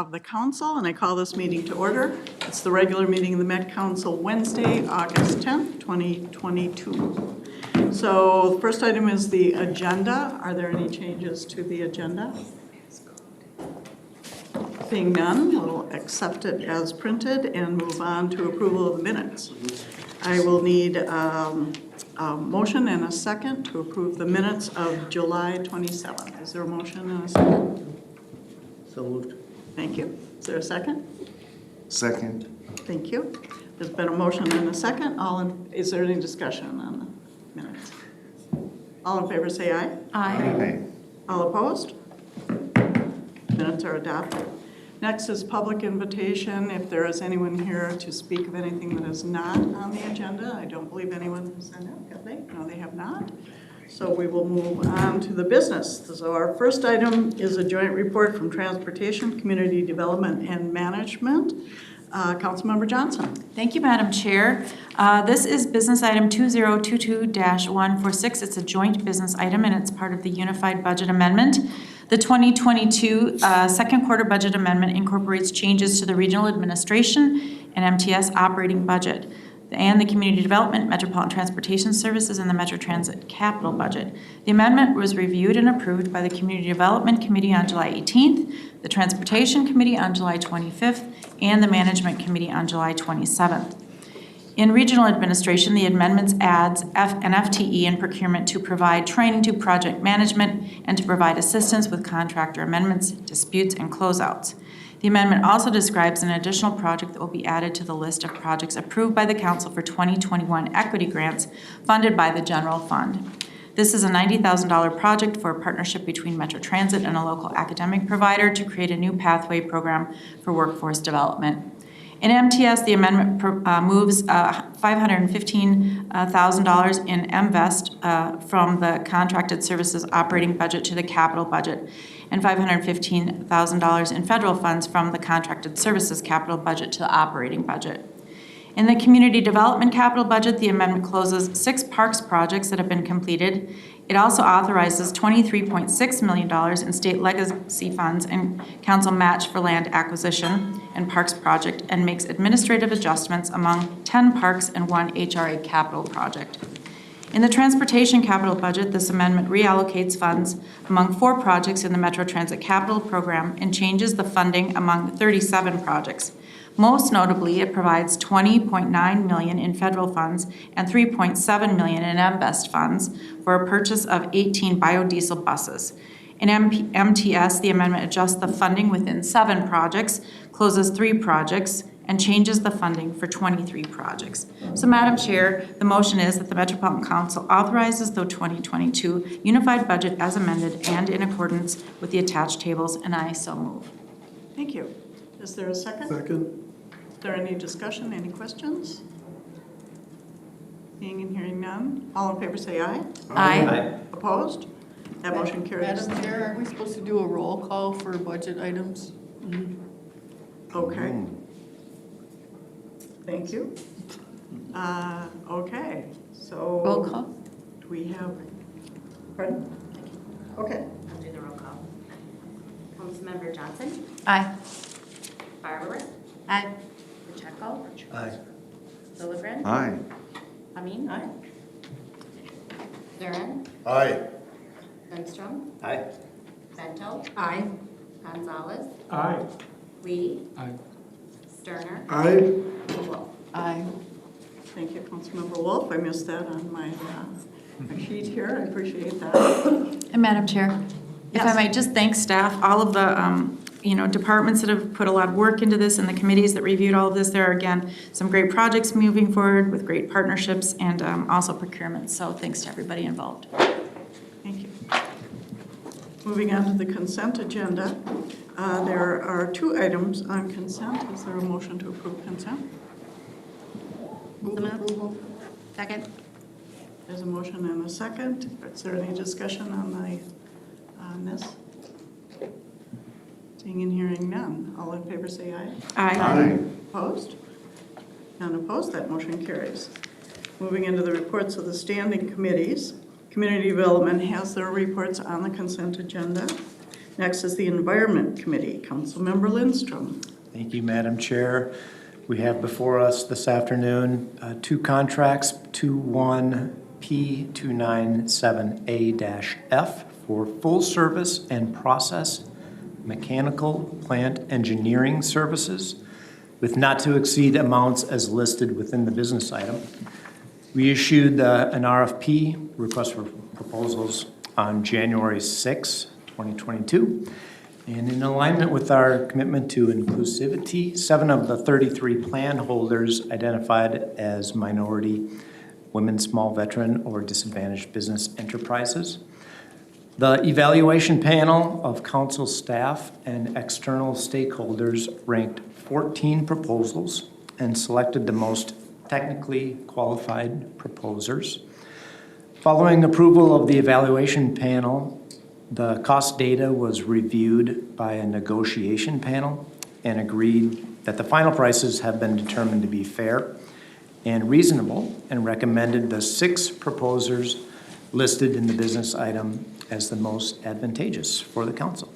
of the council, and I call this meeting to order. It's the regular meeting of the Met Council, Wednesday, August 10th, 2022. So the first item is the agenda. Are there any changes to the agenda? Seeing none, we'll accept it as printed and move on to approval of the minutes. I will need a motion and a second to approve the minutes of July 27th. Is there a motion and a second? So moved. Thank you. Is there a second? Second. Thank you. There's been a motion and a second. Is there any discussion on the minutes? All in favor say aye. Aye. All opposed? Minutes are adopted. Next is public invitation. If there is anyone here to speak of anything that is not on the agenda, I don't believe anyone has signed up, have they? No, they have not. So we will move on to the business. So our first item is a joint report from Transportation, Community Development, and Management. Councilmember Johnson. Thank you, Madam Chair. This is business item 2022-146. It's a joint business item and it's part of the Unified Budget Amendment. The 2022 second quarter budget amendment incorporates changes to the regional administration and MTS operating budget and the Community Development, Metropolitan Transportation Services, and the Metro Transit capital budget. The amendment was reviewed and approved by the Community Development Committee on July 18th, the Transportation Committee on July 25th, and the Management Committee on July 27th. In regional administration, the amendments adds an FTE in procurement to provide training to project management and to provide assistance with contractor amendments, disputes, and closeouts. The amendment also describes an additional project that will be added to the list of projects approved by the Council for 2021 equity grants funded by the General Fund. This is a $90,000 project for a partnership between Metro Transit and a local academic provider to create a new pathway program for workforce development. In MTS, the amendment moves $515,000 in MVEST from the contracted services operating budget to the capital budget, and $515,000 in federal funds from the contracted services capital budget to the operating budget. In the community development capital budget, the amendment closes 6 parks projects that have been completed. It also authorizes $23.6 million in state legacy funds and council match for land acquisition and parks project, and makes administrative adjustments among 10 parks and 1 HRA capital project. In the transportation capital budget, this amendment reallocates funds among 4 projects in the Metro Transit capital program and changes the funding among 37 projects. Most notably, it provides $20.9 million in federal funds and $3.7 million in MVEST funds for a purchase of 18 biodiesel buses. In MTS, the amendment adjusts the funding within 7 projects, closes 3 projects, and changes the funding for 23 projects. So, Madam Chair, the motion is that the Metropolitan Council authorizes the 2022 unified budget as amended and in accordance with the attached tables, and I so move. Thank you. Is there a second? Second. Is there any discussion, any questions? Seeing and hearing none. All in favor say aye. Aye. Opposed? That motion carries. Madam Chair, are we supposed to do a roll call for budget items? Okay. Thank you. Okay, so. Roll call. Do we have, pardon? Okay. I'll do the roll call. Councilmember Johnson? Aye. Barber? Aye. Pacheco? Aye. Lilligren? Aye. Amin? Aye. Duran? Aye. Lindstrom? Aye. Bento? Aye. Gonzalez? Aye. Lee? Aye. Sterner? Aye. Wolf? Aye. Thank you, Councilmember Wolf. I missed that on my sheet here. I appreciate that. And Madam Chair, if I Yes. might just thank staff, all of the departments that have put a lot of work into this, and the committees that reviewed all of this. There are, again, some great projects moving forward with great partnerships and also procurement. So thanks to everybody involved. Thank you. Moving on to the consent agenda. There are 2 items on consent. Is there a motion to approve consent? Move approval. Second. There's a motion and a second. Is there any discussion on this? Seeing and hearing none. All in favor say aye. Aye. Opposed? None opposed. That motion carries. Moving into the reports of the standing committees. Community Development has their reports on the consent agenda. Next is the Environment Committee. Councilmember Lindstrom. Thank you, Madam Chair. We have before us this afternoon 2 contracts, 21P297A-F for full service and process mechanical plant engineering services with not to exceed amounts as listed within the business item. We issued an RFP, request for proposals, on January 6, 2022. And in alignment with our commitment to inclusivity, 7 of the 33 plan holders identified as minority, women, small, veteran, or disadvantaged business enterprises. The evaluation panel of council staff and external stakeholders ranked 14 proposals and selected the most technically qualified proposers. Following approval of the evaluation panel, the cost data was reviewed by a negotiation panel and agreed that the final prices have been determined to be fair and reasonable, and recommended the 6 proposers listed in the business item as the most advantageous for the council.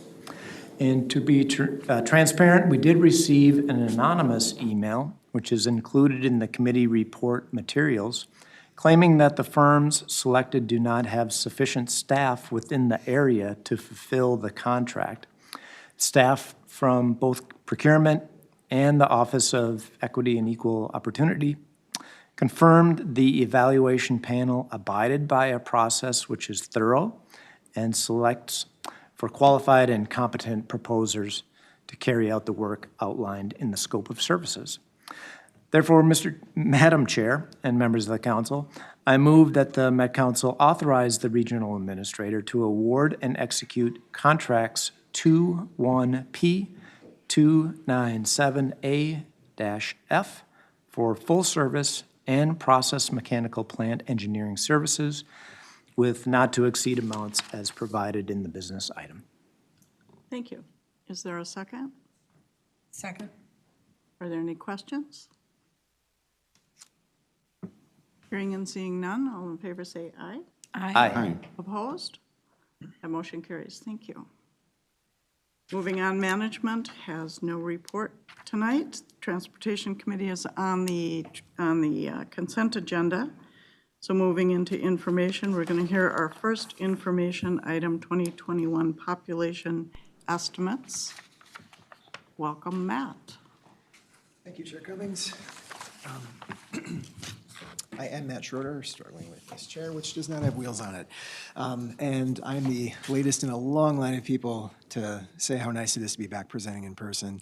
And to be transparent, we did receive an anonymous email, which is included in the committee report materials, claiming that the firms selected do not have sufficient staff within the area to fulfill the contract. Staff from both procurement and the Office of Equity and Equal Opportunity confirmed the evaluation panel abided by a process which is thorough and selects for qualified and competent proposers to carry out the work outlined in the scope of services. Therefore, Madam Chair and members of the council, I move that the Met Council authorize the regional administrator to award and execute contracts 21P297A-F for full service and process mechanical plant engineering services with not to exceed amounts as provided in the business item. Thank you. Is there a second? Second. Are there any questions? Hearing and seeing none, all in favor say aye. Aye. Opposed? That motion carries. Thank you. Moving on, management has no report tonight. Transportation Committee is on the consent agenda. So moving into information, we're going to hear our first information item, 2021 population estimates. Welcome, Matt. Thank you, Chair Cummings. I am Matt Schroeder, struggling with this chair, which does not have wheels on it. And I'm the latest in a long line of people to say how nice it is to be back presenting in person.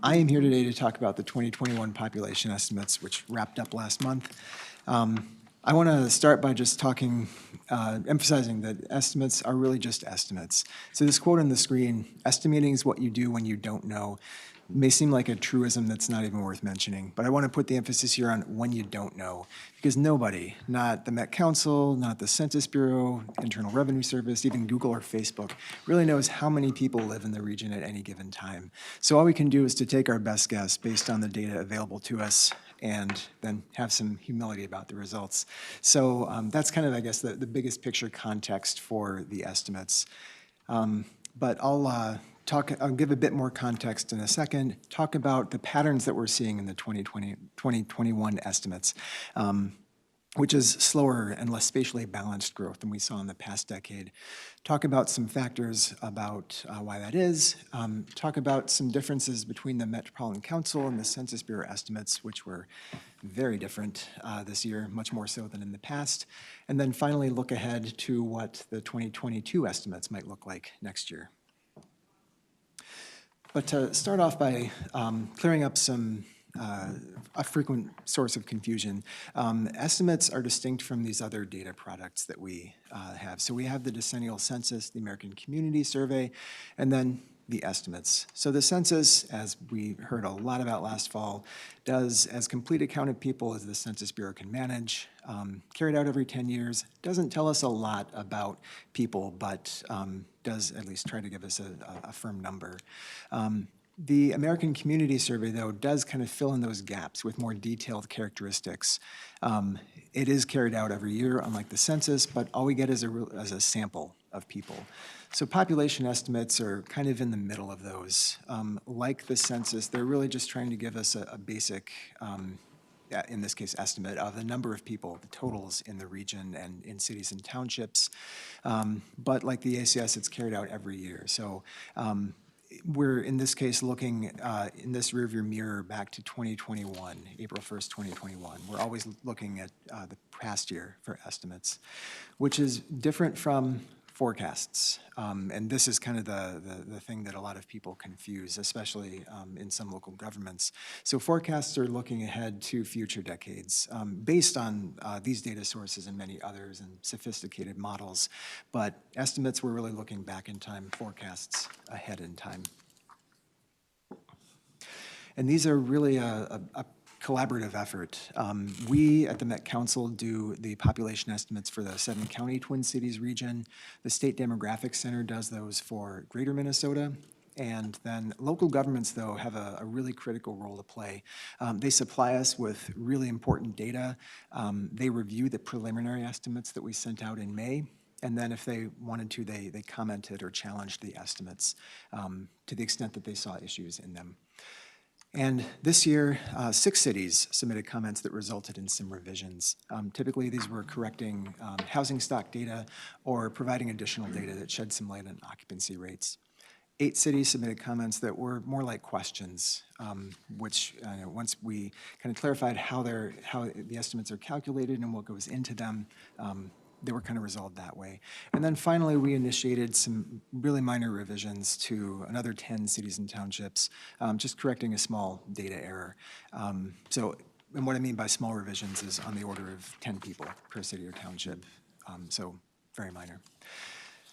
I am here today to talk about the 2021 population estimates, which wrapped up last month. I want to start by just emphasizing that estimates are really just estimates. So this quote on the screen, estimating is what you do when you don't know, may seem like a truism that's not even worth mentioning, but I want to put the emphasis here on when you don't know, because nobody, not the Met Council, not the Census Bureau, Internal Revenue Service, even Google or Facebook, really knows how many people live in the region at any given time. So all we can do is to take our best guess based on the data available to us and then have some humility about the results. So that's kind of, I guess, the biggest picture context for the estimates. But I'll give a bit more context in a second, talk about the patterns that we're seeing in the 2021 estimates, which is slower and less spatially balanced growth than we saw in the past decade. Talk about some factors about why that is, talk about some differences between the Metropolitan Council and the Census Bureau estimates, which were very different this year, much more so than in the past, and then finally look ahead to what the 2022 estimates might look like next year. But to start off by clearing up a frequent source of confusion, estimates are distinct from these other data products that we have. So we have the decennial census, the American Community Survey, and then the estimates. So the census, as we heard a lot about last fall, does as complete a count of people as the Census Bureau can manage, carried out every 10 years, doesn't tell us a lot about people, but does at least try to give us a firm number. The American Community Survey, though, does kind of fill in those gaps with more detailed characteristics. It is carried out every year, unlike the census, but all we get is a sample of people. So population estimates are kind of in the middle of those. Like the census, they're really just trying to give us a basic, in this case, estimate of the number of people, the totals in the region and in cities and townships. But like the ACS, it's carried out every year. So we're, in this case, looking in this rearview mirror back to 2021, April 1st, 2021. We're always looking at the past year for estimates, which is different from forecasts. And this is kind of the thing that a lot of people confuse, especially in some local governments. So forecasts are looking ahead to future decades based on these data sources and many others and sophisticated models. But estimates, we're really looking back in time, forecasts ahead in time. And these are really a collaborative effort. We at the Met Council do the population estimates for the 7-county Twin Cities region. The State Demographic Center does those for Greater Minnesota. And then local governments, though, have a really critical role to play. They supply us with really important data. They review the preliminary estimates that we sent out in May. And then if they wanted to, they commented or challenged the estimates to the extent that they saw issues in them. And this year, 6 cities submitted comments that resulted in some revisions. Typically, these were correcting housing stock data or providing additional data that shed some light on occupancy rates. 8 cities submitted comments that were more like questions, which once we kind of clarified how the estimates are calculated and what goes into them, they were kind of resolved that way. And then finally, we initiated some really minor revisions to another 10 cities and townships, just correcting a small data error. And what I mean by small revisions is on the order of 10 people per city or township, so very minor.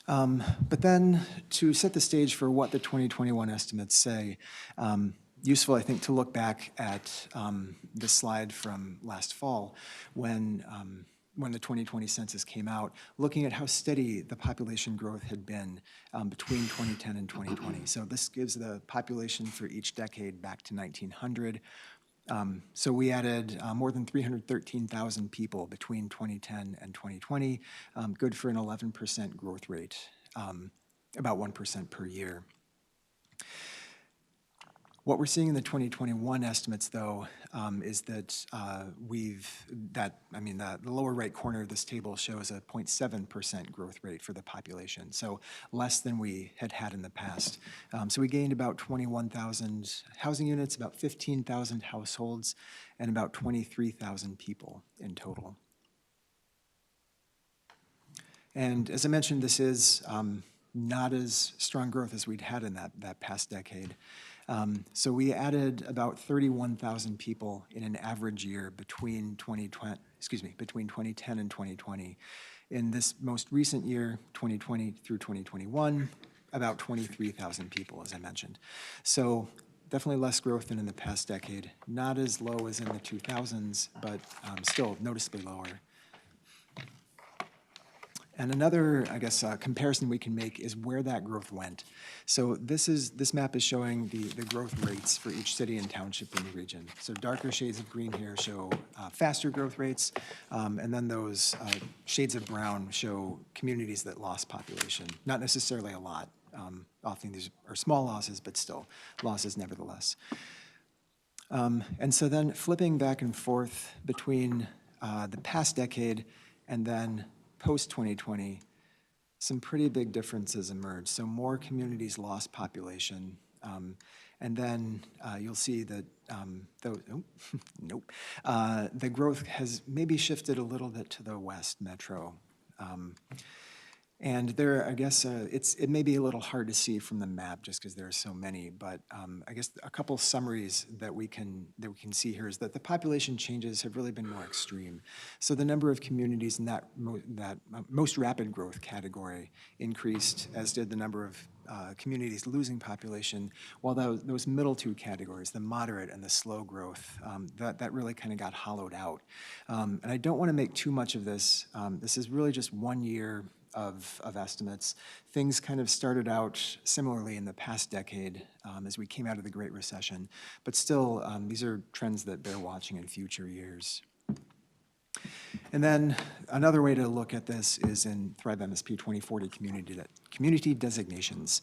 But then to set the stage for what the 2021 estimates say, useful, I think, to look back at this slide from last fall when the 2020 census came out, looking at how steady the population growth had been between 2010 and 2020. So this gives the population for each decade back to 1900. So we added more than 313,000 people between 2010 and 2020, good for an 11% growth rate, about 1% per year. What we're seeing in the 2021 estimates, though, is that the lower right corner of this table shows a 0.7% growth rate for the population, so less than we had in the past. So we gained about 21,000 housing units, about 15,000 households, and about 23,000 people in total. And as I mentioned, this is not as strong growth as we'd had in that past decade. So we added about 31,000 people in an average year between 2010 and 2020. In this most recent year, 2020 through 2021, about 23,000 people, as I mentioned. So definitely less growth than in the past decade. Not as low as in the 2000s, but still noticeably lower. And another, I guess, comparison we can make is where that growth went. So this map is showing the growth rates for each city and township in the region. So darker shades of green here show faster growth rates, and then those shades of brown show communities that lost population. Not necessarily a lot. Often these are small losses, but still losses nevertheless. And so then flipping back and forth between the past decade and then post-2020, some pretty big differences emerged. So more communities lost population. And then you'll see that the growth has maybe shifted a little bit to the west metro. And there, I guess, it may be a little hard to see from the map just because there are so many, but I guess a couple summaries that we can see here is that the population changes have really been more extreme. So the number of communities in that most rapid growth category increased, as did the number of communities losing population, while those middle two categories, the moderate and the slow growth, that really kind of got hollowed out. And I don't want to make too much of this. This is really just 1 year of estimates. Things kind of started out similarly in the past decade as we came out of the Great Recession, but still these are trends that bear watching in future years. And then another way to look at this is in Thrive MSP 2040 community designations.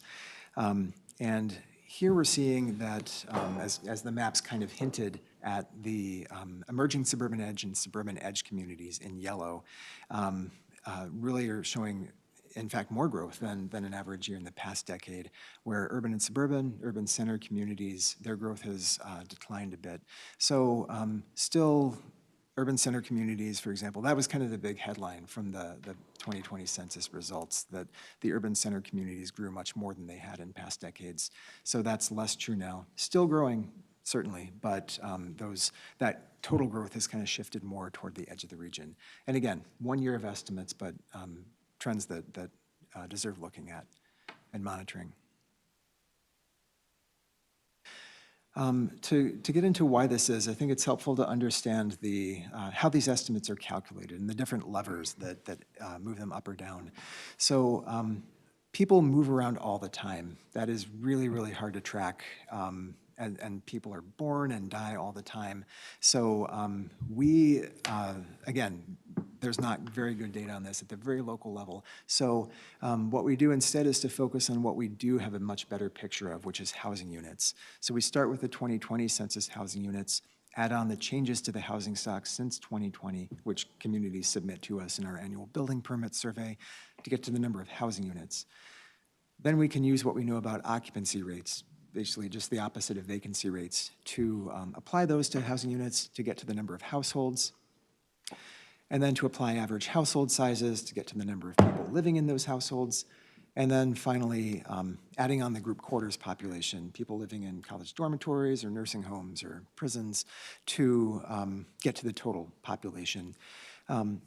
And here we're seeing that, as the maps kind of hinted at, the emerging suburban edge and suburban edge communities in yellow really are showing, in fact, more growth than an average year in the past decade, where urban and suburban, urban center communities, their growth has declined a bit. So still, urban center communities, for example, that was kind of the big headline from the 2020 census results, that the urban center communities grew much more than they had in past decades. So that's less true now. Still growing, certainly, but that total growth has kind of shifted more toward the edge of the region. And again, 1 year of estimates, but trends that deserve looking at and monitoring. To get into why this is, I think it's helpful to understand how these estimates are calculated and the different levers that move them up or down. So people move around all the time. That is really, really hard to track. And people are born and die all the time. So again, there's not very good data on this at the very local level. So what we do instead is to focus on what we do have a much better picture of, which is housing units. So we start with the 2020 census housing units, add on the changes to the housing stock since 2020, which communities submit to us in our annual building permit survey to get to the number of housing units. Then we can use what we know about occupancy rates, basically just the opposite of vacancy rates, to apply those to housing units to get to the number of households, and then to apply average household sizes to get to the number of people living in those households, and then finally adding on the group quarters population, people living in college dormitories or nursing homes or prisons, to get to the total population.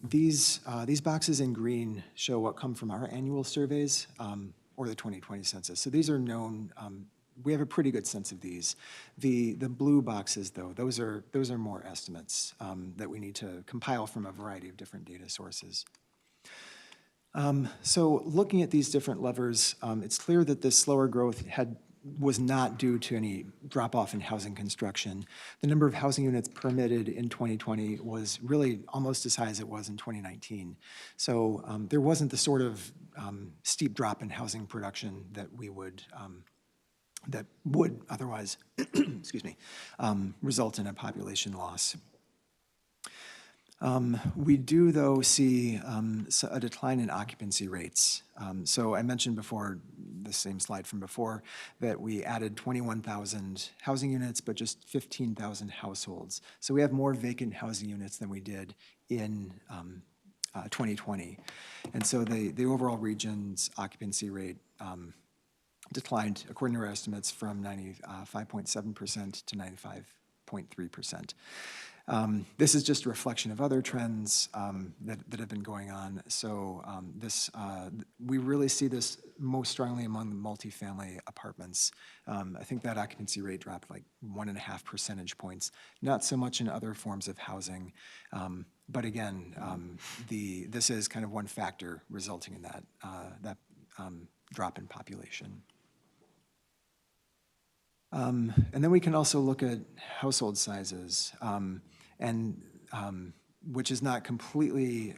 These boxes in green show what come from our annual surveys or the 2020 census. So these are known. We have a pretty good sense of these. The blue boxes, though, those are more estimates that we need to compile from a variety of different data sources. So looking at these different levers, it's clear that this slower growth was not due to any drop-off in housing construction. The number of housing units permitted in 2020 was really almost as high as it was in 2019. So there wasn't the sort of steep drop in housing production that would otherwise, excuse me, result in a population loss. We do, though, see a decline in occupancy rates. So I mentioned before, the same slide from before, that we added 21,000 housing units, but just 15,000 households. So we have more vacant housing units than we did in 2020. And so the overall region's occupancy rate declined, according to our estimates, from 95.7% to 95.3%. This is just a reflection of other trends that have been going on. So we really see this most strongly among the multifamily apartments. I think that occupancy rate dropped like 1.5 percentage points, not so much in other forms of housing. But again, this is kind of one factor resulting in that drop in population. And then we can also look at household sizes, which is not completely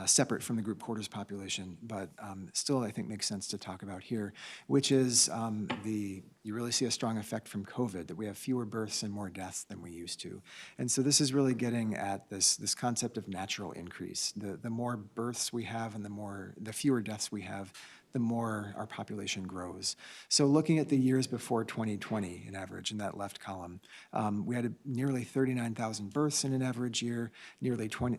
separate from the group quarters population, but still I think makes sense to talk about here, which is you really see a strong effect from COVID, that we have fewer births and more deaths than we used to. And so this is really getting at this concept of natural increase. The more births we have and the fewer deaths we have, the more our population grows. So looking at the years before 2020, in average, in that left column, we had nearly 39,000 births in an average year,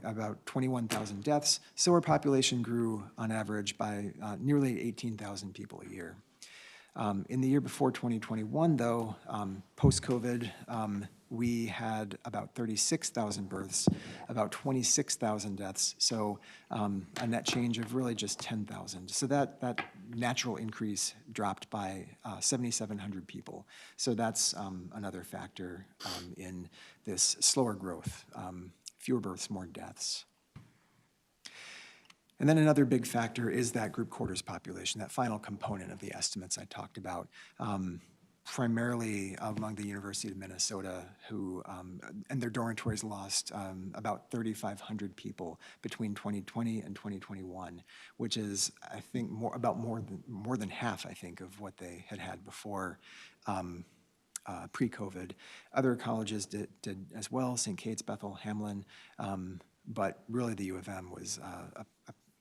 about 21,000 deaths. So our population grew on average by nearly 18,000 people a year. In the year before 2021, though, post-COVID, we had about 36,000 births, about 26,000 deaths, so a net change of really just 10,000. So that natural increase dropped by 7,700 people. So that's another factor in this slower growth, fewer births, more deaths. And then another big factor is that group quarters population, that final component of the estimates I talked about. primarily among the University of Minnesota, who, and their dormitories lost about 3,500 people between 2020 and 2021, which is, I think, more than half, I think, of what they had before pre-COVID. Other colleges did as well, St. Kate's, Bethel, Hamlin, but really the U of M was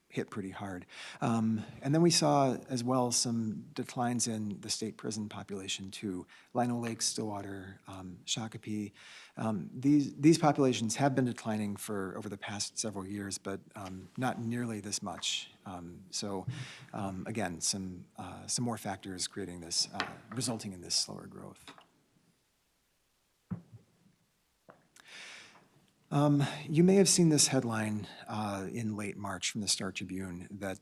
hit pretty hard. And then we saw as well some declines in the state prison population too. Lino Lake, Stillwater, Shakopee. These populations have been declining for over the past several years, but not nearly this much. So again, some more factors creating this, resulting in this slower growth. You may have seen this headline in late March from the Star Tribune that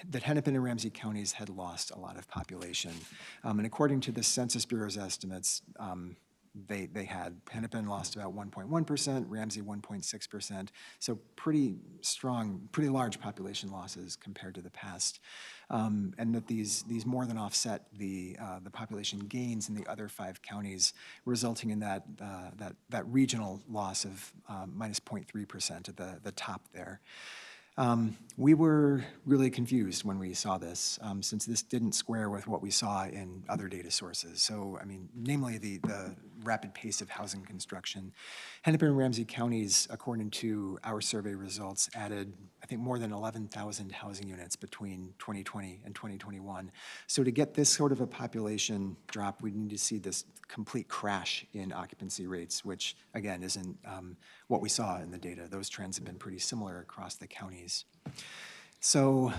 that Hennepin and Ramsey counties had lost a lot of population. And according to the Census Bureau's estimates, they had Hennepin lost about 1.1%, Ramsey 1.6%. So pretty strong, pretty large population losses compared to the past. And that these more than offset the population gains in the other 5 counties, resulting in that regional loss of minus 0.3% at the top there. We were really confused when we saw this, since this didn't square with what we saw in other data sources. So, I mean, namely the rapid pace of housing construction. Hennepin and Ramsey counties, according to our survey results, added, I think, more than 11,000 housing units between 2020 and 2021. So to get this sort of a population drop, we need to see this complete crash in occupancy rates, which, again, isn't what we saw in the data. Those trends have been pretty similar across the counties. So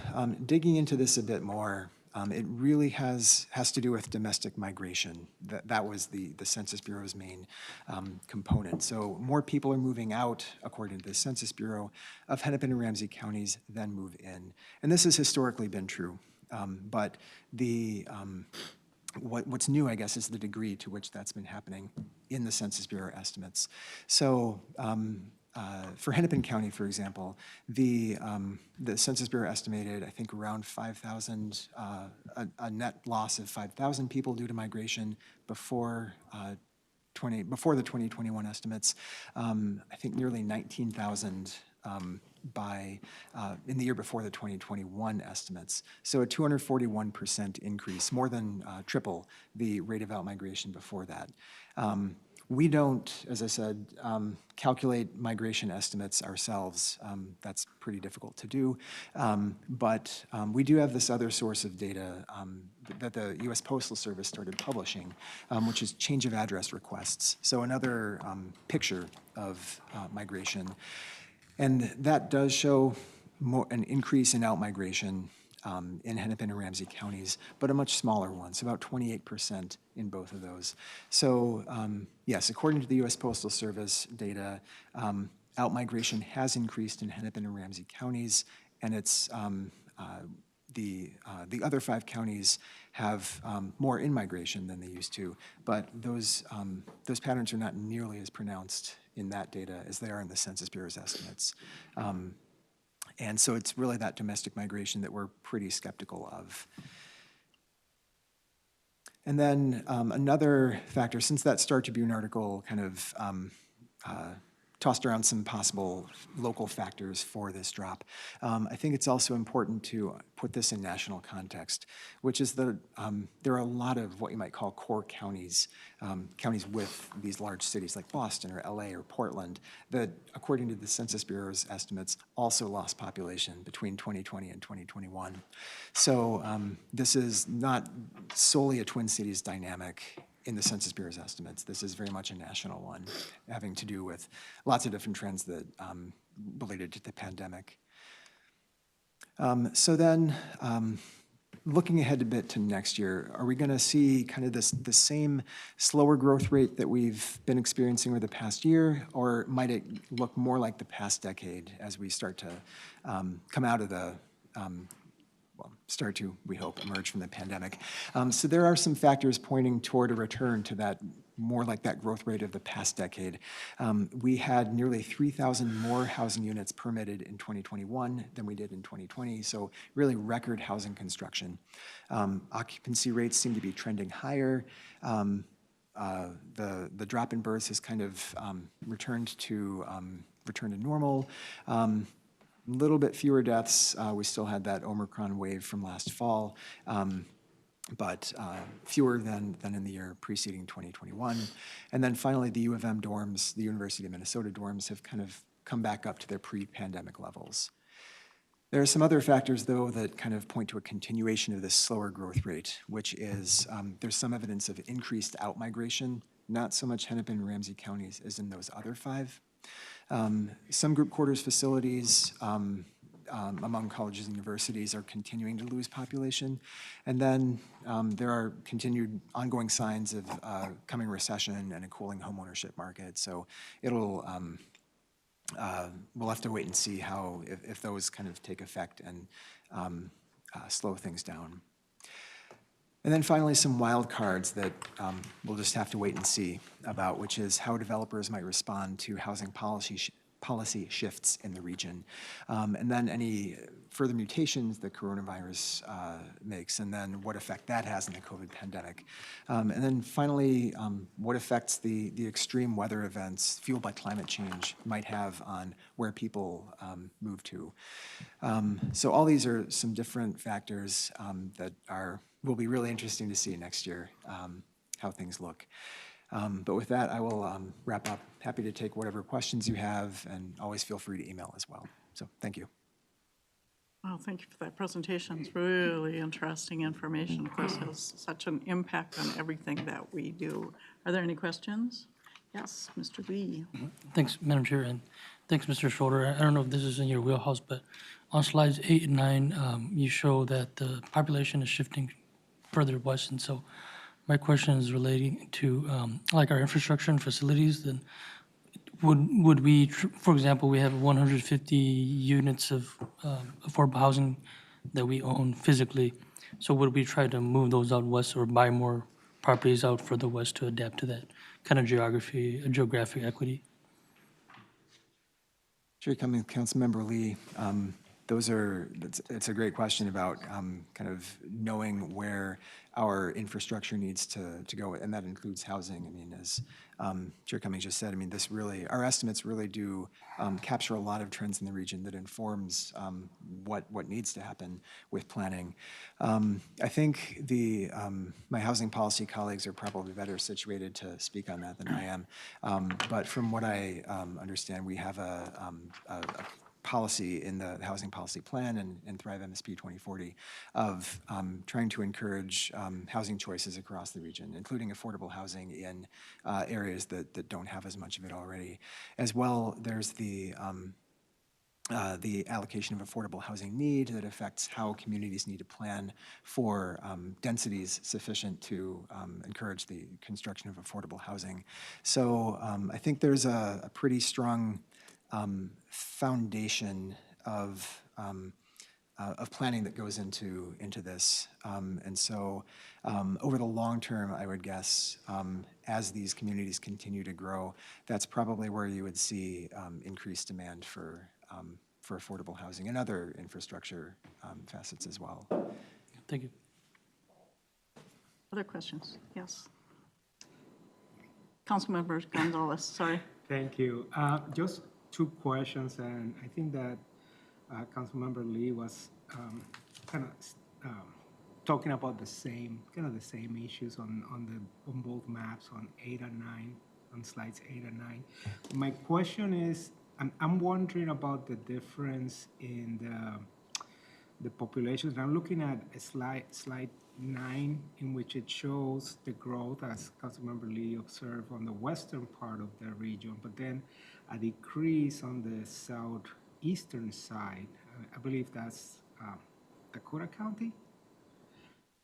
digging into this a bit more, it really has to do with domestic migration. That was the Census Bureau's main component. So more people are moving out, according to the Census Bureau, of Hennepin and Ramsey counties than move in. And this has historically been true. But what's new, I guess, is the degree to which that's been happening in the Census Bureau estimates. So for Hennepin County, for example, the Census Bureau estimated, I think, around 5,000, a net loss of 5,000 people due to migration before the 2021 estimates. I think nearly 19,000 in the year before the 2021 estimates. So a 241% increase, more than triple the rate of outmigration before that. We don't, as I said, calculate migration estimates ourselves. That's pretty difficult to do. But we do have this other source of data that the U.S. Postal Service started publishing, which is change of address requests. So another picture of migration. And that does show an increase in outmigration in Hennepin and Ramsey counties, but a much smaller one, so about 28% in both of those. So yes, according to the U.S. Postal Service data, outmigration has increased in Hennepin and Ramsey counties, and it's the other 5 counties have more in-migration than they used to, but those patterns are not nearly as pronounced in that data as they are in the Census Bureau's estimates. And so it's really that domestic migration that we're pretty skeptical of. And then another factor, since that Star Tribune article kind of tossed around some possible local factors for this drop, I think it's also important to put this in national context, which is that there are a lot of what you might call core counties, counties with these large cities like Boston or LA or Portland, that according to the Census Bureau's estimates also lost population between 2020 and 2021. So this is not solely a Twin Cities dynamic in the Census Bureau's estimates. This is very much a national one, having to do with lots of different trends that related to the pandemic. So then, looking ahead a bit to next year, are we going to see kind of the same slower growth rate that we've been experiencing over the past year, or might it look more like the past decade as we start to come out of the start to, we hope, emerge from the pandemic? So there are some factors pointing toward a return to that more like that growth rate of the past decade. We had nearly 3,000 more housing units permitted in 2021 than we did in 2020, so really record housing construction. Occupancy rates seem to be trending higher. The drop in births has kind of returned to normal. A little bit fewer deaths. We still had that Omicron wave from last fall, but fewer than in the year preceding 2021. And then finally, the U of M dorms, the University of Minnesota dorms, have kind of come back up to their pre-pandemic levels. There are some other factors, though, that kind of point to a continuation of this slower growth rate, which is there's some evidence of increased outmigration, not so much Hennepin and Ramsey counties as in those other 5. Some group quarters facilities among colleges and universities are continuing to lose population. And then there are continued ongoing signs of coming recession and a cooling homeownership market. So it'll we'll have to wait and see how, if those kind of take effect and slow things down. And then finally, some wild cards that we'll just have to wait and see about, which is how developers might respond to housing policy shifts in the region. And then any further mutations that coronavirus makes, and then what effect that has in the COVID pandemic. And then finally, what effects the extreme weather events fueled by climate change might have on where people move to. So all these are some different factors that will be really interesting to see next year, how things look. But with that, I will wrap up. Happy to take whatever questions you have, and always feel free to email as well. So thank you. Well, thank you for that presentation. It's really interesting information. Of course, it has such an impact on everything that we do. Are there any questions? Yes, Mr. Lee. Thanks, Madam Chair, and thanks, Mr. Schroeder. I don't know if this is in your wheelhouse, but on slides 8 and 9, you show that the population is shifting further west, and so my question is relating to like our infrastructure and facilities. Then would we, for example, we have 150 units of affordable housing that we own physically. So would we try to move those out west or buy more properties out further west to adapt to that kind of geographic equity? Chair Cummings, Councilmember Lee, it's a great question about kind of knowing where our infrastructure needs to go, and that includes housing. I mean, as Chair Cummings just said, I mean, our estimates really do capture a lot of trends in the region that informs what needs to happen with planning. I think my housing policy colleagues are probably better situated to speak on that than I am. But from what I understand, we have a policy in the housing policy plan and Thrive MSP 2040 of trying to encourage housing choices across the region, including affordable housing in areas that don't have as much of it already. As well, there's the allocation of affordable housing need that affects how communities need to plan for densities sufficient to encourage the construction of affordable housing. So I think there's a pretty strong foundation of planning that goes into this. And so over the long term, I would guess, as these communities continue to grow, that's probably where you would see increased demand for affordable housing and other infrastructure facets as well. Thank you. Other questions? Yes. Councilmember Gonzalez, sorry. Thank you. Just 2 questions, and I think that Councilmember Lee was kind of talking about the same issues on both maps on 8 and 9, on slides 8 and 9. My question is, I'm wondering about the difference in the populations. I'm looking at a slide 9, in which it shows the growth, as Councilmember Lee observed, on the western part of the region, but then a decrease on the southeastern side. I believe that's Dakota County.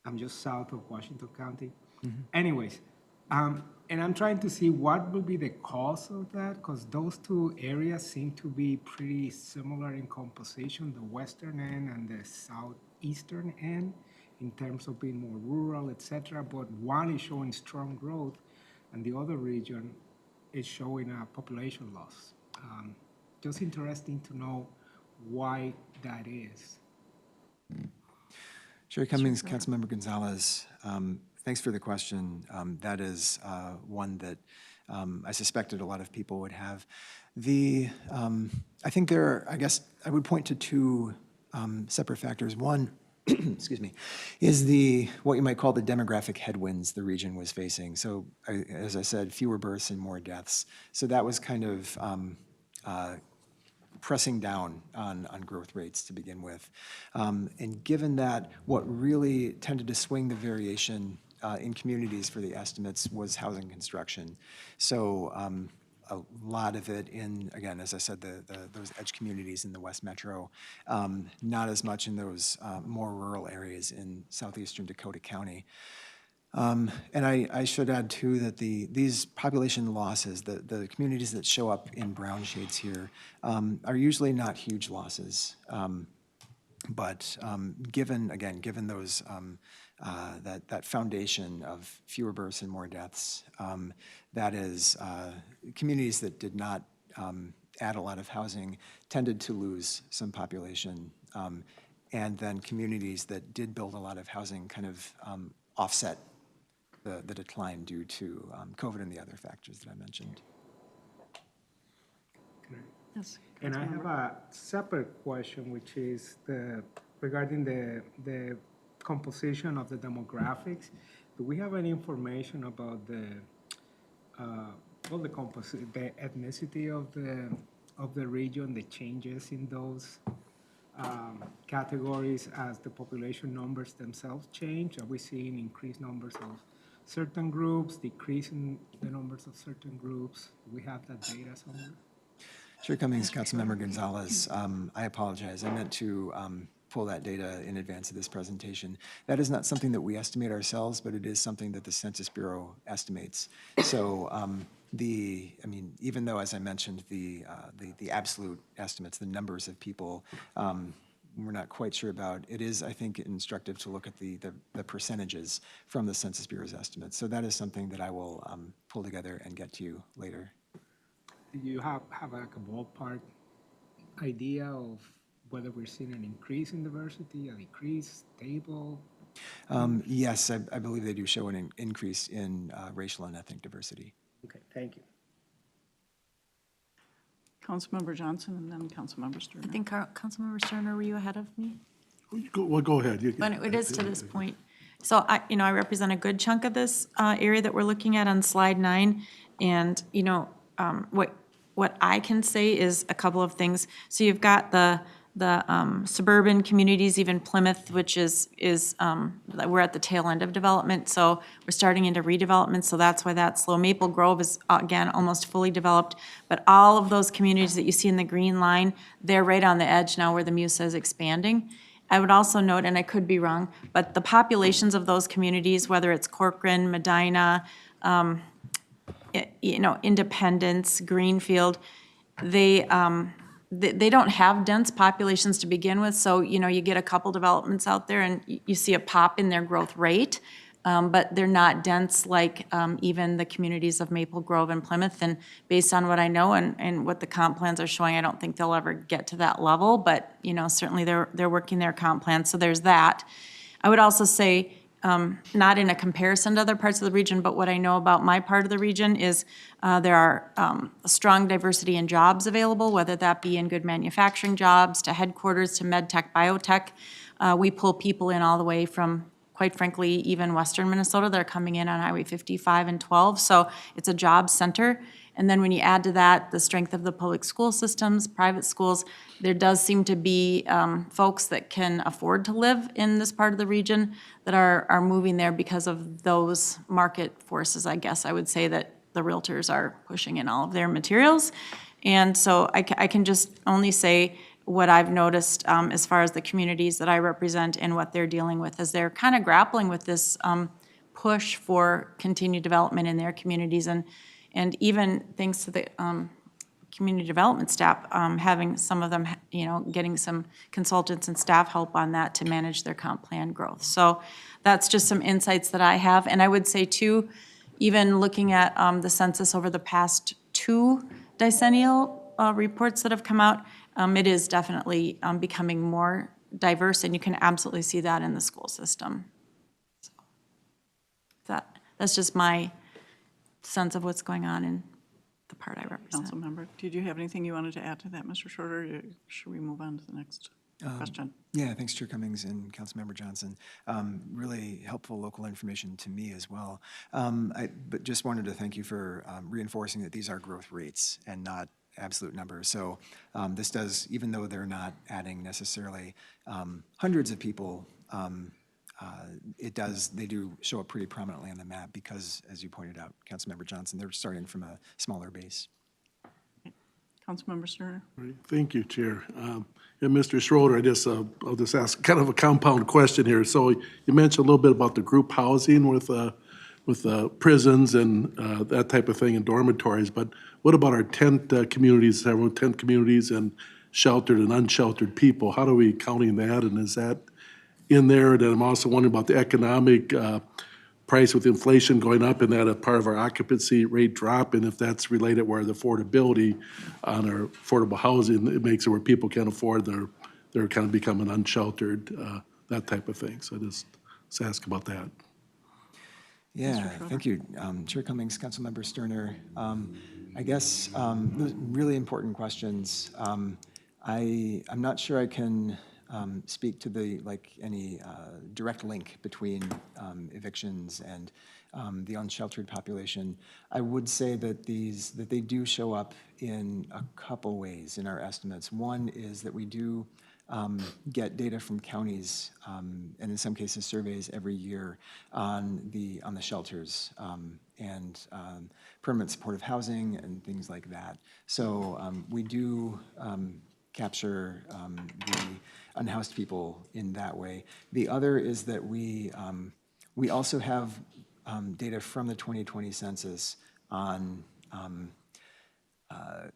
I'm just south of Washington County. Mm-hmm. Anyways, and I'm trying to see what will be the cause of that, because those 2 areas seem to be pretty similar in composition, the western end and the southeastern end, in terms of being more rural, etc. But one is showing strong growth, and the other region is showing a population loss. Just interesting to know why that is. Chair Cummings, Councilmember Gonzalez, thanks for the question. That is one that I suspected a lot of people would have. I think I guess I would point to two separate factors. One, excuse me, is what you might call the demographic headwinds the region was facing. So as I said, fewer births and more deaths. So that was kind of pressing down on growth rates to begin with. And given that, what really tended to swing the variation in communities for the estimates was housing construction. So a lot of it in, again, as I said, those edge communities in the West Metro, not as much in those more rural areas in southeastern Dakota County. And I should add too that these population losses, the communities that show up in brown shades here, are usually not huge losses. But given those that foundation of fewer births and more deaths, that is communities that did not add a lot of housing tended to lose some population, and then communities that did build a lot of housing kind of offset the decline due to COVID and the other factors that I mentioned. Yes. And I have a separate question, which is regarding the composition of the demographics. Do we have any information about the ethnicity of the region, the changes in those categories as the population numbers themselves change? Are we seeing increased numbers of certain groups, decrease in the numbers of certain groups? Do we have that data somewhere? Chair Cummings, Councilmember Gonzalez, I apologize. I meant to pull that data in advance of this presentation. That is not something that we estimate ourselves, but it is something that the Census Bureau estimates. So even though, as I mentioned, the absolute estimates, the numbers of people, we're not quite sure about, it is, I think, instructive to look at the percentages from the Census Bureau's estimates. So that is something that I will pull together and get to you later. Do you have like a ballpark idea of whether we're seeing an increase in diversity, a decrease, stable? Yes, I believe they do show an increase in racial and ethnic diversity. Okay, thank you. Councilmember Johnson and then Councilmember Sterner. I think Councilmember Sterner, were you ahead of me? Go ahead. But it is to this point. So I represent a good chunk of this area that we're looking at on slide 9. And, what I can say is a couple of things. So you've got the suburban communities, even Plymouth, which is we're at the tail end of development. So we're starting into redevelopment, so that's why that's slow. Maple Grove is, again, almost fully developed. But all of those communities that you see in the green line, they're right on the edge now where the MUSA is expanding. I would also note, and I could be wrong, but the populations of those communities, whether it's Corcoran, Medina, Independence, Greenfield, they don't have dense populations to begin with. So, you get a couple developments out there and you see a pop in their growth rate, but they're not dense like even the communities of Maple Grove and Plymouth. And based on what I know and what the comp plans are showing, I don't think they'll ever get to that level, but, certainly they're working their comp plans. So there's that. I would also say, not in a comparison to other parts of the region, but what I know about my part of the region is there are a strong diversity in jobs available, whether that be in good manufacturing jobs, to headquarters, to med tech, biotech. We pull people in all the way from, quite frankly, even western Minnesota. They're coming in on Highway 55 and 12, so it's a job center. And then when you add to that the strength of the public school systems, private schools, there does seem to be folks that can afford to live in this part of the region that are moving there because of those market forces, I guess I would say, that the realtors are pushing in all of their materials. And so I can just only say what I've noticed as far as the communities that I represent and what they're dealing with as they're kind of grappling with this push for continued development in their communities. And even thanks to the community development staff, having some of them, getting some consultants and staff help on that to manage their comp plan growth. So that's just some insights that I have. And I would say too, even looking at the census over the past 2 decennial reports that have come out, it is definitely becoming more diverse, and you can absolutely see that in the school system. So that's just my sense of what's going on in the part I represent. Councilmember, did you have anything you wanted to add to that, Mr. Schroeder? Or should we move on to the next question? Yeah, thanks, Chair Cummings and Councilmember Johnson. Really helpful local information to me as well. But just wanted to thank you for reinforcing that these are growth rates and not absolute numbers. So this does, even though they're not adding necessarily hundreds of people, they do show up pretty prominently on the map because, as you pointed out, Councilmember Johnson, they're starting from a smaller base. Councilmember Sterner? Right. Thank you, Chair. And Mr. Schroeder, I'll just ask kind of a compound question here. So you mentioned a little bit about the group housing with prisons and that type of thing and dormitories, but what about our tent communities, several tent communities and sheltered and unsheltered people? How are we counting that, and is that in there? And I'm also wondering about the economic price with inflation going up, and that a part of our occupancy rate drop, and if that's related where the affordability on our affordable housing, it makes it where people can't afford, they're kind of becoming unsheltered, that type of thing. So just ask about that. Yeah, thank you. Chair Cummings, Councilmember Sterner. I guess those really important questions. I'm not sure I can speak to any direct link between evictions and the unsheltered population. I would say that they do show up in a couple ways in our estimates. One is that we do get data from counties, and in some cases surveys every year on the shelters and permanent supportive housing and things like that. So we do capture the unhoused people in that way. The other is that we also have data from the 2020 census on,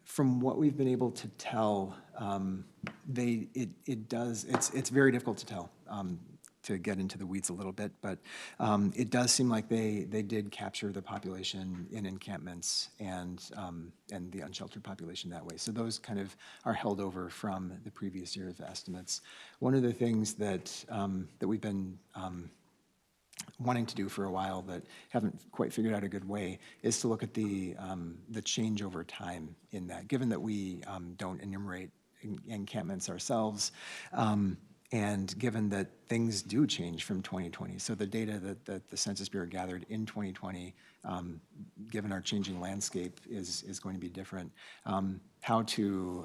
from what we've been able to tell, it's very difficult to tell, to get into the weeds a little bit, but it does seem like they did capture the population in encampments and the unsheltered population that way. So those kind of are held over from the previous year's estimates. One of the things that we've been wanting to do for a while but haven't quite figured out a good way is to look at the change over time in that, given that we don't enumerate encampments ourselves, and given that things do change from 2020. So the data that the Census Bureau gathered in 2020, given our changing landscape, is going to be different. How to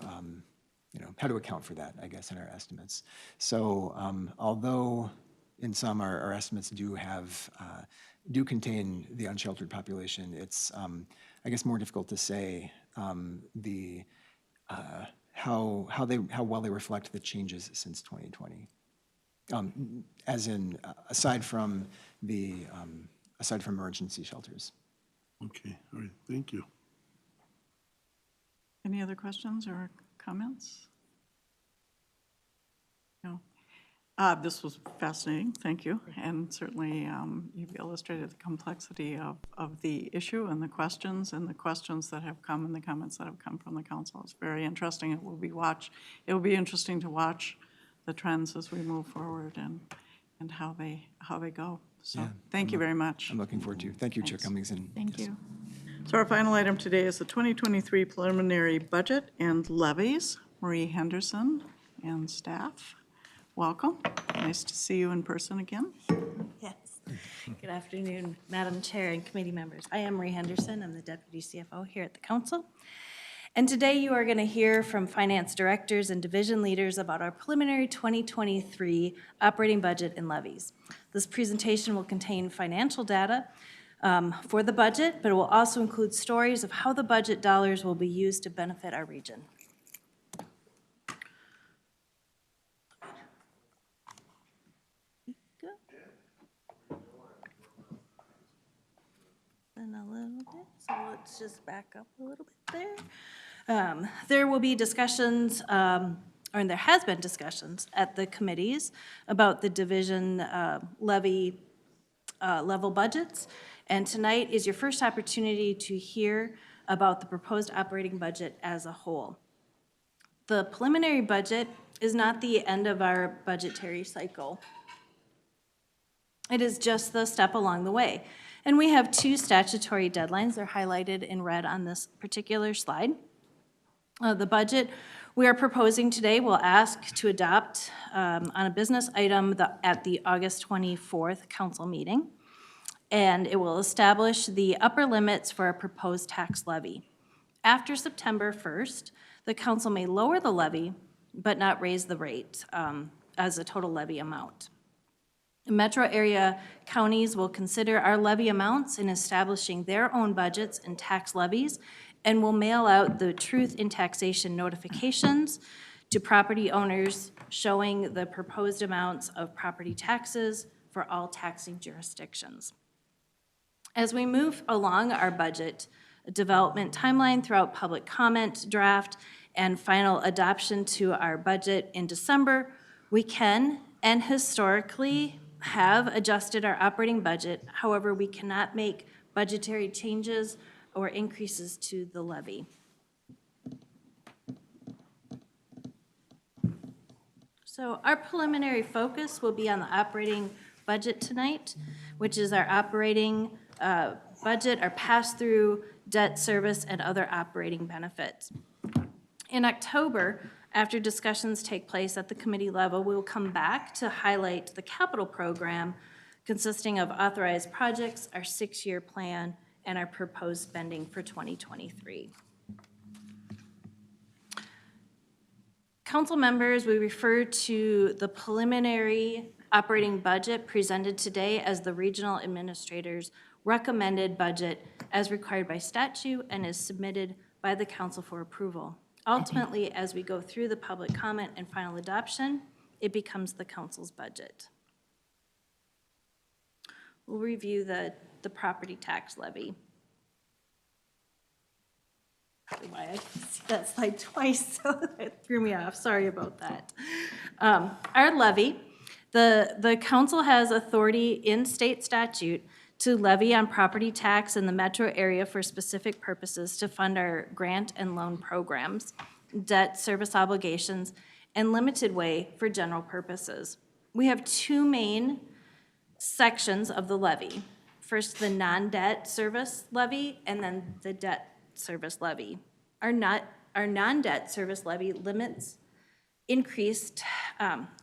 account for that, I guess, in our estimates. So although in some our estimates do contain the unsheltered population, it's I guess more difficult to say how well they reflect the changes since 2020. As in, aside from emergency shelters. Okay, all right, thank you. Any other questions or comments? No. This was fascinating, thank you. And certainly you've illustrated the complexity of the issue and the questions that have come and the comments that have come from the council. It's very interesting. It will be interesting to watch the trends as we move forward and how they go. So Yeah, thank you very much. I'm looking forward to. Thank you, Chair Cummings. Thank you. So our final item today is the 2023 preliminary budget and levies. Marie Henderson and staff, welcome. Nice to see you in person again. Yes. Good afternoon, Madam Chair and committee members. I am Marie Henderson. I'm the Deputy CFO here at the Council. And today you are going to hear from finance directors and division leaders about our preliminary 2023 operating budget and levies. This presentation will contain financial data for the budget, but it will also include stories of how the budget dollars will be used to benefit our region. And a little bit, so let's just back up a little bit there. There will be discussions, or there has been discussions at the committees about the division levy level budgets, And tonight is your first opportunity to hear about the proposed operating budget as a whole. The preliminary budget is not the end of our budgetary cycle. It is just the step along the way. And we have two statutory deadlines. They're highlighted in red on this particular slide. The budget we are proposing today will ask to adopt on a business item at the August 24th council meeting. And it will establish the upper limits for a proposed tax levy. After September 1st, the council may lower the levy, but not raise the rate as a total levy amount. Metro area counties will consider our levy amounts in establishing their own budgets and tax levies, and will mail out the truth in taxation notifications to property owners showing the proposed amounts of property taxes for all taxing jurisdictions. As we move along our budget development timeline throughout public comment, draft, and final adoption to our budget in December, we can and historically have adjusted our operating budget. However, we cannot make budgetary changes or increases to the levy. So our preliminary focus will be on the operating budget tonight, which is our operating budget, our pass-through, debt service, and other operating benefits. In October, after discussions take place at the committee level, we will come back to highlight the capital program consisting of authorized projects, our 6-year plan, and our proposed spending for 2023. Council members, we refer to the preliminary operating budget presented today as the regional administrator's recommended budget as required by statute and is submitted by the council for approval. Ultimately, as we go through the public comment and final adoption, it becomes the council's budget. We'll review the property tax levy. Why I see that slide twice, so it threw me off. Sorry about that. Our levy, the council has authority in state statute to levy on property tax in the metro area for specific purposes to fund our grant and loan programs, debt service obligations, and limited way for general purposes. We have two main sections of the levy. First, the non-debt service levy, and then the debt service levy. Our non-debt service levy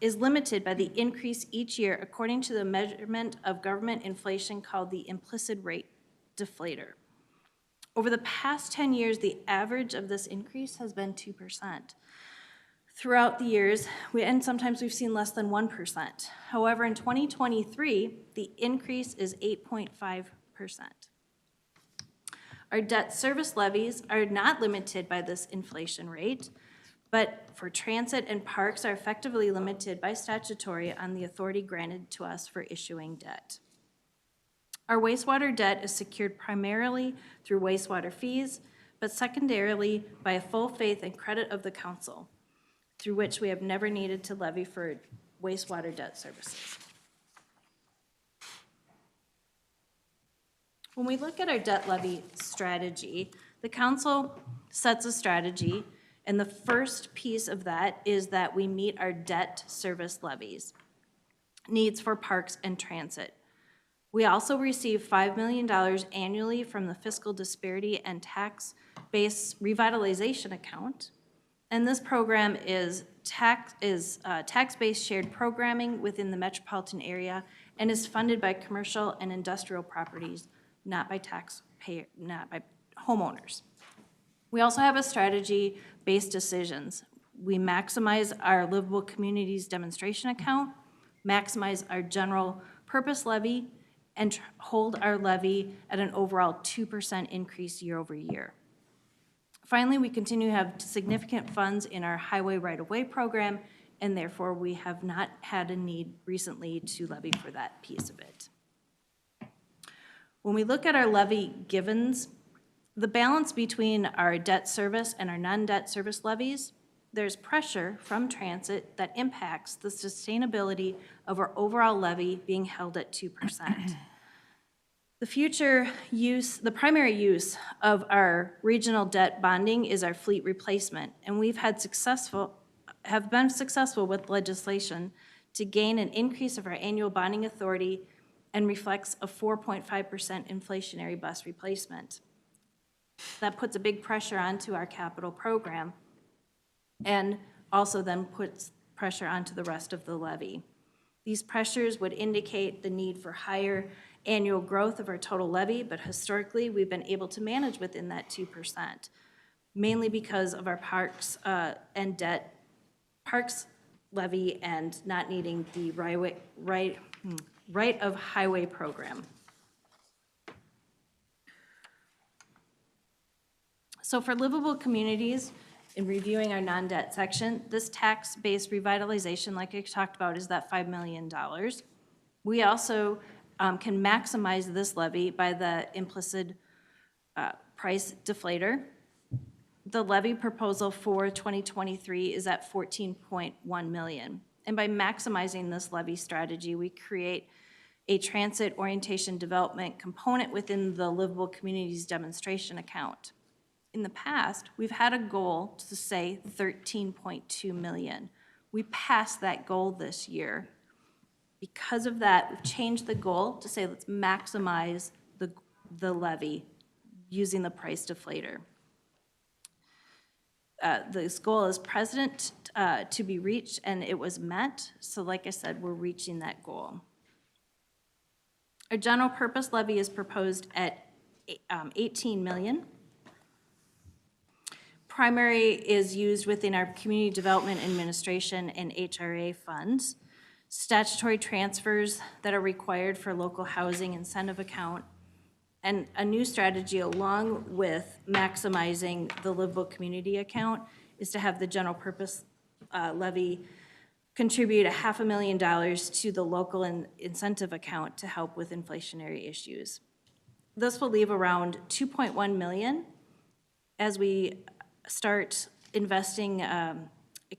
is limited by the increase each year according to the measurement of government inflation called the implicit rate deflator. Over the past 10 years, the average of this increase has been 2%. Throughout the years, and sometimes we've seen less than 1%. However, in 2023, the increase is 8.5%. Our debt service levies are not limited by this inflation rate, but for transit and parks are effectively limited by statutory on the authority granted to us for issuing debt. Our wastewater debt is secured primarily through wastewater fees, but secondarily by a full faith and credit of the council, through which we have never needed to levy for wastewater debt services. When we look at our debt levy strategy, the council sets a strategy, and the first piece of that is that we meet our debt service levies, needs for parks and transit. We also receive $5 million annually from the Fiscal Disparity and Tax-Based Revitalization Account, and this program is tax-based shared programming within the metropolitan area and is funded by commercial and industrial properties, not by homeowners. We also have a strategy-based decisions. We maximize our livable communities demonstration account, maximize our general purpose levy, and hold our levy at an overall 2% increase year over year. Finally, we continue to have significant funds in our highway right-of-way program, and therefore we have not had a need recently to levy for that piece of it. When we look at our levy givens, the balance between our debt service and our non-debt service levies, there's pressure from transit that impacts the sustainability of our overall levy being held at 2%. The future use, the primary use of our regional debt bonding is our fleet replacement, and have been successful with legislation to gain an increase of our annual bonding authority and reflects a 4.5% inflationary bus replacement. That puts a big pressure onto our capital program and also then puts pressure onto the rest of the levy. These pressures would indicate the need for higher annual growth of our total levy, but historically, we've been able to manage within that 2%, mainly because of our parks parks levy and not needing the right of highway program. So for livable communities, in reviewing our non-debt section, this tax-based revitalization, like I talked about, is that $5 million. We also can maximize this levy by the implicit price deflator. The levy proposal for 2023 is at $14.1 million. And by maximizing this levy strategy, we create a transit orientation development component within the livable communities demonstration account. In the past, we've had a goal to say $13.2 million. We passed that goal this year. Because of that, we've changed the goal to say let's maximize the levy using the price deflator. This goal is present to be reached, and it was met. So like I said, we're reaching that goal. Our general purpose levy is proposed at $18 million. Primary is used within our community development administration and HRA funds. Statutory transfers that are required for local housing incentive account, and a new strategy along with maximizing the livable community account is to have the general purpose levy contribute $500,000 to the local incentive account to help with inflationary issues. This will leave around $2.1 million as we start investing a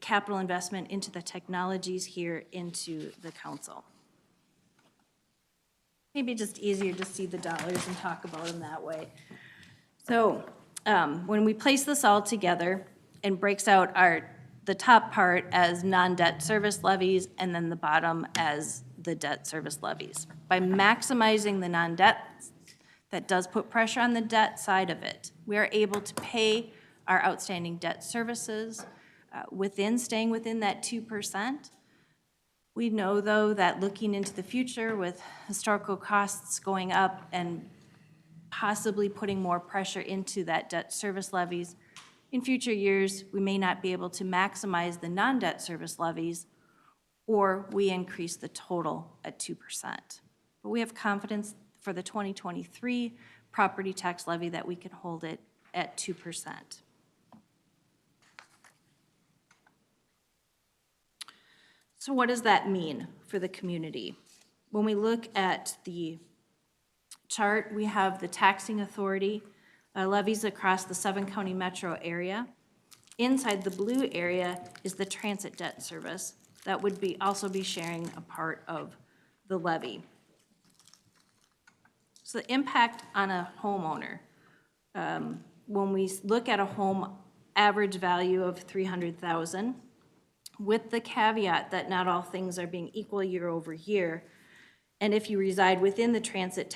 capital investment into the technologies here into the council. Maybe just easier to see the dollars and talk about them that way. So when we place this all together and breaks out the top part as non-debt service levies and then the bottom as the debt service levies. By maximizing the non-debt, that does put pressure on the debt side of it. We are able to pay our outstanding debt services staying within that 2%. We know, though, that looking into the future with historical costs going up and possibly putting more pressure into that debt service levies, in future years, we may not be able to maximize the non-debt service levies, or we increase the total at 2%. But we have confidence for the 2023 property tax levy that we can hold it at 2%. So what does that mean for the community? When we look at the chart, we have the taxing authority levies across the 7-county metro area. Inside the blue area is the transit debt service that would also be sharing a part of the levy. So the impact on a homeowner, when we look at a home average value of $300,000, with the caveat that not all things are being equal year over year, and if you reside within the transit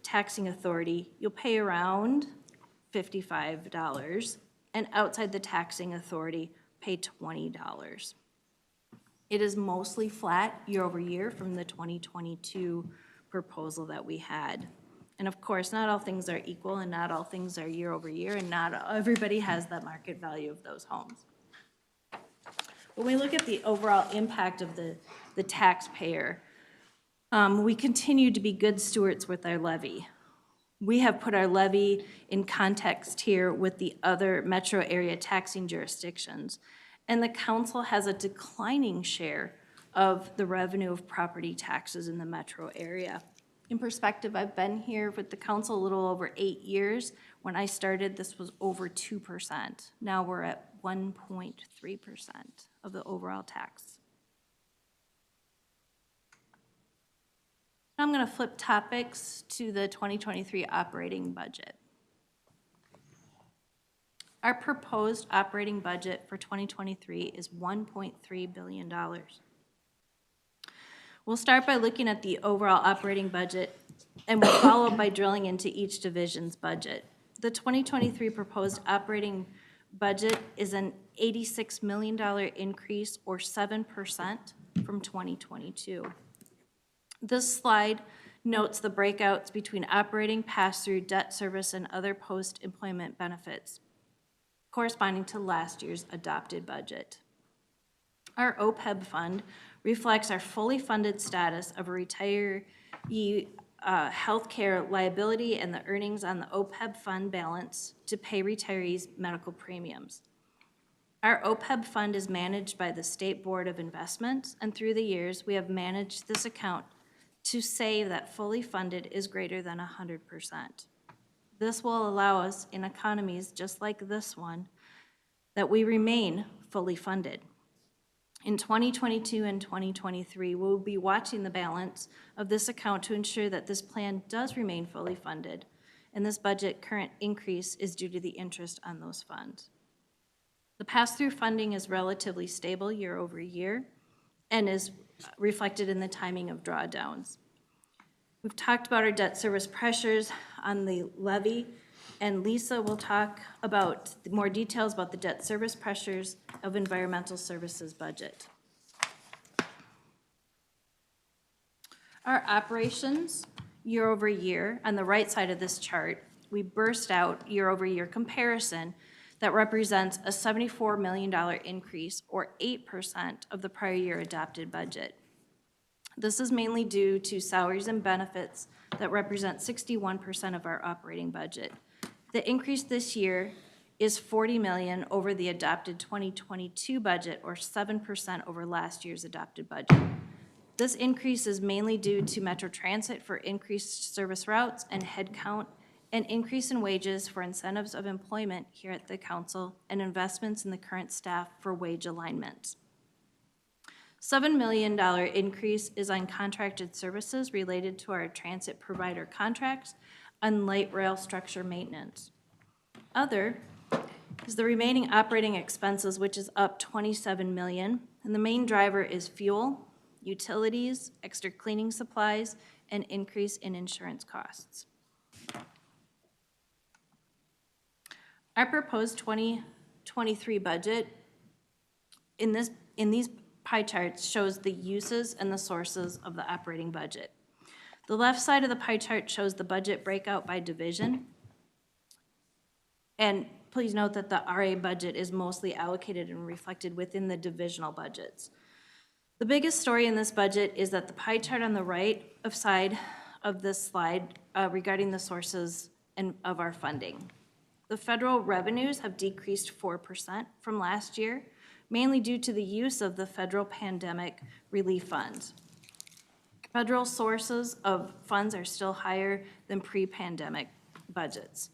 taxing authority, you'll pay around $55, and outside the taxing authority, pay $20. It is mostly flat year over year from the 2022 proposal that we had. And of course, not all things are equal, and not all things are year over year, and not everybody has the market value of those homes. When we look at the overall impact of the taxpayer, we continue to be good stewards with our levy. We have put our levy in context here with the other metro area taxing jurisdictions, and the council has a declining share of the revenue of property taxes in the metro area. In perspective, I've been here with the council a little over 8 years. When I started, this was over 2%. Now we're at 1.3% of the overall tax. I'm going to flip topics to the 2023 operating budget. Our proposed operating budget for 2023 is $1.3 billion. We'll start by looking at the overall operating budget, and we'll follow by drilling into each division's budget. The 2023 proposed operating budget is an $86 million increase, or 7% from 2022. This slide notes the breakouts between operating, pass-through, debt service, and other post-employment benefits corresponding to last year's adopted budget. Our OPEB fund reflects our fully funded status of a retiree healthcare liability and the earnings on the OPEB fund balance to pay retirees medical premiums. Our OPEB fund is managed by the State Board of Investments, and through the years, we have managed this account to say that fully funded is greater than 100%. This will allow us, in economies just like this one, that we remain fully funded. In 2022 and 2023, we'll be watching the balance of this account to ensure that this plan does remain fully funded, and this budget current increase is due to the interest on those funds. The pass-through funding is relatively stable year over year and is reflected in the timing of drawdowns. We've talked about our debt service pressures on the levy, and Lisa will talk about more details about the debt service pressures of environmental services budget. Our operations year over year, on the right side of this chart, we burst out year over year comparison that represents a $74 million increase, or 8% of the prior year adopted budget. This is mainly due to salaries and benefits that represent 61% of our operating budget. The increase this year is $40 million over the adopted 2022 budget, or 7% over last year's adopted budget. This increase is mainly due to Metro Transit for increased service routes and headcount, an increase in wages for incentives of employment here at the council, and investments in the current staff for wage alignment. $7 million increase is on contracted services related to our transit provider contracts and light rail structure maintenance. Other is the remaining operating expenses, which is up $27 million, and the main driver is fuel, utilities, extra cleaning supplies, and increase in insurance costs. Our proposed 2023 budget in these pie charts shows the uses and the sources of the operating budget. The left side of the pie chart shows the budget breakout by division. And please note that the RA budget is mostly allocated and reflected within the divisional budgets. The biggest story in this budget is that the pie chart on the right side of this slide regarding the sources of our funding. The federal revenues have decreased 4% from last year, mainly due to the use of the federal pandemic relief funds. Federal sources of funds are still higher than pre-pandemic budgets.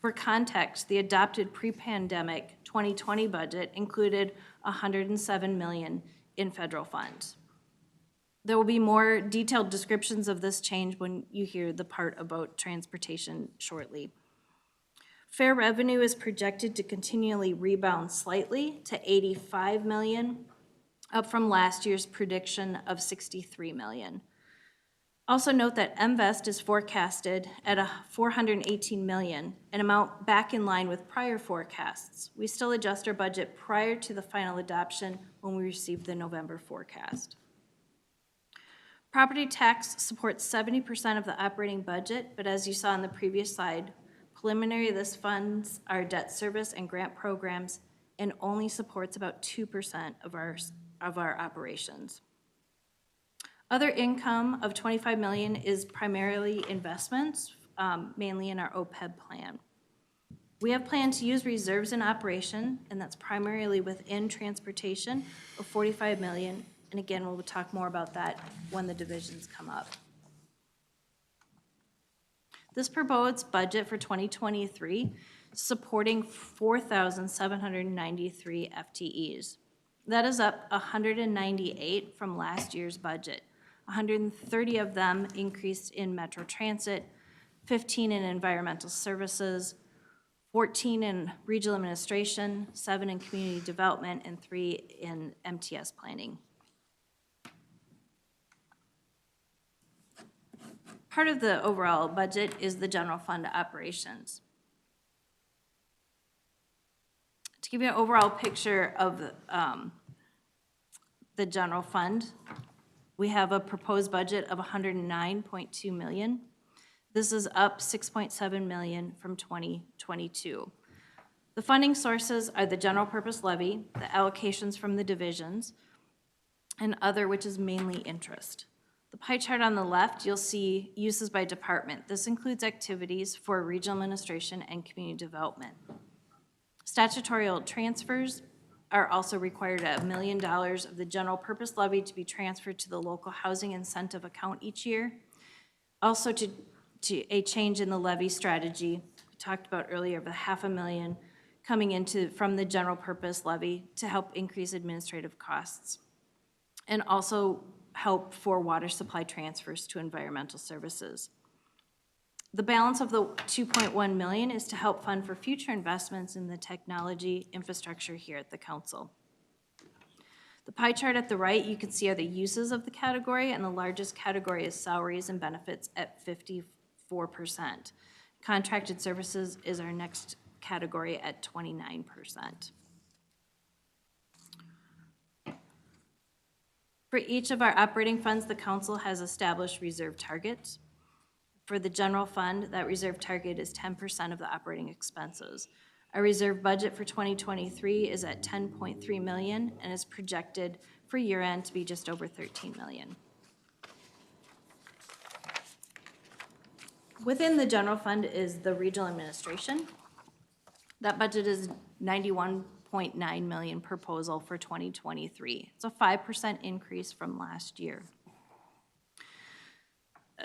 For context, the adopted pre-pandemic 2020 budget included $107 million in federal funds. There will be more detailed descriptions of this change when you hear the part about transportation shortly. Fair revenue is projected to continually rebound slightly to $85 million, up from last year's prediction of $63 million. Also note that MVEST is forecasted at $418 million, an amount back in line with prior forecasts. We still adjust our budget prior to the final adoption when we receive the November forecast. Property tax supports 70% of the operating budget, but as you saw on the previous slide, preliminary, this funds our debt service and grant programs and only supports about 2% of our operations. Other income of $25 million is primarily investments, mainly in our OPEB plan. We have planned to use reserves in operation, and that's primarily within transportation of $45 million. And again, we'll talk more about that when the divisions come up. This proposed budget for 2023 supporting 4,793 FTEs. That is up 198 from last year's budget. 130 of them increased in Metro Transit, 15 in environmental services, 14 in regional administration, 7 in community development, and 3 in MTS planning. Part of the overall budget is the general fund operations. To give you an overall picture of the general fund, we have a proposed budget of $109.2 million. This is up $6.7 million from 2022. The funding sources are the general purpose levy, the allocations from the divisions, and other, which is mainly interest. The pie chart on the left, you'll see uses by department. This includes activities for regional administration and community development. Statutorial transfers are also required at $1 million of the general purpose levy to be transferred to the local housing incentive account each year. Also to a change in the levy strategy, we talked about earlier, of $500,000 coming into from the general purpose levy to help increase administrative costs. And also help for water supply transfers to environmental services. The balance of the $2.1 million is to help fund for future investments in the technology infrastructure here at the council. The pie chart at the right, you can see are the uses of the category, and the largest category is salaries and benefits at 54%. Contracted services is our next category at 29%. For each of our operating funds, the council has established reserve targets. For the general fund, that reserve target is 10% of the operating expenses. Our reserve budget for 2023 is at $10.3 million and is projected for year-end to be just over $13 million. Within the general fund is the regional administration. That budget is $91.9 million proposal for 2023. It's a 5% increase from last year.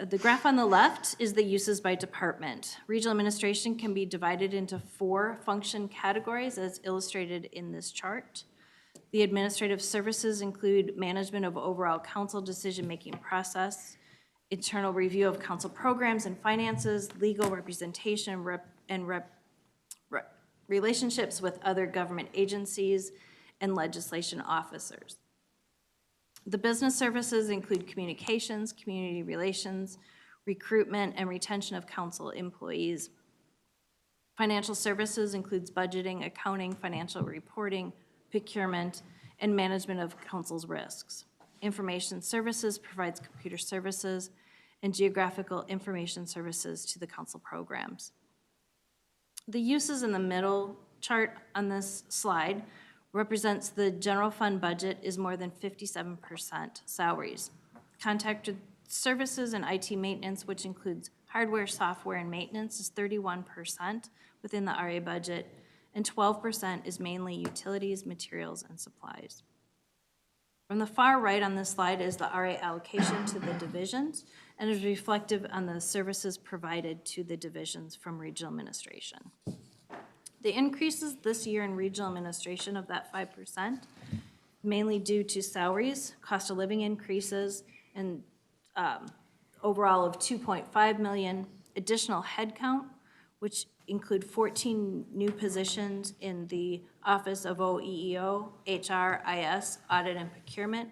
The graph on the left is the uses by department. Regional administration can be divided into 4 function categories as illustrated in this chart. The administrative services include management of overall council decision-making process, internal review of council programs and finances, legal representation, relationships with other government agencies, and legislation officers. The business services include communications, community relations, recruitment and retention of council employees. Financial services includes budgeting, accounting, financial reporting, procurement, and management of council's risks. Information services provides computer services and geographical information services to the council programs. The uses in the middle chart on this slide represents the general fund budget is more than 57% salaries. Contracted services and IT maintenance, which includes hardware, software, and maintenance, is 31% within the RA budget, and 12% is mainly utilities, materials, and supplies. From the far right on this slide is the RA allocation to the divisions, and is reflective on the services provided to the divisions from regional administration. The increases this year in regional administration of that 5%, mainly due to salaries, cost of living increases, and overall of $2.5 million, additional headcount, which include 14 new positions in the Office of OEEO, HR, IS, Audit and Procurement,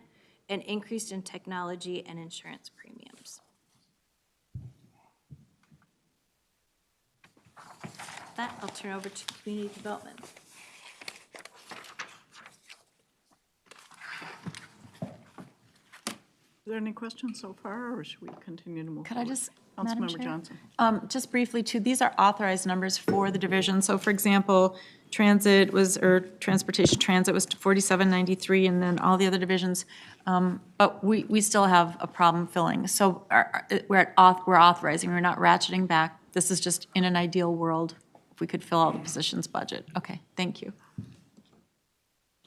and increased in technology and insurance premiums. That, I'll turn over to community development. Are there any questions so far, or should we continue to move Could I forward? just, Madam Councilmember Chair? Johnson. Just briefly too, these are authorized numbers for the division. So for example, transportation transit was 4793, and then all the other divisions. But we still have a problem filling. So we're authorizing, we're not ratcheting back. This is just in an ideal world, if we could fill all the positions budget. Okay, thank you.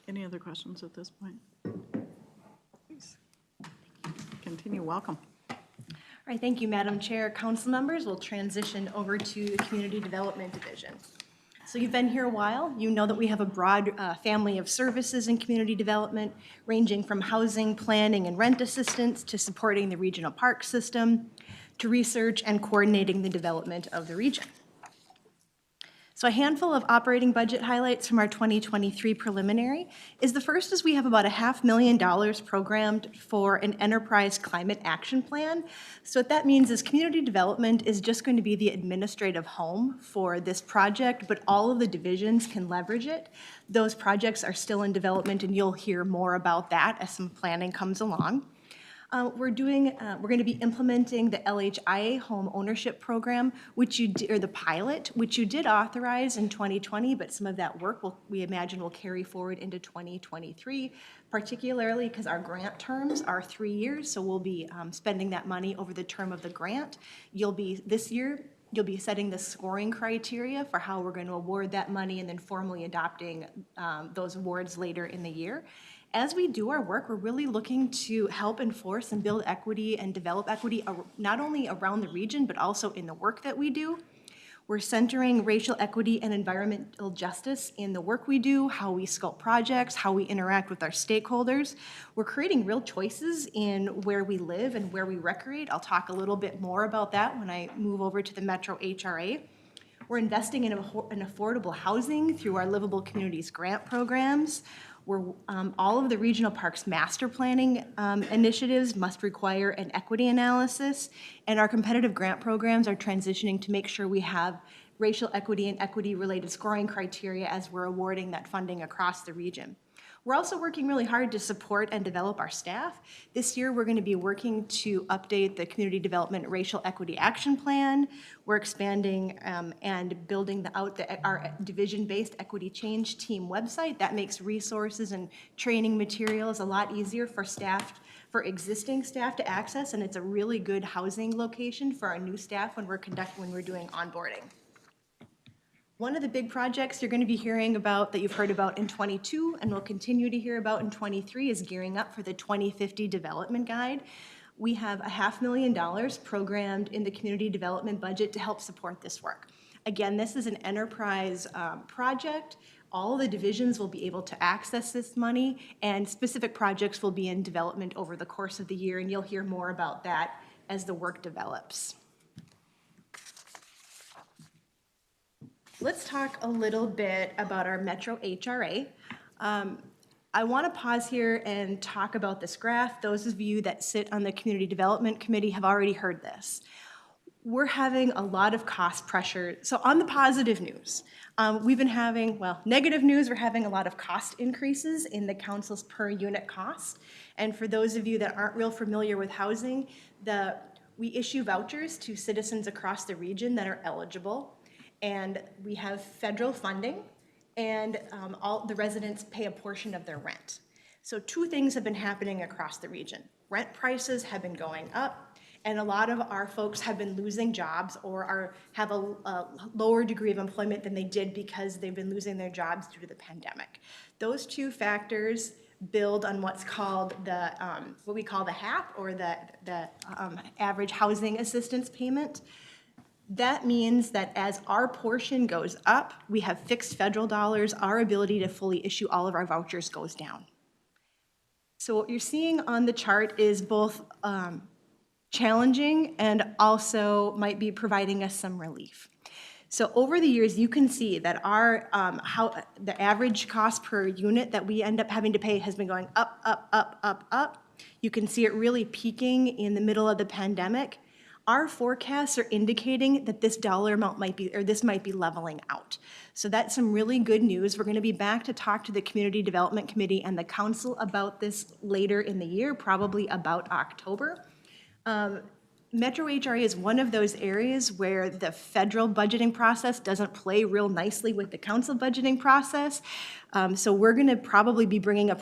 Any other questions at this point? Please. Continue, welcome. All right, thank you, Madam Chair. Council members will transition over to the Community Development Division. So you've been here a while. You know that we have a broad family of services in community development, ranging from housing, planning, and rent assistance to supporting the regional park system, to research and coordinating the development of the region. So a handful of operating budget highlights from our 2023 preliminary is the first is we have about $500,000 programmed for an enterprise climate action plan. So what that means is community development is just going to be the administrative home for this project, but all of the divisions can leverage it. Those projects are still in development, and you'll hear more about that as some planning comes along. We're going to be implementing the LHIA home ownership program, or the pilot, which you did authorize in 2020, but some of that work we imagine will carry forward into 2023, particularly because our grant terms are 3 years, so we'll be spending that money over the term of the grant. This year, you'll be setting the scoring criteria for how we're going to award that money and then formally adopting those awards later in the year. As we do our work, we're really looking to help enforce and build equity and develop equity not only around the region, but also in the work that we do. We're centering racial equity and environmental justice in the work we do, how we scope projects, how we interact with our stakeholders. We're creating real choices in where we live and where we recreate. I'll talk a little bit more about that when I move over to the Metro HRA. We're investing in affordable housing through our Livable Communities grant programs. All of the regional parks master planning initiatives must require an equity analysis, and our competitive grant programs are transitioning to make sure we have racial equity and equity-related scoring criteria as we're awarding that funding across the region. We're also working really hard to support and develop our staff. This year, we're going to be working to update the Community Development Racial Equity Action Plan. We're expanding and building our division-based equity change team website. That makes resources and training materials a lot easier for existing staff to access, and it's a really good housing location for our new staff when we're doing onboarding. One of the big projects you're going to be hearing about that you've heard about in 22 and will continue to hear about in 23 is gearing up for the 2050 Development Guide. We have $500,000 programmed in the community development budget to help support this work. Again, this is an enterprise project. All the divisions will be able to access this money, and specific projects will be in development over the course of the year, and you'll hear more about that as the work develops. Let's talk a little bit about our Metro HRA. I want to pause here and talk about this graph. Those of you that sit on the Community Development Committee have already heard this. We're having a lot of cost pressure. So on the positive news, we've been having, negative news, we're having a lot of cost increases in the council's per unit cost. And for those of you that aren't real familiar with housing, we issue vouchers to citizens across the region that are eligible. And we have federal funding, and all the residents pay a portion of their rent. So two things have been happening across the region. Rent prices have been going up, and a lot of our folks have been losing jobs or have a lower degree of employment than they did because they've been losing their jobs due to the pandemic. Those two factors build on what's called what we call the HAP, or the average housing assistance payment. That means that as our portion goes up, we have fixed federal dollars, our ability to fully issue all of our vouchers goes down. So what you're seeing on the chart is both challenging and also might be providing us some relief. So over the years, you can see that the average cost per unit that we end up having to pay has been going up, up, up, up, up. You can see it really peaking in the middle of the pandemic. Our forecasts are indicating that this dollar amount might be leveling out. So that's some really good news. We're going to be back to talk to the Community Development Committee and the Council about this later in the year, probably about October. Metro HRA is one of those areas where the federal budgeting process doesn't play real nicely with the council budgeting process. So we're going to probably be bringing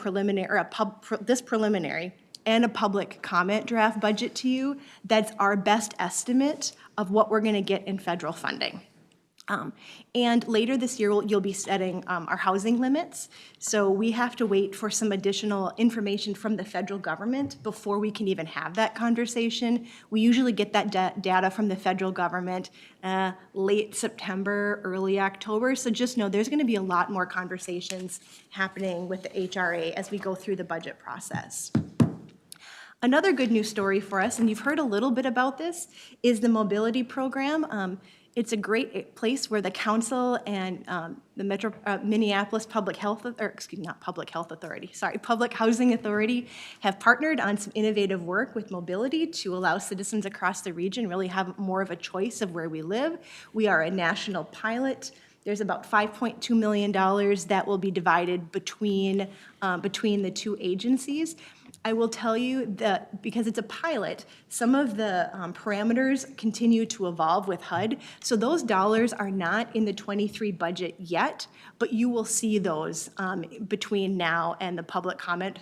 this preliminary and a public comment draft budget to you. That's our best estimate of what we're going to get in federal funding. And later this year, you'll be setting our housing limits. So we have to wait for some additional information from the federal government before we can even have that conversation. We usually get that data from the federal government late September, early October. So just know there's going to be a lot more conversations happening with the HRA as we go through the budget process. Another good news story for us, and you've heard a little bit about this, is the mobility program. It's a great place where the council and the Minneapolis Public Housing Authority have partnered on some innovative work with mobility to allow citizens across the region really have more of a choice of where we live. We are a national pilot. There's about $5.2 million that will be divided between the two agencies. I will tell you that because it's a pilot, some of the parameters continue to evolve with HUD. So those dollars are not in the 23 budget yet, but you will see those between now and the public comment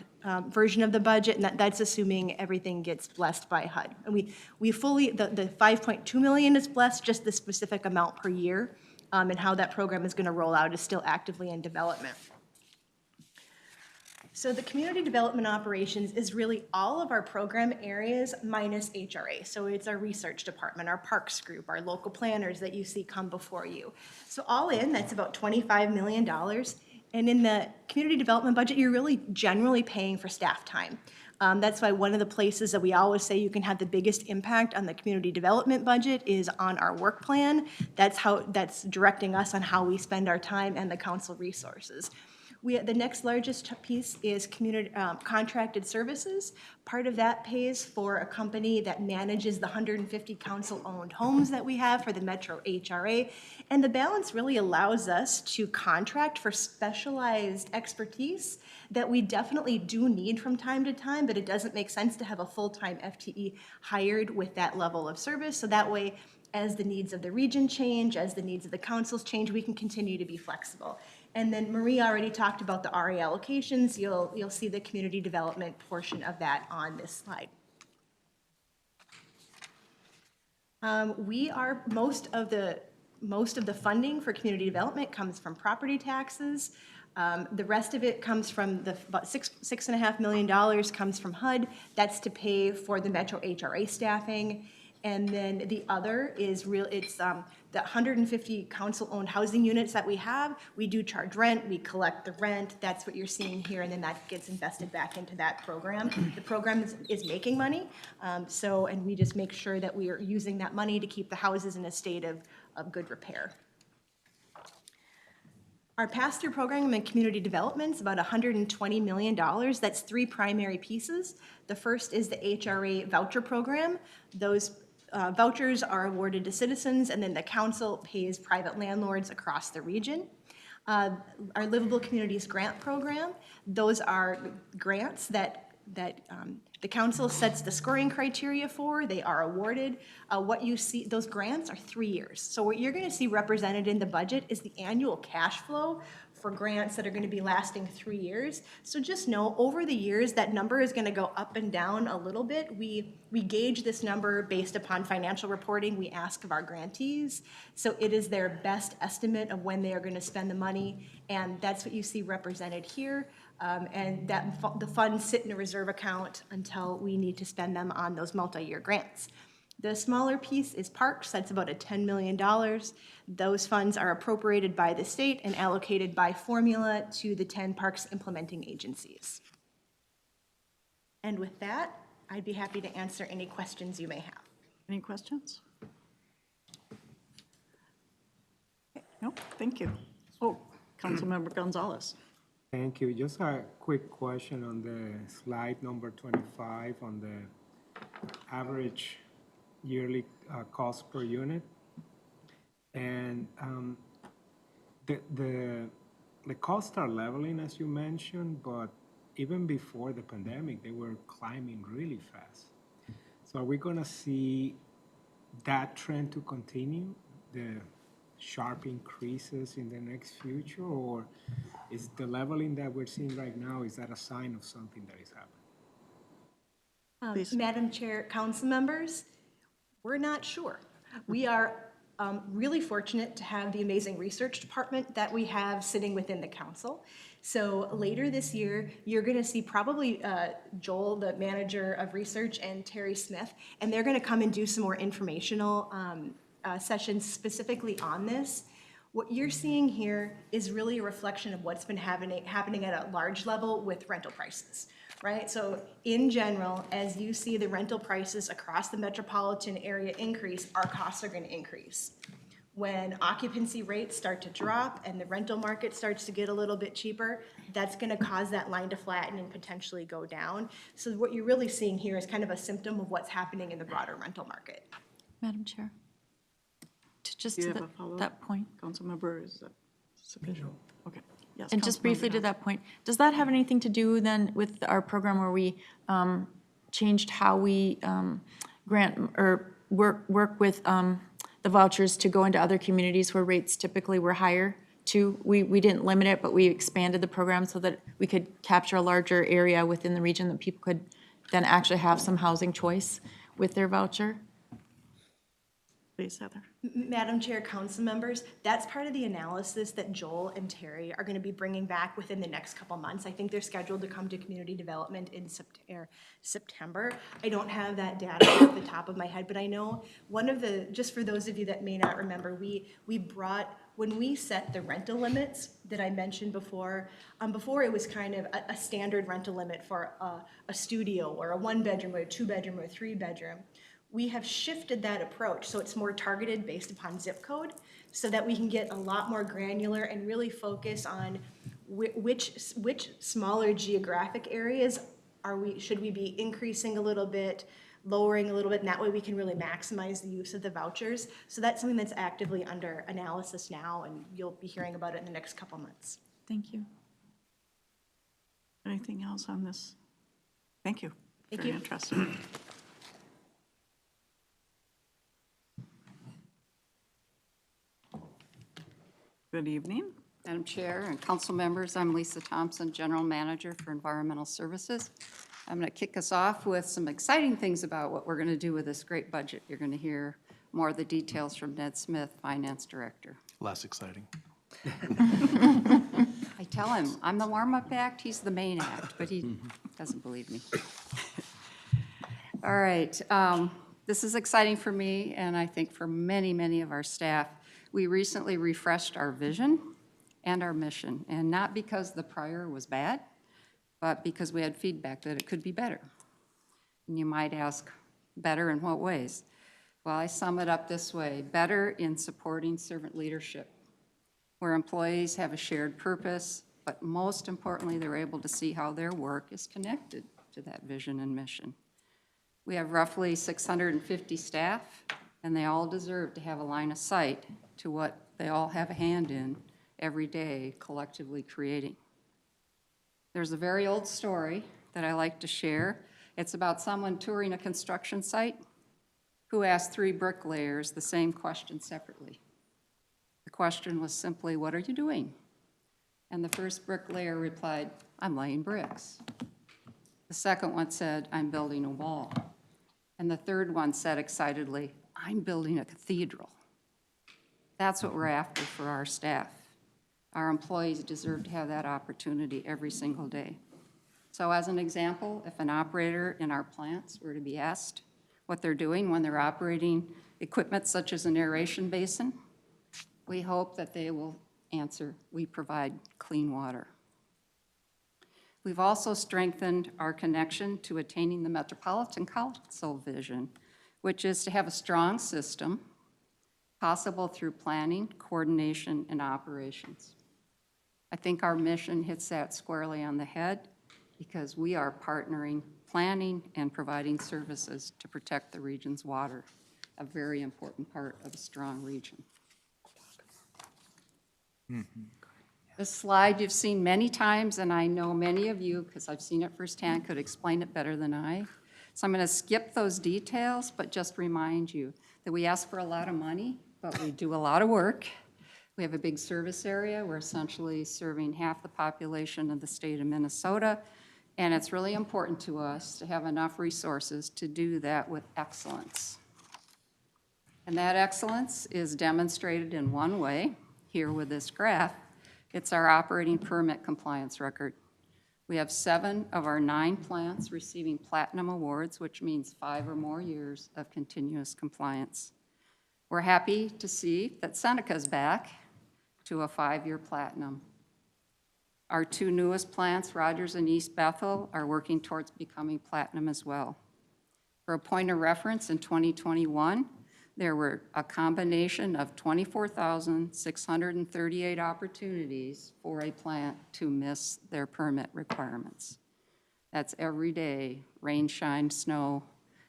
version of the budget, and that's assuming everything gets blessed by HUD. And we fully, the 5.2 million is blessed, just the specific amount per year, and how that program is going to roll out is still actively in development. So the community development operations is really all of our program areas minus HRA. So it's our research department, our parks group, our local planners that you see come before you. So all in, that's about $25 million. And in the community development budget, you're really generally paying for staff time. That's why one of the places that we always say you can have the biggest impact on the community development budget is on our work plan. That's directing us on how we spend our time and the council resources. The next largest piece is community contracted services. Part of that pays for a company that manages the 150 council-owned homes that we have for the Metro HRA. And the balance really allows us to contract for specialized expertise that we definitely do need from time to time, but it doesn't make sense to have a full-time FTE hired with that level of service. So that way, as the needs of the region change, as the needs of the councils change, we can continue to be flexible. And then Marie already talked about the RA allocations. You'll see the community development portion of that on this slide. Most of the funding for community development comes from property taxes. The rest of it comes from about $6.5 million comes from HUD. That's to pay for the Metro HRA staffing. And then the other is the 150 council-owned housing units that we have. We do charge rent, we collect the rent, that's what you're seeing here, and then that gets invested back into that program. The program is making money, and we just make sure that we are using that money to keep the houses in a state of good repair. Our pass-through program in community development is about $120 million. That's three primary pieces. The first is the HRA voucher program. Those vouchers are awarded to citizens, and then the council pays private landlords across the region. Our Livable Communities Grant Program, those are grants that the council sets the scoring criteria for. They are awarded. What you see, those grants are 3 years. So what you're going to see represented in the budget is the annual cash flow for grants that are going to be lasting 3 years. So just know over the years that number is going to go up and down a little bit. We gauge this number based upon financial reporting we ask of our grantees. So it is their best estimate of when they are going to spend the money, and that's what you see represented here. And the funds sit in a reserve account until we need to spend them on those multi-year grants. The smaller piece is parks. That's about $10 million. Those funds are appropriated by the state and allocated by formula to the 10 parks implementing agencies. And with that, I'd be happy to answer any questions you may have. Any questions? Okay, nope, thank you. Oh, Councilmember Gonzalez. Thank you. Just a quick question on the slide number 25 on the average yearly cost per unit. And the costs are leveling, as you mentioned, but even before the pandemic, they were climbing really fast. So are we going to see that trend to continue, the sharp increases in the next future, or is the leveling that we're seeing right now, is that a sign of something that is happening? Madam Chair, council members, we're not sure. We are Really fortunate to have the amazing research department that we have sitting within the council. So later this year, you're going to see probably Joel, the manager of research, and Terry Smith, and they're going to come and do some more informational sessions specifically on this. What you're seeing here is really a reflection of what's been happening at a large level with rental prices, right? So in general, as you see the rental prices across the metropolitan area increase, our costs are going to increase. When occupancy rates start to drop and the rental market starts to get a little bit cheaper, that's going to cause that line to flatten and potentially go down. So what you're really seeing here is kind of a symptom of what's happening in the broader rental market. Madam Chair, just Do you to have a follow-up? that point. Councilmember, is that sufficient? Okay, yes. And just Councilmember briefly to Dodd. that point, does that have anything to do then with our program where we changed how we grant or work with the vouchers to go into other communities where rates typically were higher too? We didn't limit it, but we expanded the program so that we could capture a larger area within the region that people could then actually have some housing choice with their voucher? Please, Heather. Madam Chair, council members, that's part of the analysis that Joel and Terry are going to be bringing back within the next couple months. I think they're scheduled to come to community development in September. I don't have that data off the top of my head, but I know one of the, just for those of you that may not remember, we brought, when we set the rental limits that I mentioned before, before it was kind of a standard rental limit for a studio or a 1-bedroom or a 2-bedroom or a 3-bedroom. We have shifted that approach so it's more targeted based upon zip code so that we can get a lot more granular and really focus on which smaller geographic areas should we be increasing a little bit, lowering a little bit, and that way we can really maximize the use of the vouchers. So that's something that's actively under analysis now, and you'll be hearing about it in the next couple months. Thank you. Anything else on this? Thank you. Thank Very you. interesting. Good evening. Madam Chair and council members, I'm Lisa Thompson, General Manager for Environmental Services. I'm going to kick us off with some exciting things about what we're going to do with this great budget. You're going to hear more of the details from Ned Smith, Finance Director. Less exciting. I tell him, I'm the warm-up act, he's the main act, but he doesn't believe me. All right, this is exciting for me, and I think for many, many of our staff. We recently refreshed our vision and our mission, and not because the prior was bad, but because we had feedback that it could be better. And you might ask, better in what ways? Well, I sum it up this way: better in supporting servant leadership, where employees have a shared purpose, but most importantly, they're able to see how their work is connected to that vision and mission. We have roughly 650 staff, and they all deserve to have a line of sight to what they all have a hand in every day, collectively creating. There's a very old story that I like to share. It's about someone touring a construction site who asked 3 bricklayers the same question separately. The question was simply, "What are you doing?" And the first bricklayer replied, "I'm laying bricks." The second one said, "I'm building a wall." And the third one said excitedly, "I'm building a cathedral." That's what we're after for our staff. Our employees deserve to have that opportunity every single day. So as an example, if an operator in our plants were to be asked what they're doing when they're operating equipment such as an aeration basin, we hope that they will answer, "We provide clean water." We've also strengthened our connection to attaining the Metropolitan Council vision, which is to have a strong system possible through planning, coordination, and operations. I think our mission hits that squarely on the head because we are partnering, planning, and providing services to protect the region's water, a very important part of a strong region. This slide you've seen many times, and I know many of you, because I've seen it firsthand, could explain it better than I. So I'm going to skip those details, but just remind you that we ask for a lot of money, but we do a lot of work. We have a big service area. We're essentially serving half the population of the state of Minnesota, and it's really important to us to have enough resources to do that with excellence. And that excellence is demonstrated in one way, here with this graph. It's our operating permit compliance record. We have 7 of our 9 plants receiving platinum awards, which means 5 or more years of continuous compliance. We're happy to see that Seneca's back to a 5-year platinum. Our 2 newest plants, Rogers and East Bethel, are working towards becoming platinum as well. For a point of reference, in 2021, there were a combination of 24,638 opportunities for a plant to miss their permit requirements. That's every day, rain, shine, snow,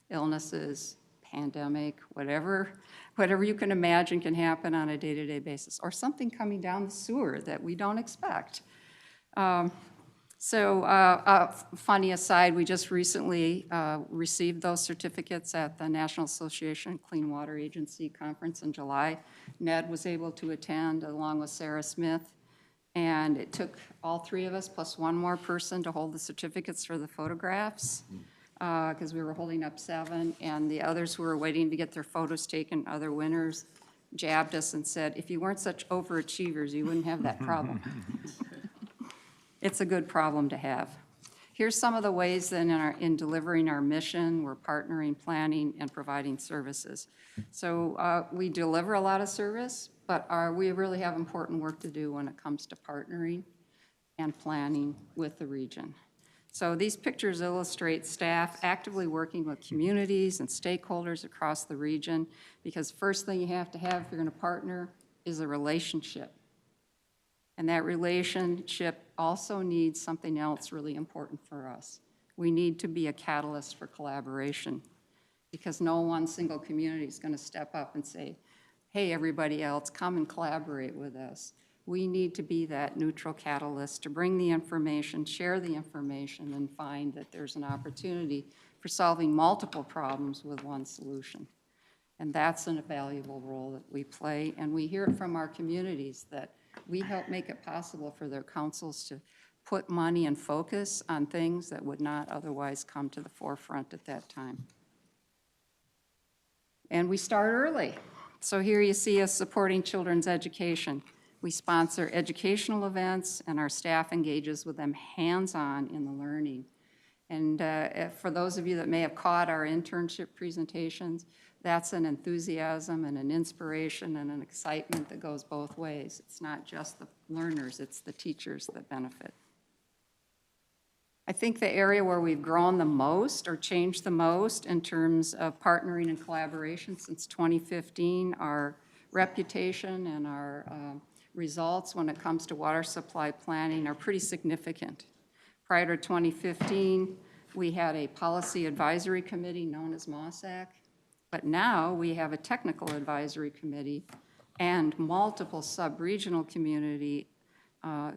illnesses, pandemic, whatever you can imagine can happen on a day-to-day basis, or something coming down the sewer that we don't expect. Funny aside, we just recently received those certificates at the National Association Clean Water Agency Conference in July. Ned was able to attend along with Sarah Smith, and it took all 3 of us plus 1 more person to hold the certificates for the photographs, because we were holding up 7, and the others who were waiting to get their photos taken, other winners, jabbed us and said, if you weren't such overachievers, you wouldn't have that problem. It's a good problem to have. Here's some of the ways then in delivering our mission, we're partnering, planning, and providing services. So we deliver a lot of service, but we really have important work to do when it comes to partnering and planning with the region. So these pictures illustrate staff actively working with communities and stakeholders across the region, because first thing you have to have if you're going to partner is a relationship. And that relationship also needs something else really important for us. We need to be a catalyst for collaboration, because no one single community is going to step up and say, hey, everybody else, come and collaborate with us. We need to be that neutral catalyst to bring the information, share the information, and find that there's an opportunity for solving multiple problems with one solution. And that's a valuable role that we play, and we hear it from our communities that we help make it possible for their councils to put money and focus on things that would not otherwise come to the forefront at that time. And we start early. So here you see us supporting children's education. We sponsor educational events, and our staff engages with them hands-on in the learning. And for those of you that may have caught our internship presentations, that's an enthusiasm and an inspiration and an excitement that goes both ways. It's not just the learners, it's the teachers that benefit. I think the area where we've grown the most or changed the most in terms of partnering and collaboration since 2015, our reputation and our results when it comes to water supply planning are pretty significant. Prior to 2015, we had a policy advisory committee known as MOSAC. But now we have a technical advisory committee and multiple sub-regional community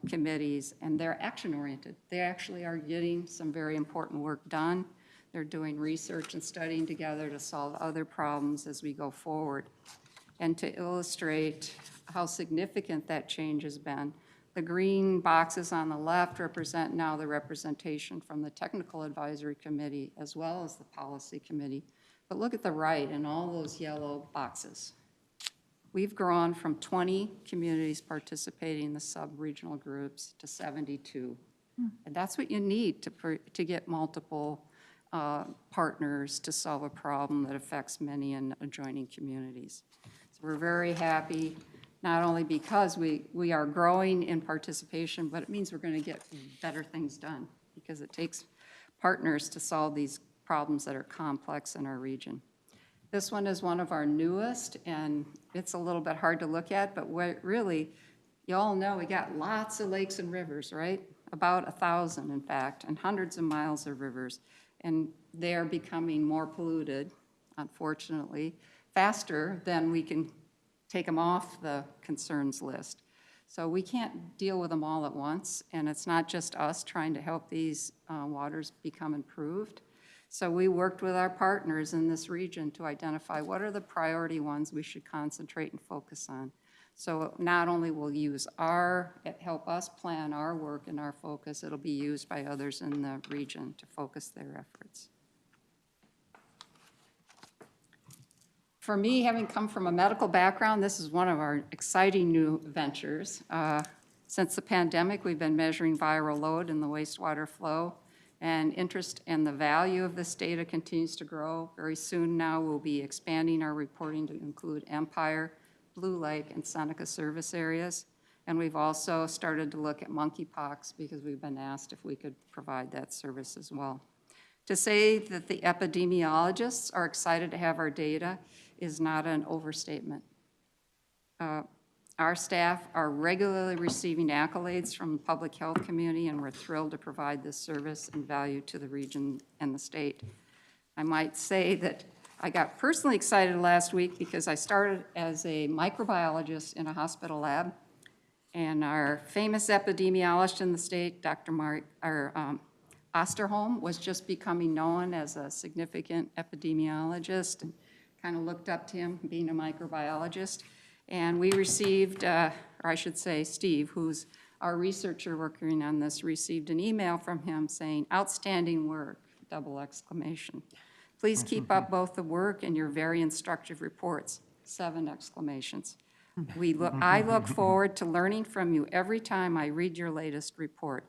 committees, and they're action-oriented. They actually are getting some very important work done. They're doing research and studying together to solve other problems as we go forward. And to illustrate how significant that change has been, the green boxes on the left represent now the representation from the technical advisory committee as well as the policy committee. But look at the right and all those yellow boxes. We've grown from 20 communities participating in the sub-regional groups to 72. And that's what you need to get multiple partners to solve a problem that affects many in adjoining communities. So we're very happy, not only because we are growing in participation, but it means we're going to get better things done, because it takes partners to solve these problems that are complex in our region. This one is one of our newest, and it's a little bit hard to look at, but really, you all know we got lots of lakes and rivers, right? About 1,000, in fact, and hundreds of miles of rivers. And they're becoming more polluted, unfortunately, faster than we can take them off the concerns list. So we can't deal with them all at once, and it's not just us trying to help these waters become improved. So we worked with our partners in this region to identify what are the priority ones we should concentrate and focus on. So not only will help us plan our work and our focus, it'll be used by others in the region to focus their efforts. For me, having come from a medical background, this is one of our exciting new ventures. Since the pandemic, we've been measuring viral load in the wastewater flow, and interest in the value of this data continues to grow. Very soon now, we'll be expanding our reporting to include Empire, Blue Lake, and Seneca service areas. And we've also started to look at monkeypox because we've been asked if we could provide that service as well. To say that the epidemiologists are excited to have our data is not an overstatement. Our staff are regularly receiving accolades from the public health community, and we're thrilled to provide this service and value to the region and the state. I might say that I got personally excited last week because I started as a microbiologist in a hospital lab, and our famous epidemiologist in the state, Dr. Osterholm, was just becoming known as a significant epidemiologist, and kind of looked up to him being a microbiologist. And we received, or I should say Steve, who's our researcher working on this, received an email from him saying, "Outstanding work," double exclamation. "Please keep up both the work and your very instructive reports," 7 exclamations. I look forward to learning from you every time I read your latest report.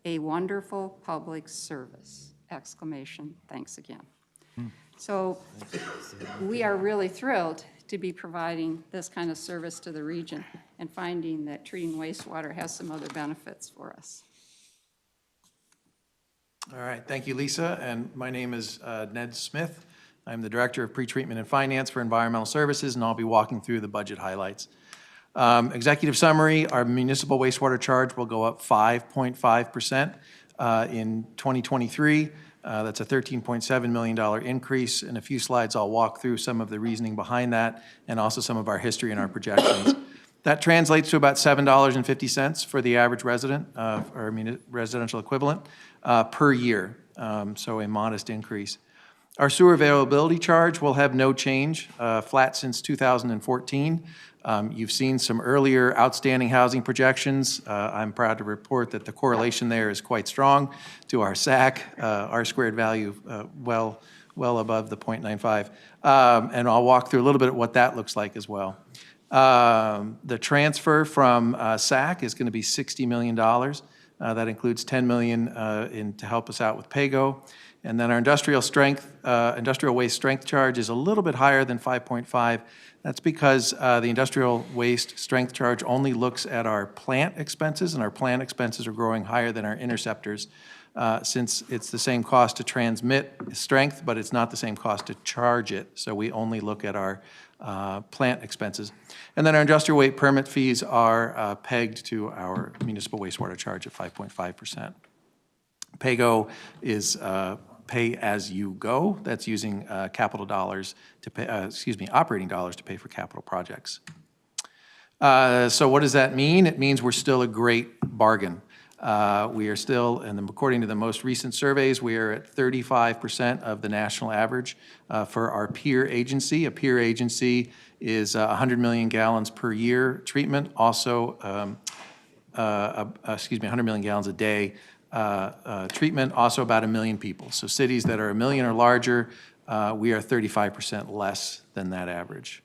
A wonderful public service, exclamation. Thanks again. So we are really thrilled to be providing this kind of service to the region and finding that treating wastewater has some other benefits for us. All right, thank you, Lisa. And my name is Ned Smith. I'm the Director of Pretreatment and Finance for Environmental Services, and I'll be walking through the budget highlights. Executive summary, our municipal wastewater charge will go up 5.5% in 2023. That's a $13.7 million increase. In a few slides, I'll walk through some of the reasoning behind that and also some of our history and our projections. That translates to about $7.50 for the average resident, or residential equivalent, per year, so a modest increase. Our sewer availability charge will have no change, flat since 2014. You've seen some earlier outstanding housing projections. I'm proud to report that the correlation there is quite strong to our SAC, R squared value well above the 0.95. And I'll walk through a little bit of what that looks like as well. The transfer from SAC is going to be $60 million. That includes $10 million to help us out with PAYGO. And then our industrial waste strength charge is a little bit higher than 5.5. That's because the industrial waste strength charge only looks at our plant expenses, and our plant expenses are growing higher than our interceptors, since it's the same cost to transmit strength, but it's not the same cost to charge it. So we only look at our plant expenses. And then our industrial waste permit fees are pegged to our municipal wastewater charge at 5.5%. PAYGO is pay as you go. That's using capital dollars to pay, operating dollars to pay for capital projects. So what does that mean? It means we're still a great bargain. We are still, and according to the most recent surveys, we are at 35% of the national average for our peer agency. A peer agency is 100 million gallons per year treatment, also, 100 million gallons a day treatment, also about 1 million people. So cities that are 1 million or larger, we are 35% less than that average.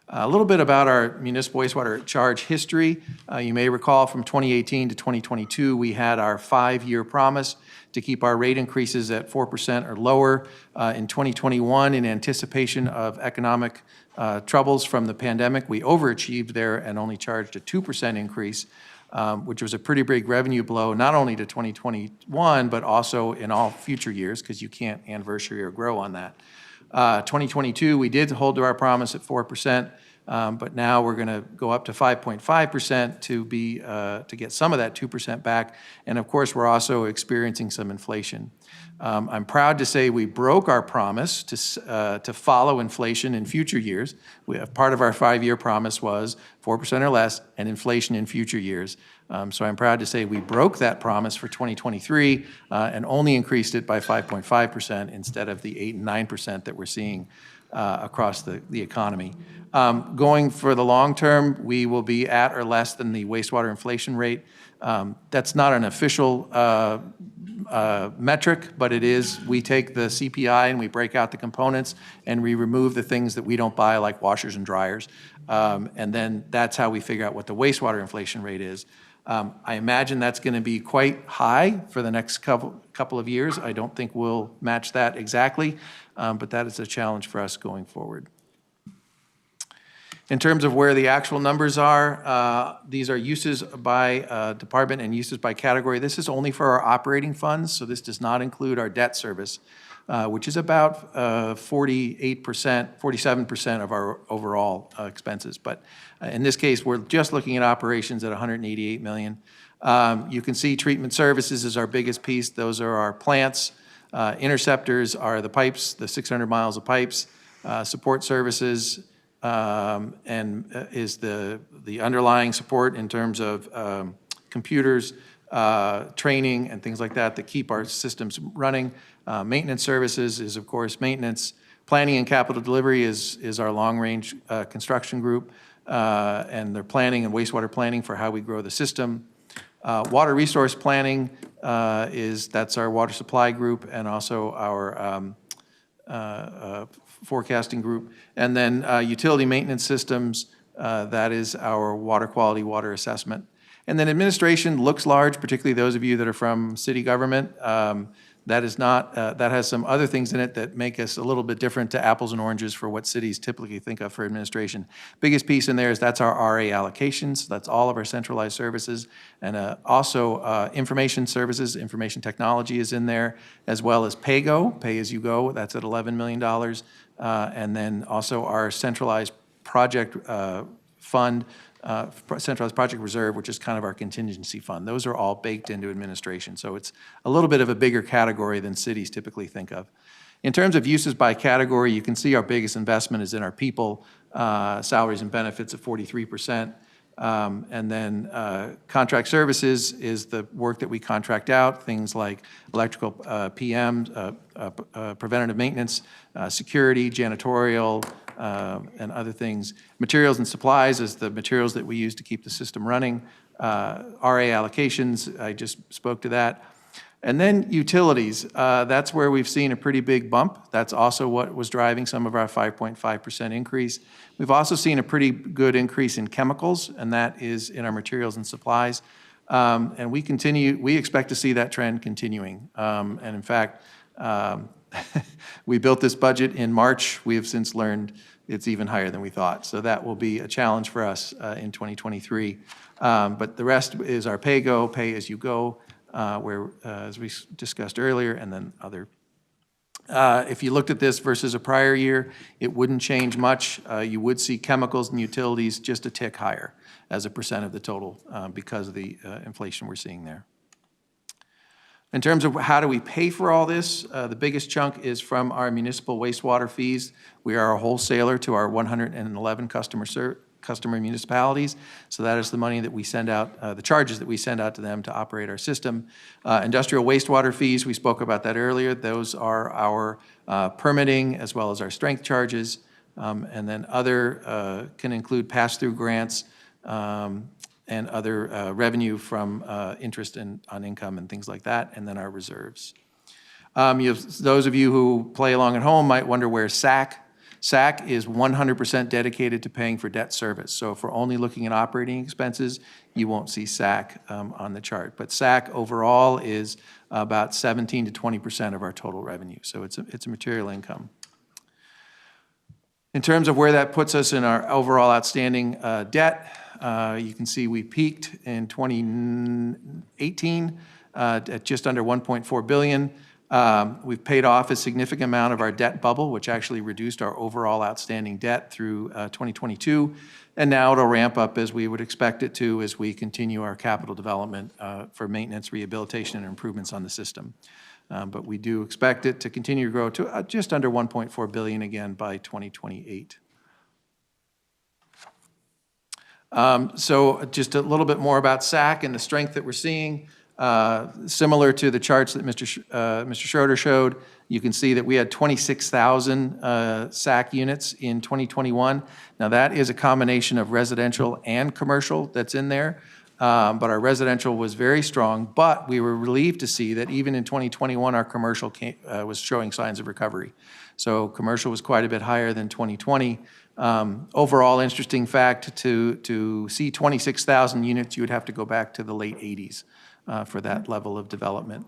A little bit about our municipal wastewater charge history. You may recall from 2018 to 2022, we had our 5-year promise to keep our rate increases at 4% or lower. In 2021, in anticipation of economic troubles from the pandemic, we overachieved there and only charged a 2% increase, which was a pretty big revenue blow, not only to 2021, but also in all future years, because you can't anniversary or grow on that. 2022, we did hold to our promise at 4%, but now we're going to go up to 5.5% to get some of that 2% back. And of course, we're also experiencing some inflation. I'm proud to say we broke our promise to follow inflation in future years. Part of our 5-year promise was 4% or less and inflation in future years. So I'm proud to say we broke that promise for 2023 and only increased it by 5.5% instead of the 8 and 9% that we're seeing across the economy. Going for the long term, we will be at or less than the wastewater inflation rate. That's not an official metric, but it is, we take the CPI and we break out the components and we remove the things that we don't buy, like washers and dryers. And then that's how we figure out what the wastewater inflation rate is. I imagine that's going to be quite high for the next couple of years. I don't think we'll match that exactly, but that is a challenge for us going forward. In terms of where the actual numbers are, these are uses by department and uses by category. This is only for our operating funds, so this does not include our debt service, which is about 48%, 47% of our overall expenses. But in this case, we're just looking at operations at $188 million. You can see treatment services is our biggest piece. Those are our plants. Interceptors are the pipes, the 600 miles of pipes. Support services is the underlying support in terms of computers, training, and things like that keep our systems running. Maintenance services is, of course, maintenance. Planning and capital delivery is our long-range construction group, and their planning and wastewater planning for how we grow the system. Water resource planning that's our water supply group and also our forecasting group. And then utility maintenance systems, that is our water quality, water assessment. And then administration looks large, particularly those of you that are from city government. That is not, that has some other things in it that make us a little bit different to apples and oranges for what cities typically think of for administration. Biggest piece in there is that's our RA allocations. That's all of our centralized services. And also information services, information technology is in there, as well as PAYGO, pay as you go. That's at $11 million. And then also our centralized project fund, centralized project reserve, which is kind of our contingency fund. Those are all baked into administration. So it's a little bit of a bigger category than cities typically think of. In terms of uses by category, you can see our biggest investment is in our people, salaries and benefits of 43%. And then contract services is the work that we contract out, things like electrical PMs, preventative maintenance, security, janitorial, and other things. Materials and supplies is the materials that we use to keep the system running. RA allocations, I just spoke to that. And then utilities, that's where we've seen a pretty big bump. That's also what was driving some of our 5.5% increase. We've also seen a pretty good increase in chemicals, and that is in our materials and supplies. And we expect to see that trend continuing. And in fact, we built this budget in March. We have since learned it's even higher than we thought. So that will be a challenge for us in 2023. But the rest is our PAYGO, pay as you go, where, as we discussed earlier, and then other. If you looked at this versus a prior year, it wouldn't change much. You would see chemicals and utilities just a tick higher as a percent of the total because of the inflation we're seeing there. In terms of how do we pay for all this, the biggest chunk is from our municipal wastewater fees. We are a wholesaler to our 111 customer municipalities. So that is the money that we send out, the charges that we send out to them to operate our system. Industrial wastewater fees, we spoke about that earlier. Those are our permitting as well as our strength charges. And then other can include pass-through grants and other revenue from interest on income and things like that, and then our reserves. Those of you who play along at home might wonder where SAC. SAC is 100% dedicated to paying for debt service. So if we're only looking at operating expenses, you won't see SAC on the chart. But SAC overall is about 17 to 20% of our total revenue. So it's a material income. In terms of where that puts us in our overall outstanding debt, you can see we peaked in 2018 at just under $1.4 billion. We've paid off a significant amount of our debt bubble, which actually reduced our overall outstanding debt through 2022. And now it'll ramp up as we would expect it to as we continue our capital development for maintenance, rehabilitation, and improvements on the system. But we do expect it to continue to grow to just under $1.4 billion again by 2028. So just a little bit more about SAC and the strength that we're seeing. Similar to the charts that Mr. Schroeder showed, you can see that we had 26,000 SAC units in 2021. Now, that is a combination of residential and commercial that's in there, but our residential was very strong, but we were relieved to see that even in 2021, our commercial was showing signs of recovery. So commercial was quite a bit higher than 2020. Overall, interesting fact, to see 26,000 units, you would have to go back to the late 80s for that level of development.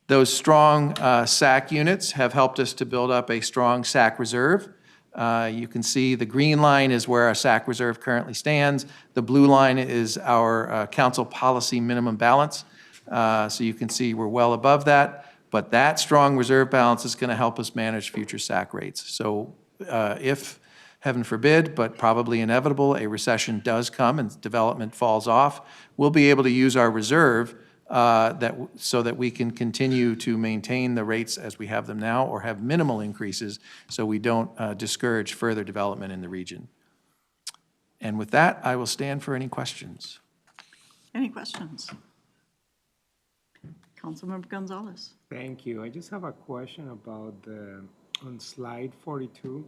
Those strong SAC units have helped us to build up a strong SAC reserve. You can see the green line is where our SAC reserve currently stands. The blue line is our council policy minimum balance. So you can see we're well above that, but that strong reserve balance is going to help us manage future SAC rates. So if, heaven forbid, but probably inevitable, a recession does come and development falls off, we'll be able to use our reserve so that we can continue to maintain the rates as we have them now or have minimal increases so we don't discourage further development in the region. And with that, I will stand for any questions. Any questions? Councilmember Gonzalez. Thank you. I just have a question about on slide 42,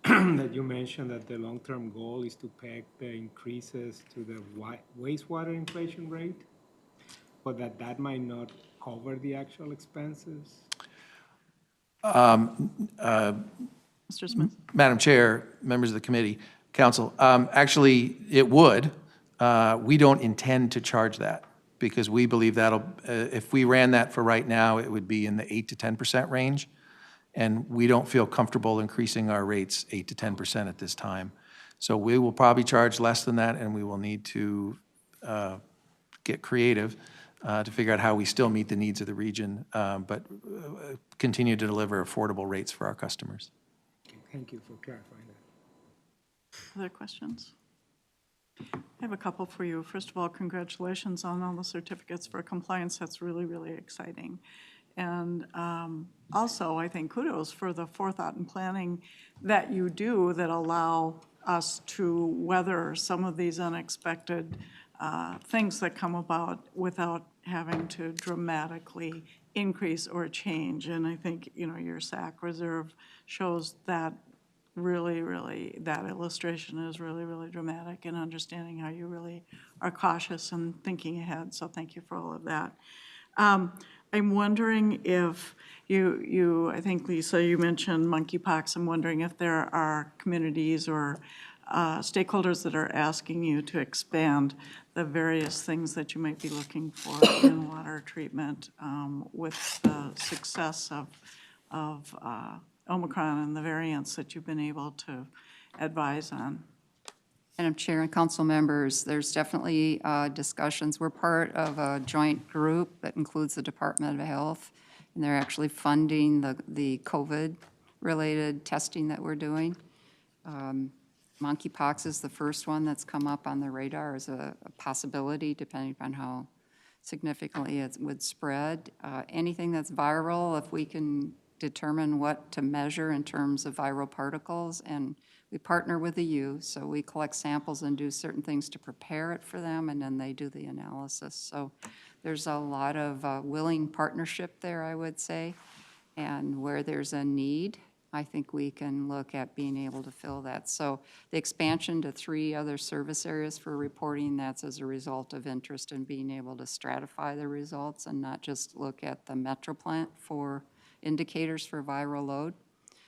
that you mentioned that the long-term goal is to peg the increases to the wastewater inflation rate, but that might not cover the actual expenses. Mr. Smith. Madam Chair, members of the committee, council, actually, it would. We don't intend to charge that because we believe that'll, if we ran that for right now, it would be in the 8 to 10% range. And we don't feel comfortable increasing our rates 8 to 10% at this time. So we will probably charge less than that, and we will need to get creative to figure out how we still meet the needs of the region, but continue to deliver affordable rates for our customers. Thank you for clarifying that. Other questions? I have a couple for you. First of all, congratulations on all the certificates for compliance. That's really, really exciting. And also, I think kudos for the forethought and planning that you do that allow us to weather some of these unexpected things that come about without having to dramatically increase or change. And I think, you know, your SAC reserve shows that really, that illustration is really, really dramatic in understanding how you really are cautious and thinking ahead. So thank you for all of that. I'm wondering if I think, Lisa, you mentioned monkeypox. I'm wondering if there are communities or stakeholders that are asking you to expand the various things that you might be looking for in water treatment with the success of Omicron and the variants that you've been able to advise on. Madam Chair and council members, there's definitely discussions. We're part of a joint group that includes the Department of Health, and they're actually funding the COVID-related testing that we're doing. Monkeypox is the first one that's come up on the radar as a possibility, depending upon how significantly it would spread. Anything that's viral, if we can determine what to measure in terms of viral particles, and we partner with the U, so we collect samples and do certain things to prepare it for them, and then they do the analysis. So there's a lot of willing partnership there, I would say, and where there's a need, I think we can look at being able to fill that. So the expansion to 3 other service areas for reporting, that's as a result of interest in being able to stratify the results and not just look at the metro plant for indicators for viral load.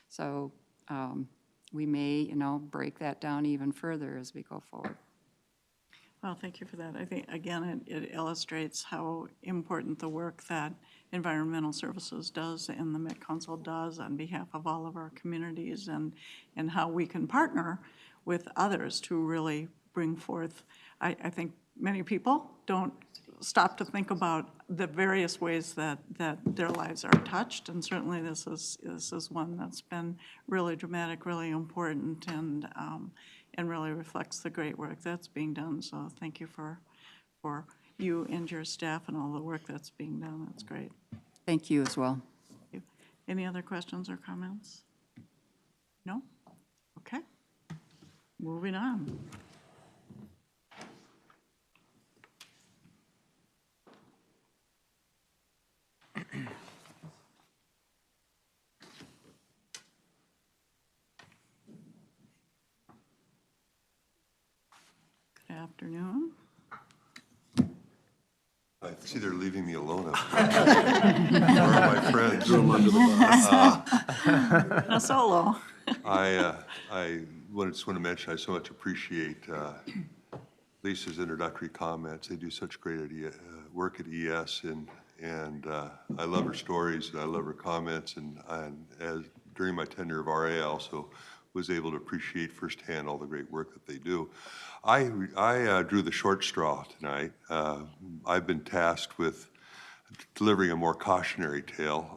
So we may, break that down even further as we go forward. Well, thank you for that. I think, again, it illustrates how important the work that Environmental Services does and the Met Council does on behalf of all of our communities, and how we can partner with others to really bring forth. I think many people don't stop to think about the various ways that their lives are touched, and certainly this is one that's been really dramatic, really important, and really reflects the great work that's being done. So thank you for you and your staff and all the work that's being done. That's great. Thank you as well. Thank you. Any other questions or comments? No? Okay. Moving on. afternoon. I see they're leaving me alone up here. Where are my friends? A solo. I just want to mention, I so much appreciate Lisa's introductory comments. They do such great work at ES, and I love her stories, and I love her comments, and as during my tenure of RA, I also was able to appreciate firsthand all the great work that they do. I drew the short straw tonight. I've been tasked with delivering a more cautionary tale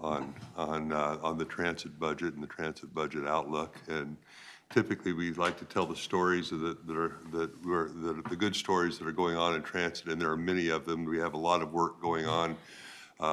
on the transit budget and the transit budget outlook. And typically, we like to tell the stories that are the good stories that are going on in transit, and there are many of them. We have a lot of work going on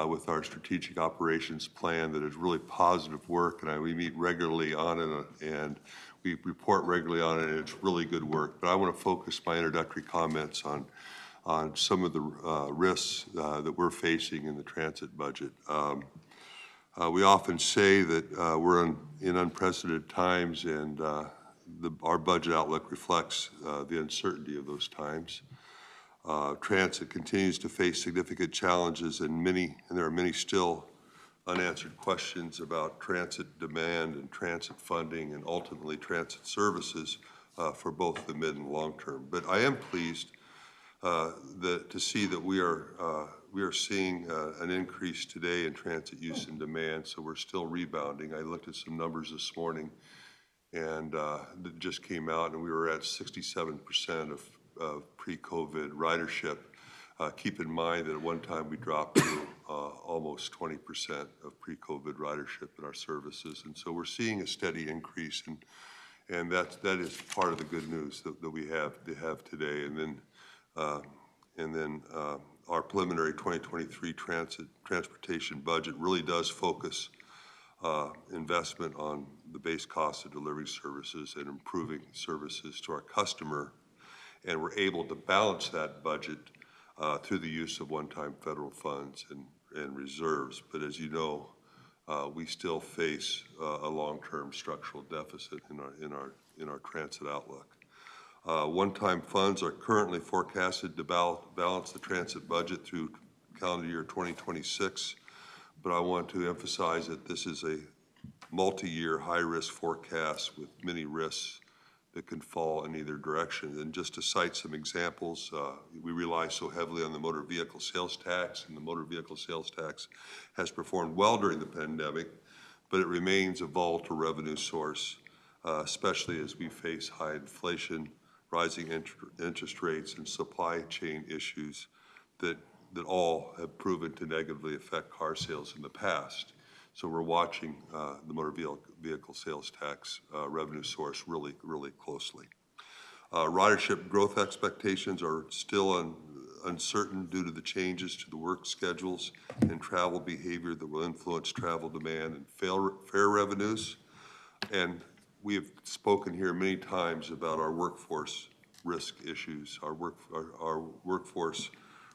with our strategic operations plan that is really positive work, and we meet regularly on it, and we report regularly on it, and it's really good work. But I want to focus my introductory comments on some of the risks that we're facing in the transit budget. We often say that we're in unprecedented times, and our budget outlook reflects the uncertainty of those times. Transit continues to face significant challenges, and there are many still unanswered questions about transit demand and transit funding and ultimately transit services for both the mid and long term. But I am pleased to see that we are seeing an increase today in transit use and demand, so we're still rebounding. I looked at some numbers this morning, and that just came out, and we were at 67% of pre-COVID ridership. Keep in mind that at one time we dropped to almost 20% of pre-COVID ridership in our services, and so we're seeing a steady increase, and that is part of the good news that we have today. And then our preliminary 2023 transportation budget really does focus investment on the base cost of delivering services and improving services to our customer, and we're able to balance that budget through the use of one-time federal funds and reserves. But as you know, we still face a long-term structural deficit in our transit outlook. One-time funds are currently forecasted to balance the transit budget through calendar year 2026, but I want to emphasize that this is a multi-year high-risk forecast with many risks that can fall in either direction. And just to cite some examples, we rely so heavily on the motor vehicle sales tax, and the motor vehicle sales tax has performed well during the pandemic, but it remains a volatile revenue source, especially as we face high inflation, rising interest rates, and supply chain issues that all have proven to negatively affect car sales in the past. So we're watching the motor vehicle sales tax revenue source really, really closely. Ridership growth expectations are still uncertain due to the changes to the work schedules and travel behavior that will influence travel demand and fare revenues. And we have spoken here many times about our workforce risk issues, our workforce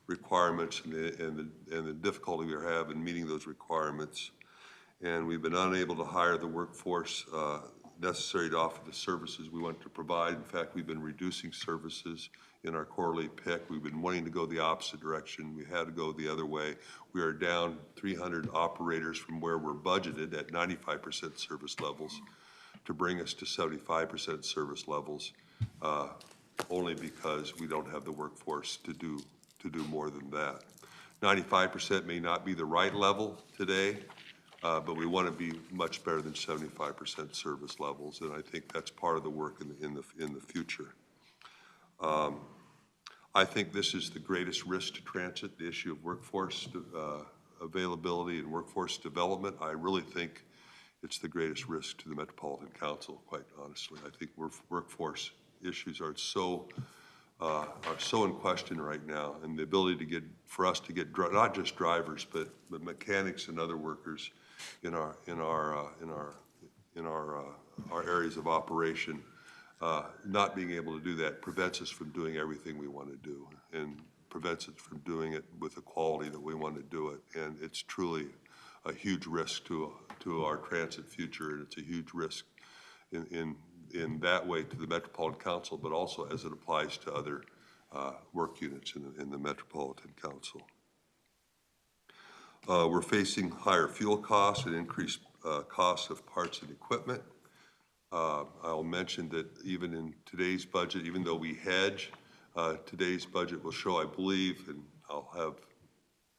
requirements, and the difficulty we have in meeting those requirements. And we've been unable to hire the workforce necessary to offer the services we want to provide. In fact, we've been reducing services in our quarterly pick. We've been wanting to go the opposite direction. We had to go the other way. We are down 300 operators from where we're budgeted at 95% service levels to bring us to 75% service levels, only because we don't have the workforce to do more than that. 95% may not be the right level today, but we want to be much better than 75% service levels, and I think that's part of the work in the future. I think this is the greatest risk to transit, the issue of workforce availability and workforce development. I really think it's the greatest risk to the Metropolitan Council, quite honestly. I think workforce issues are so in question right now, and the ability for us to get not just drivers, but mechanics and other workers in our areas of operation, not being able to do that prevents us from doing everything we want to do, and prevents us from doing it with the quality that we want to do it. And it's truly a huge risk to our transit future, and it's a huge risk in that way to the Metropolitan Council, but also as it applies to other work units in the Metropolitan Council. We're facing higher fuel costs and increased costs of parts and equipment. I'll mention that even in today's budget, even though we hedge, today's budget will show, I believe, and I'll have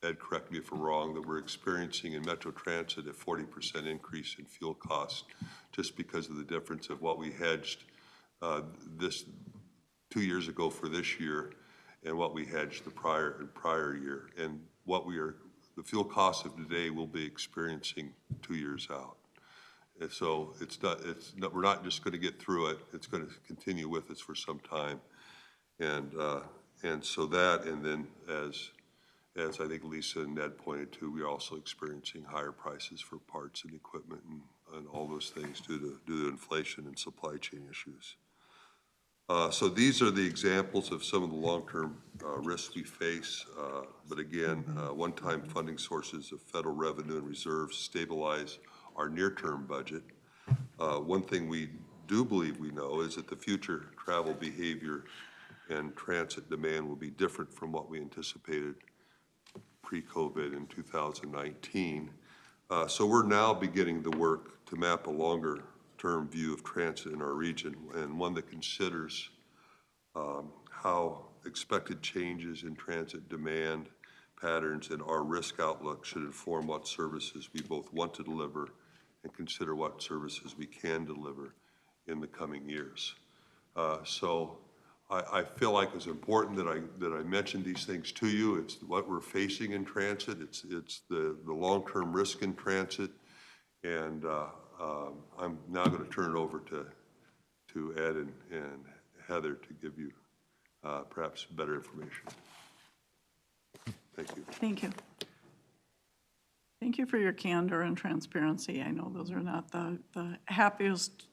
Ed correct me if I'm wrong, that we're experiencing in Metro Transit a 40% increase in fuel costs just because of the difference of what we hedged this 2 years ago for this year and what we hedged the prior year. And the fuel costs of today we'll be experiencing 2 years out. And so we're not just going to get through it, it's going to continue with us for some time. And so that, and then as I think Lisa and Ned pointed to, we're also experiencing higher prices for parts and equipment and all those things due to inflation and supply chain issues. So these are the examples of some of the long-term risks we face. But again, one-time funding sources of federal revenue and reserves stabilize our near-term budget. One thing we do believe we know is that the future travel behavior and transit demand will be different from what we anticipated pre-COVID in 2019. So we're now beginning the work to map a longer-term view of transit in our region, and one that considers how expected changes in transit demand patterns and our risk outlook should inform what services we both want to deliver and consider what services we can deliver in the coming years. So I feel like it's important that I mention these things to you. It's what we're facing in transit. It's the long-term risk in transit. And I'm now going to turn it over to Ed and Heather to give you perhaps better information. Thank you. Thank you. Thank you for your candor and transparency. I know those are not the happiest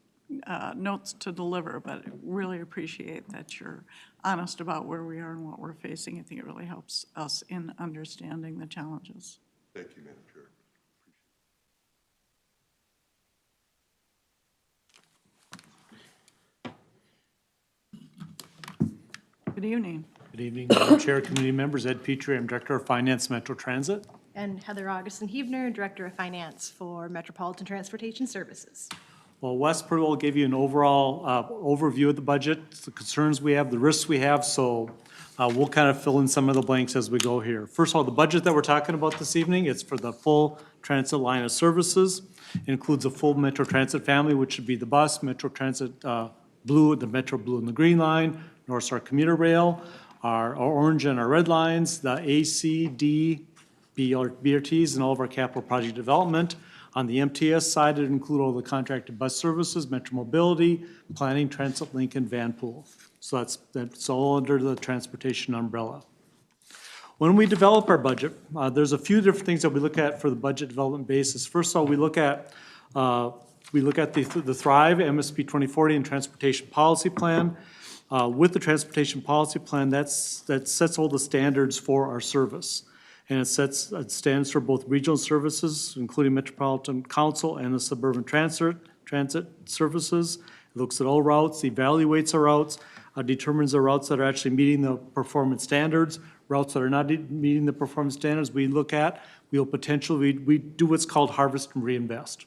notes to deliver, but really appreciate that you're honest about where we are and what we're facing. I think it really helps us in understanding the challenges. Thank you, Madam Chair. Good evening. Good evening, Madam Chair, committee members. Ed Petrie, I'm Director of Finance, Metro Transit. And Heather Augustin-Huebner, Director of Finance for Metropolitan Transportation Services. Well, Westport will give you an overall overview of the budget, the concerns we have, the risks we have, so we'll kind of fill in some of the blanks as we go here. First of all, the budget that we're talking about this evening, it's for the full transit line of services. It includes a full Metro Transit family, which would be the bus, Metro Transit Blue, the Metro Blue and the Green Line, North Star Commuter Rail, our orange and our red lines, the AC, D, BRTs, and all of our capital project development. On the MTS side, it includes all the contracted bus services, Metro Mobility, planning, Transit Link, and van pool. So that's all under the transportation umbrella. When we develop our budget, there's a few different things that we look at for the budget development basis. First of all, we look at the Thrive MSP 2040 and Transportation Policy Plan. With the Transportation Policy Plan, that sets all the standards for our service. And it sets standards for both regional services, including Metropolitan Council and the suburban transit services. It looks at all routes, evaluates our routes, determines the routes that are actually meeting the performance standards. Routes that are not meeting the performance standards, we look at, we do what's called harvest and reinvest.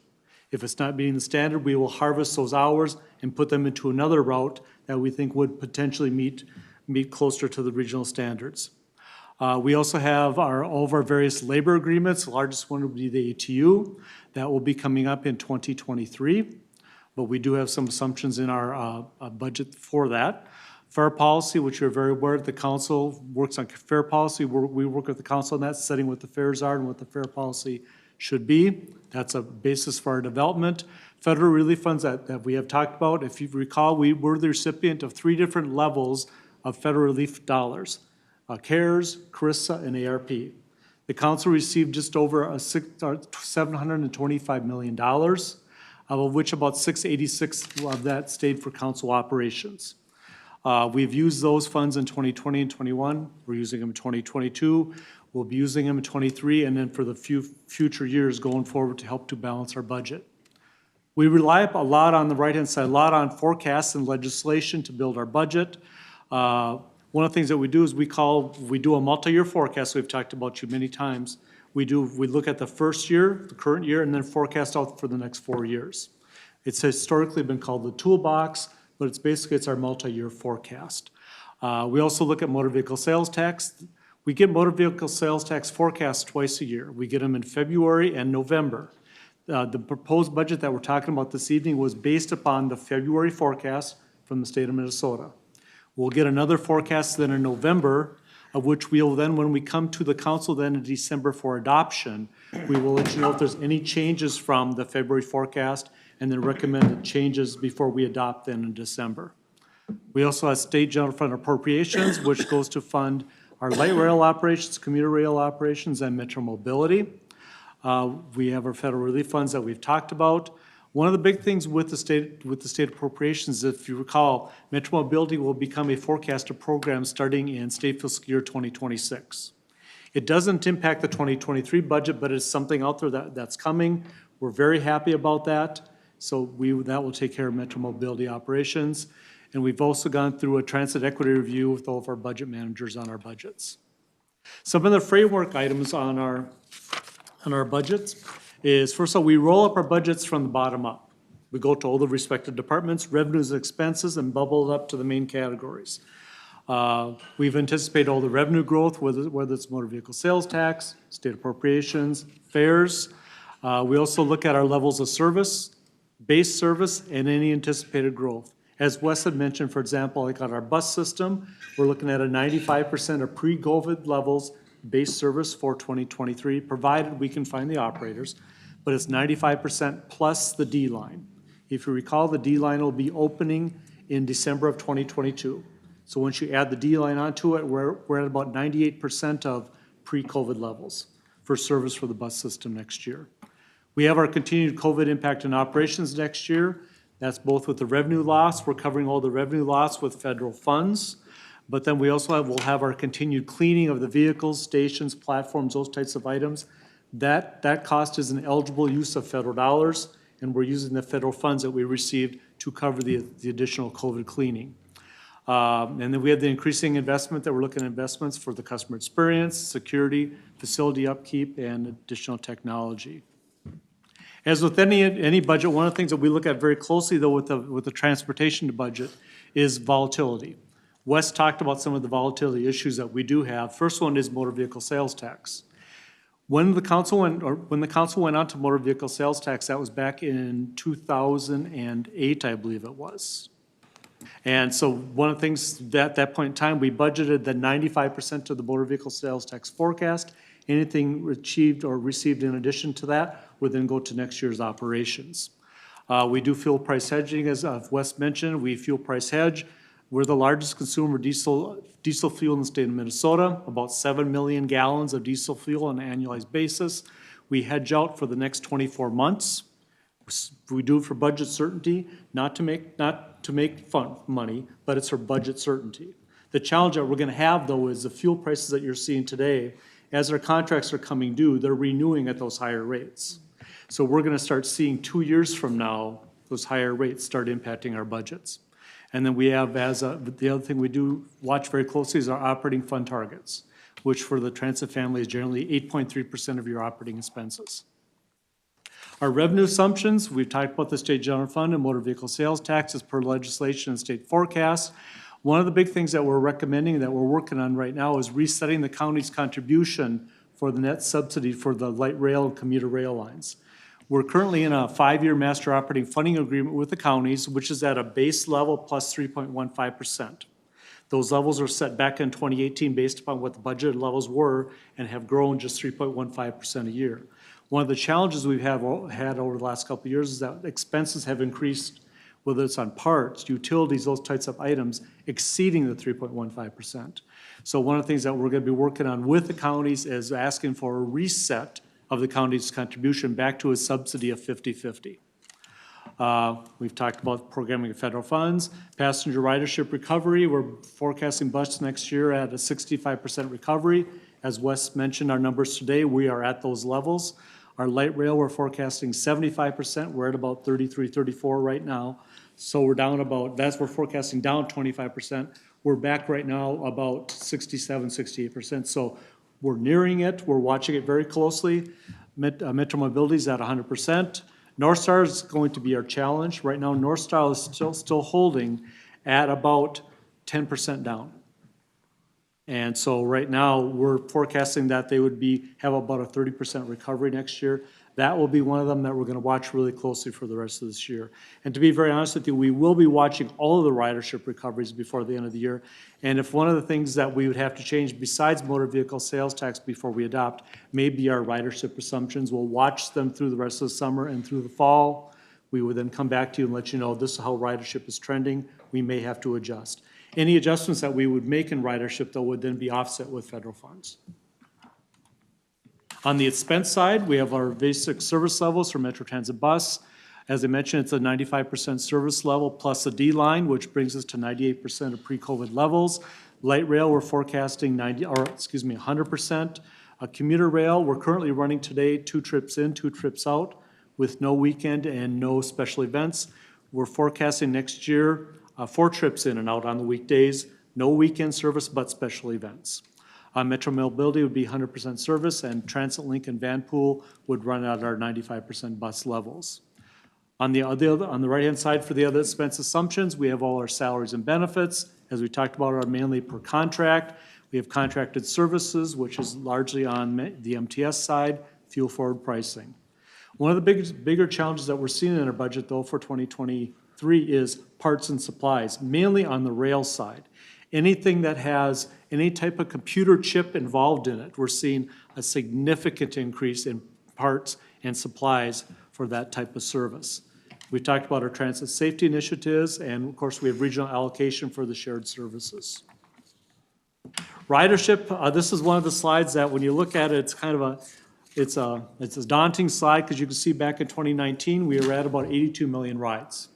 If it's not meeting the standard, we will harvest those hours and put them into another route that we think would potentially meet closer to the regional standards. We also have all of our various labor agreements. The largest one would be the ATU. That will be coming up in 2023, but we do have some assumptions in our budget for that. Fair policy, which you're very aware of, the council works on fair policy. We work with the council on that, setting what the fares are and what the fair policy should be. That's a basis for our development. Federal relief funds that we have talked about, if you recall, we were the recipient of 3 different levels of federal relief dollars. CARES, CRISA, and ARP. The council received just over $725 million, of which about 686 of that stayed for council operations. We've used those funds in 2020 and 21. We're using them in 2022. We'll be using them in 23, and then for the future years going forward to help to balance our budget. We rely a lot on the right-hand side, a lot on forecasts and legislation to build our budget. One One of the things that we do is we do a multi-year forecast, we've talked about you many times. We look at the first year, the current year, and then forecast out for the next 4 years. It's historically been called the toolbox, but it's our multi-year forecast. We also look at motor vehicle sales tax. We get motor vehicle sales tax forecasts twice a year. We get them in February and November. The proposed budget that we're talking about this evening was based upon the February forecast from the state of Minnesota. We'll get another forecast then in November, of which we'll then, when we come to the council then in December for adoption, we will let you know if there's any changes from the February forecast and then recommended changes before we adopt then in December. We also have state general fund appropriations, which goes to fund our light rail operations, commuter rail operations, and metro mobility. We have our federal relief funds that we've talked about. One of the big things with the state appropriations, if you recall, metro mobility will become a forecasted program starting in state fiscal year 2026. It doesn't impact the 2023 budget, but it's something out there that's coming. We're very happy about that. So that will take care of metro mobility operations. And we've also gone through a transit equity review with all of our budget managers on our budgets. Some of the framework items on our budgets is, first of all, we roll up our budgets from the bottom up. We go to all the respective departments, revenues and expenses, and bubble it up to the main categories. We've anticipated all the revenue growth, whether it's motor vehicle sales tax, state appropriations, fares. We also look at our levels of service, base service, and any anticipated growth. As Wes had mentioned, for example, like on our bus system, we're looking at a 95% of pre-COVID levels base service for 2023, provided we can find the operators, but it's 95% plus the D line. If you recall, the D line will be opening in December of 2022. So once you add the D line onto it, we're at about 98% of pre-COVID levels for service for the bus system next year. We have our continued COVID impact in operations next year. That's both with the revenue loss. We're covering all the revenue loss with federal funds. But then we also will have our continued cleaning of the vehicles, stations, platforms, those types of items. That cost is an eligible use of federal dollars, and we're using the federal funds that we received to cover the additional COVID cleaning. And then we have the increasing investment that we're looking at investments for the customer experience, security, facility upkeep, and additional technology. As with any budget, one of the things that we look at very closely, though, with the transportation budget is volatility. Wes talked about some of the volatility issues that we do have. First one is motor vehicle sales tax. When the council went on to motor vehicle sales tax, that was back in 2008, I believe it was. And so one of the things at that point in time, we budgeted that 95% of the motor vehicle sales tax forecast. Anything achieved or received in addition to that would then go to next year's operations. We do fuel price hedging, as Wes mentioned. We fuel price hedge. We're the largest consumer of diesel fuel in the state of Minnesota, about 7 million gallons of diesel fuel on an annualized basis. We hedge out for the next 24 months. We do it for budget certainty, not to make fun money, but it's for budget certainty. The challenge that we're going to have, though, is the fuel prices that you're seeing today. As our contracts are coming due, they're renewing at those higher rates. So we're going to start seeing 2 years from now, those higher rates start impacting our budgets. And then we have, the other thing we do watch very closely is our operating fund targets, which for the transit family is generally 8.3% of your operating expenses. Our revenue assumptions, we've talked about the state general fund and motor vehicle sales taxes per legislation and state forecasts. One of the big things that we're recommending that we're working on right now is resetting the county's contribution for the net subsidy for the light rail and commuter rail lines. We're currently in a 5-year master operating funding agreement with the counties, which is at a base level plus 3.15%. Those levels are set back in 2018 based upon what the budgeted levels were and have grown just 3.15% a year. One of the challenges we've had over the last couple of years is that expenses have increased, whether it's on parts, utilities, those types of items, exceeding the 3.15%. So one of the things that we're going to be working on with the counties is asking for a reset of the county's contribution back to a subsidy of 50-50. We've talked about programming of federal funds. Passenger ridership recovery, we're forecasting bus next year at a 65% recovery. As Wes mentioned, our numbers today, we are at those levels. Our light rail, we're forecasting 75%. We're at about 33, 34 right now. So we're down about, we're forecasting down 25%. We're back right now about 67, 68%. So we're nearing it. We're watching it very closely. Metro Mobility is at 100%. North Star is going to be our challenge. Right now, North Star is still holding at about 10% down. And so right now, we're forecasting that they would have about a 30% recovery next year. That will be one of them that we're going to watch really closely for the rest of this year. And to be very honest with you, we will be watching all of the ridership recoveries before the end of the year. And if one of the things that we would have to change besides motor vehicle sales tax before we adopt may be our ridership assumptions, we'll watch them through the rest of the summer and through the fall. We would then come back to you and let you know this is how ridership is trending. We may have to adjust. Any adjustments that we would make in ridership, though, would then be offset with federal funds. On the expense side, we have our basic service levels for Metro Transit Bus. As I mentioned, it's a 95% service level plus a D line, which brings us to 98% of pre-COVID levels. Light rail, we're forecasting 100%. Commuter rail, we're currently running today 2 trips in, 2 trips out with no weekend and no special events. We're forecasting next year 4 trips in and out on the weekdays, no weekend service but special events. Metro Mobility would be 100% service, and Transit Link and Vanpool would run at our 95% bus levels. On the right-hand side for the other expense assumptions, we have all our salaries and benefits. As we talked about, are mainly per contract. We have contracted services, which is largely on the MTS side, fuel forward pricing. One of the bigger challenges that we're seeing in our budget, though, for 2023 is parts and supplies, mainly on the rail side. Anything that has any type of computer chip involved in it, we're seeing a significant increase in parts and supplies for that type of service. We talked about our transit safety initiatives, and of course we have regional allocation for the shared services. Ridership, this is one of the slides that when you look at it, it's kind of it's a daunting slide because you can see back in 2019, we were at about 82 million rides.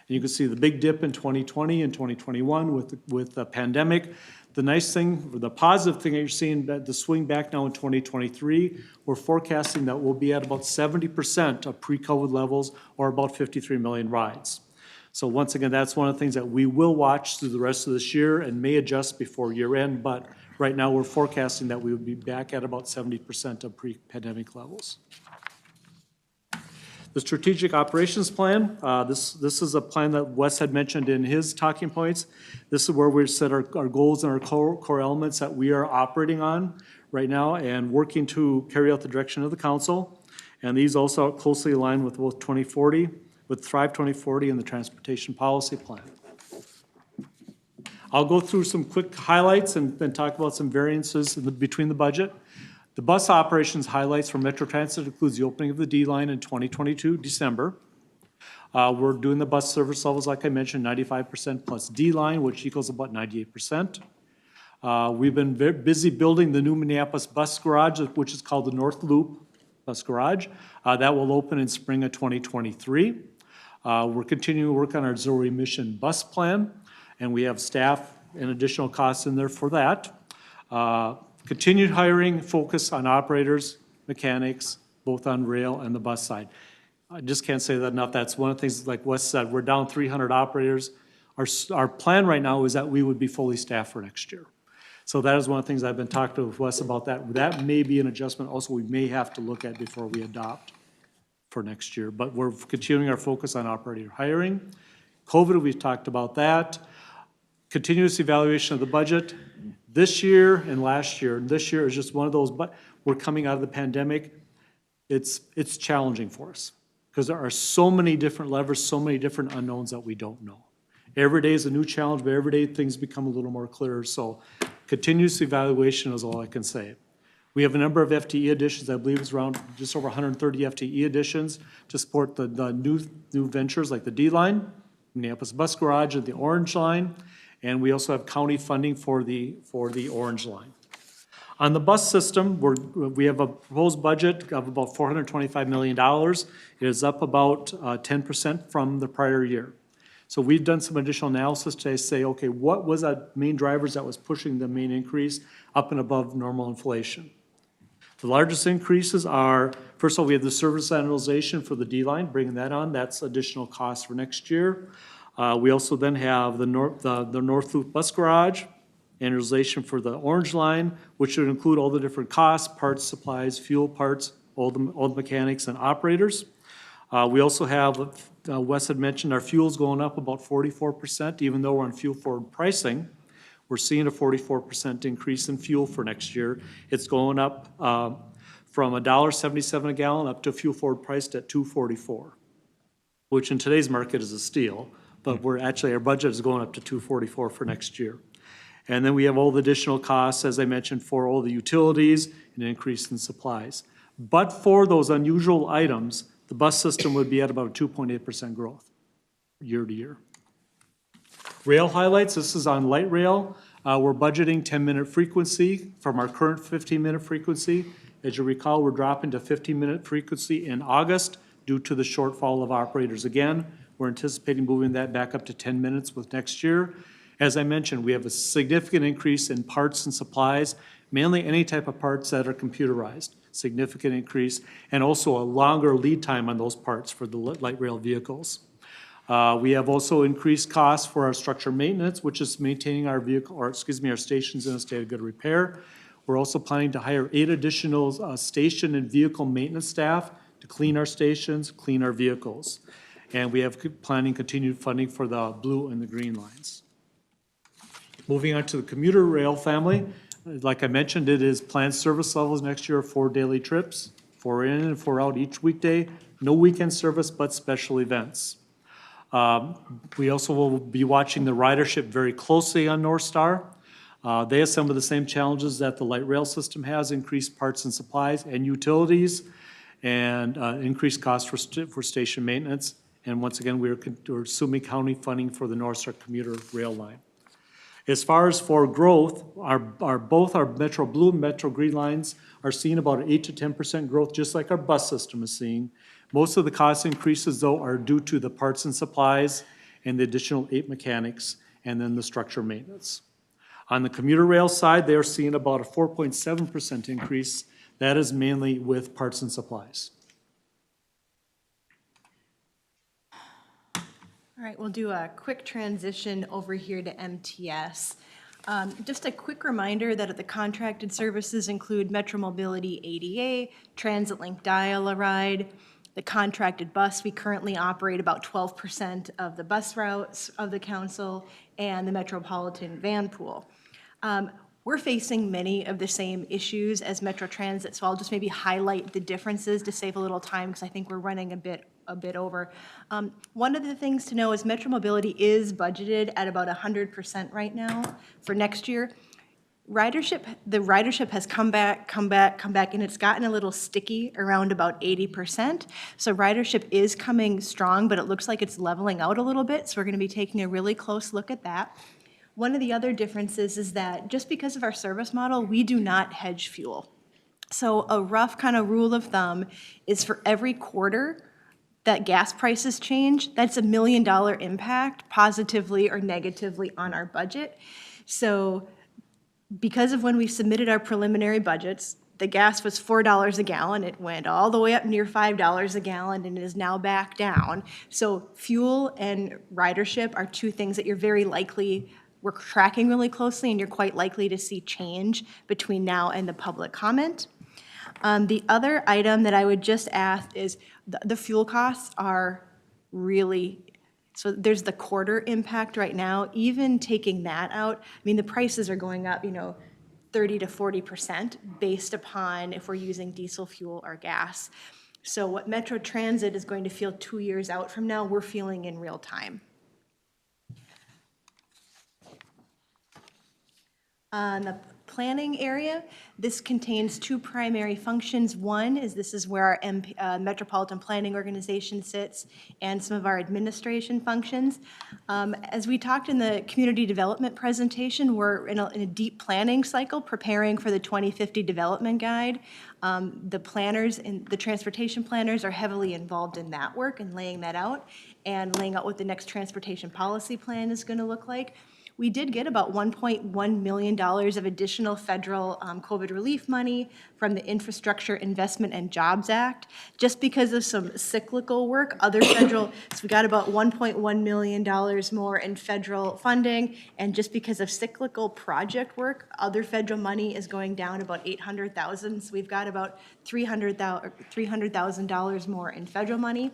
And you can see the big dip in 2020 and 2021 with the pandemic. The nice thing, or the positive thing that you're seeing, that the swing back now in 2023, we're forecasting that we'll be at about 70% of pre-COVID levels, or about 53 million rides. So once again, that's one of the things that we will watch through the rest of this year and may adjust before year end, but right now we're forecasting that we would be back at about 70% of pre-pandemic levels. The strategic operations plan, this is a plan that Wes had mentioned in his talking points. This is where we set our goals and our core elements that we are operating on right now and working to carry out the direction of the council. And these also closely align with both 2040, with Thrive 2040 and the transportation policy plan. I'll go through some quick highlights and then talk about some variances between the budget. The bus operations highlights for Metro Transit includes the opening of the D line in 2022, December. We're doing the bus service levels, like I mentioned, 95% plus D line, which equals about 98%. We've been very busy building the new Minneapolis bus garage, which is called the North Loop Bus Garage. That will open in spring of 2023. We're continuing to work on our zero emission bus plan, and we have staff and additional costs in there for that. Continued hiring, focus on operators, mechanics, both on rail and the bus side. I just can't say that enough. That's one of the things, like Wes said, we're down 300 operators. Our plan right now is that we would be fully staffed for next year. So that is one of the things I've been talking to Wes about that. That may be an adjustment also we may have to look at before we adopt for next year. But we're continuing our focus on operator hiring. COVID, we've talked about that. Continuous evaluation of the budget. This year and last year, this year is just one of those, but we're coming out of the pandemic. It's challenging for us because there are so many different levers, so many different unknowns that we don't know. Every day is a new challenge, but every day things become a little more clear. So continuous evaluation is all I can say. We have a number of FTE additions. I believe it's around just over 130 FTE additions to support the new ventures like the D line, Minneapolis Bus Garage, and the Orange Line. And we also have county funding for the Orange Line. On the bus system, we have a proposed budget of about $425 million. It is up about 10% from the prior year. So we've done some additional analysis to say, okay, what was the main drivers that was pushing the main increase up and above normal inflation? The largest increases are, first of all, we have the service annualization for the D line, bringing that on. That's additional cost for next year. We also then have the North Loop Bus Garage, annualization for the Orange Line, which would include all the different costs, parts, supplies, fuel parts, all the mechanics and operators. We also have, Wes had mentioned, our fuel's going up about 44%, even though we're on fuel forward pricing. We're seeing a 44% increase in fuel for next year. It's going up from $1.77 a gallon up to fuel forward priced at $2.44, which in today's market is a steal, but our budget is going up to $2.44 for next year. And then we have all the additional costs, as I mentioned, for all the utilities and an increase in supplies. But for those unusual items, the bus system would be at about a 2.8% growth year to year. Rail highlights, this is on light rail. We're budgeting 10-minute frequency from our current 15-minute frequency. As you recall, we're dropping to 15-minute frequency in August due to the shortfall of operators again. We're anticipating moving that back up to 10 minutes with next year. As I mentioned, we have a significant increase in parts and supplies, mainly any type of parts that are computerized, significant increase, and also a longer lead time on those parts for the light rail vehicles. We have also increased costs for our structure maintenance, which is maintaining our our stations in a state of good repair. We're also planning to hire 8 additional station and vehicle maintenance staff to clean our stations, clean our vehicles. And we have planning continued funding for the blue and the green lines. Moving on to the commuter rail family, like I mentioned, it is planned service levels next year of 4 daily trips, 4 in and 4 out each weekday, no weekend service but special events. We also will be watching the ridership very closely on North Star. They have some of the same challenges that the light rail system has, increased parts and supplies and utilities, and increased costs for station maintenance. And once again, we're assuming county funding for the North Star commuter rail line. As far as for growth, both our Metro Blue and Metro Green lines are seeing about an 8 to 10% growth, just like our bus system is seeing. Most of the cost increases, though, are due to the parts and supplies and the additional 8 mechanics, and then the structure maintenance. On the commuter rail side, they are seeing about a 4.7% increase. That is mainly with parts and supplies. All right, we'll do a quick transition over here to MTS. Just a quick reminder that the contracted services include Metro Mobility ADA, Transit Link Dial-A-Ride, the contracted bus. We currently operate about 12% of the bus routes of the council, and the Metropolitan Van Pool. We're facing many of the same issues as Metro Transit, so I'll just maybe highlight the differences to save a little time, because I think we're running a bit over. One of the things to know is Metro Mobility is budgeted at about 100% right now for next year. The ridership has come back, and it's gotten a little sticky around about 80%. So ridership is coming strong, but it looks like it's leveling out a little bit, so we're gonna be taking a really close look at that. One of the other differences is that just because of our service model, we do not hedge fuel. So a rough kind of rule of thumb is for every quarter that gas prices change, that's $1 million impact, positively or negatively, on our budget. So because of when we submitted our preliminary budgets, the gas was $4 a gallon. It went all the way up near $5 a gallon and is now back down. So fuel and ridership are 2 things that you're very likely, we're tracking really closely, and you're quite likely to see change between now and the public comment. The other item that I would just ask is the fuel costs are really, so there's the quarter impact right now. Even taking that out, I mean, the prices are going up, 30 to 40% based upon if we're using diesel fuel or gas. So what Metro Transit is going to feel 2 years out from now, we're feeling in real time. On the planning area, this contains 2 primary functions. One is this is where our Metropolitan Planning Organization sits, and some of our administration functions. As we talked in the community development presentation, we're in a deep planning cycle preparing for the 2050 development guide. The planners and the transportation planners are heavily involved in that work and laying that out, and laying out what the next transportation policy plan is going to look like. We did get about $1.1 million of additional federal COVID relief money from the Infrastructure Investment and Jobs Act, just because of some cyclical work, other federal, so we got about $1.1 million more in federal funding, and just because of cyclical project work, other federal money is going down about $800,000, so we've got about $300,000 more in federal money.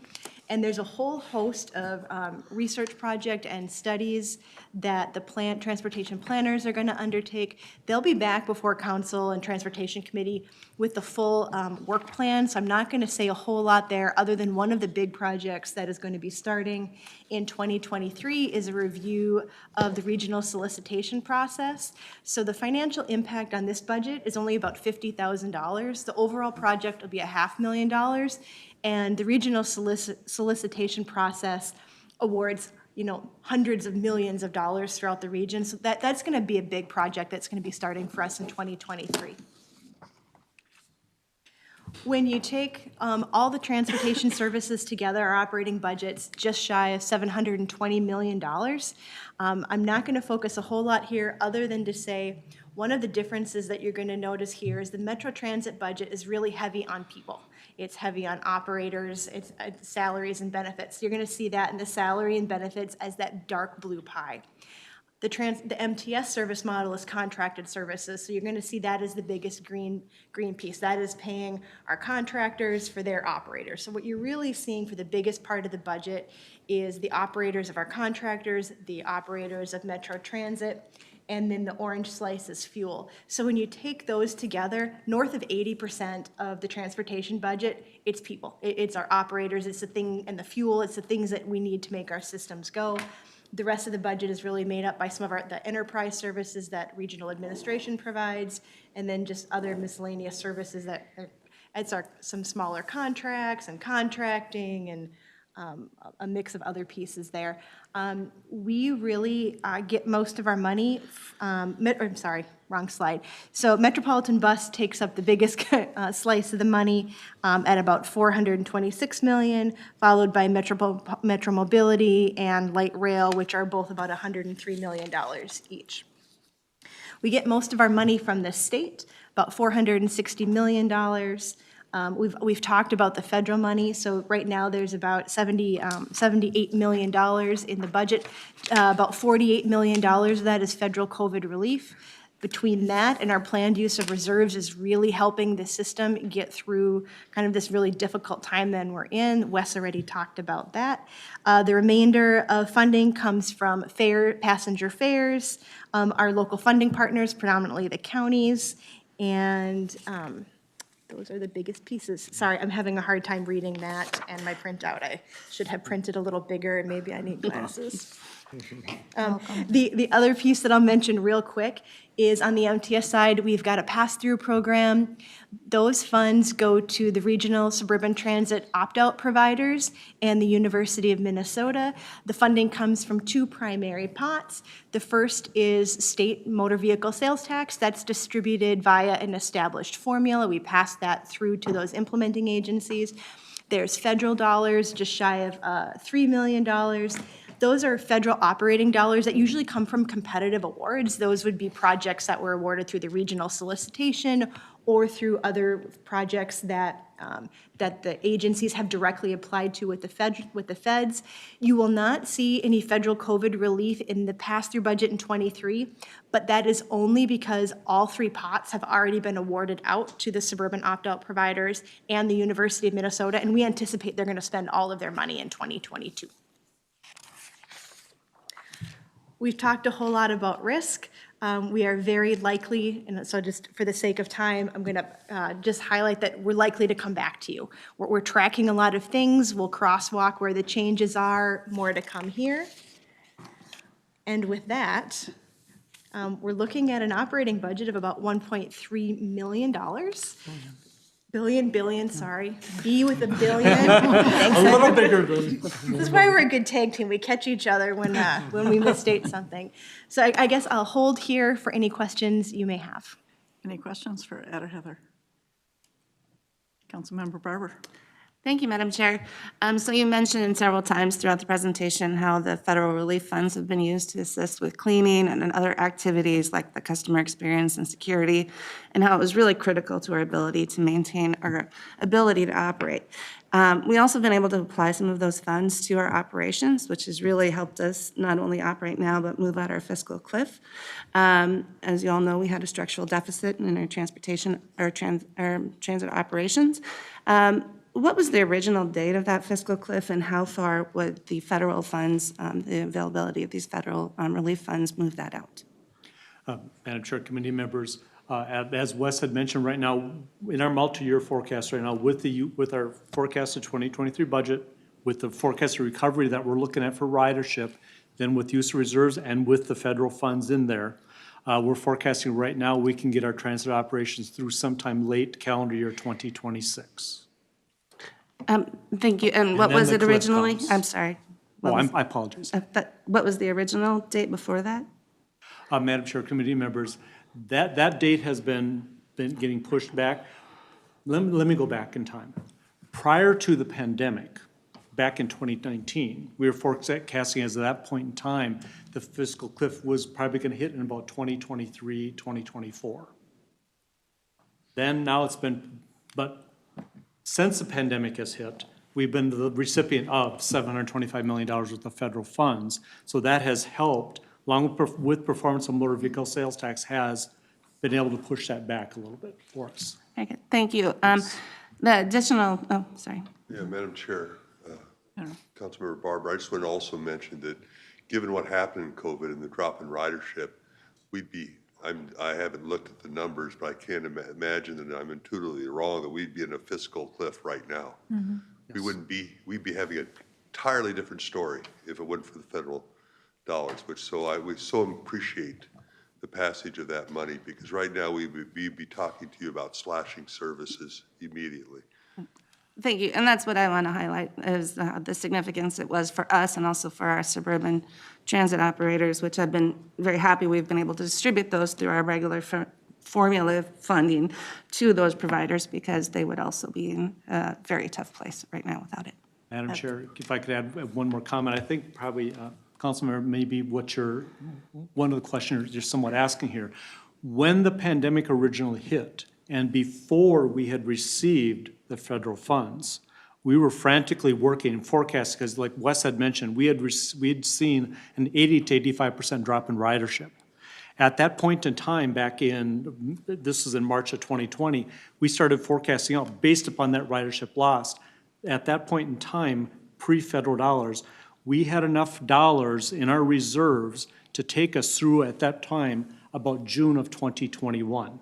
And there's a whole host of research project and studies that the transportation planners are going to undertake. They'll be back before Council and Transportation Committee with the full work plan, so I'm not going to say a whole lot there, other than one of the big projects that is going to be starting in 2023 is a review of the regional solicitation process. So the financial impact on this budget is only about $50,000. The overall project will be $500,000. And the regional solicitation process awards, hundreds of millions of dollars throughout the region. So that's going to be a big project that's going to be starting for us in 2023. When you take all the transportation services together, our operating budget's just shy of $720 million. I'm not going to focus a whole lot here other than to say one of the differences that you're going to notice here is the Metro Transit budget is really heavy on people. It's heavy on operators, it's salaries and benefits. You're going to see that in the salary and benefits as that dark blue pie. The MTS service model is contracted services, so you're going to see that as the biggest green piece. That is paying our contractors for their operators. So what you're really seeing for the biggest part of the budget is the operators of our contractors, the operators of Metro Transit, and then the orange slice is fuel. So when you take those together, north of 80% of the transportation budget, it's people. It's our operators, it's the thing, and the fuel, it's the things that we need to make our systems go. The rest of the budget is really made up by some of the enterprise services that regional administration provides, and then just other miscellaneous services that some smaller contracts and contracting and a mix of other pieces there. We really get most of our money, I'm sorry, wrong slide. So Metropolitan Bus takes up the biggest slice of the money at about $426 million, followed by Metro Mobility and Light Rail, which are both about $103 million each. We get most of our money from the state, about $460 million. We've talked about the federal money, so right now there's about $78 million in the budget. About $48 million of that is federal COVID relief. Between that and our planned use of reserves is really helping the system get through kind of this really difficult time that we're in. Wes already talked about that. The remainder of funding comes from passenger fares, our local funding partners, predominantly the counties, and those are the biggest pieces. Sorry, I'm having a hard time reading that and my printout. I should have printed a little bigger, and maybe I need glasses. The other piece that I'll mention real quick is on the MTS side, we've got a pass-through program. Those funds go to the regional suburban transit opt-out providers and the University of Minnesota. The funding comes from two primary pots. The first is state motor vehicle sales tax. That's distributed via an established formula. We pass that through to those implementing agencies. There's federal dollars, just shy of $3 million. Those are federal operating dollars that usually come from competitive awards. Those would be projects that were awarded through the regional solicitation or through other projects that the agencies have directly applied to with the feds. You will not see any federal COVID relief in the pass-through budget in '23, but that is only because all three pots have already been awarded out to the suburban opt-out providers and the University of Minnesota, and we anticipate they're going to spend all of their money in 2022. We've talked a whole lot about risk. We are very likely, and so just for the sake of time, I'm going to just highlight that we're likely to come back to you. We're tracking a lot of things. We'll crosswalk where the changes are, more to come here. And with that, we're looking at an operating budget of about $1.3 million. Billion, sorry. B with a billion. A little bigger than. This is why we're a good tag team. We catch each other when we misstate something. So I guess I'll hold here for any questions you may have. Any questions for Ed or Heather? Councilmember Barber. Thank you, Madam Chair. So you mentioned several times throughout the presentation how the federal relief funds have been used to assist with cleaning and other activities like the customer experience and security, and how it was really critical to our ability to maintain our ability to operate. We also have been able to apply some of those funds to our operations, which has really helped us not only operate now, but move out our fiscal cliff. As you all know, we had a structural deficit in our transportation, our transit operations. What was the original date of that fiscal cliff, and how far would the federal funds, the availability of these federal relief funds, move that out? Madam Chair, committee members, as Wes had mentioned, right now, in our multi-year forecast right now, with our forecasted 2023 budget, with the forecasted recovery that we're looking at for ridership, then with use of reserves and with the federal funds in there, we're forecasting right now we can get our transit operations through sometime late calendar year 2026. Thank you. And what then was the it cliff originally? comes. I'm sorry. Oh, I apologize. What was the original date before that? Madam Chair, committee members, that date has been getting pushed back. Let me go back in time. Prior to the pandemic, back in 2019, we were forecasting as at that point in time, the fiscal cliff was probably going to hit in about 2023, 2024. Then now it's been, but since the pandemic has hit, we've been the recipient of $725 million worth of federal funds. So that has helped, along with performance of motor vehicle sales tax, has been able to push that back a little bit for us. Okay, thank you. The additional, oh, sorry. Yeah, Madam Chair, Councilmember Barber, I just want to also mention that given what happened in COVID and the drop in ridership, I haven't looked at the numbers, but I can't imagine that I'm intuitively wrong that we'd be in a fiscal cliff right now. We'd be having an entirely different story if it wasn't for the federal dollars, we so appreciate the passage of that money, because right now we'd be talking to you about slashing services immediately. Thank you, and that's what I want to highlight, is the significance it was for us and also for our suburban transit operators, which I've been very happy we've been able to distribute those through our regular formula funding to those providers, because they would also be in a very tough place right now without it. Madam Chair, if I could add one more comment, I think probably, Councilmember, maybe one of the questions you're somewhat asking here. When the pandemic originally hit, and before we had received the federal funds, we were frantically working and forecasting, because like Wes had mentioned, we had seen an 80 to 85% drop in ridership. At that point in time, this is in March of 2020, we started forecasting out based upon that ridership loss. At that point in time, pre-federal dollars, we had enough dollars in our reserves to take us through at that time about June of 2021.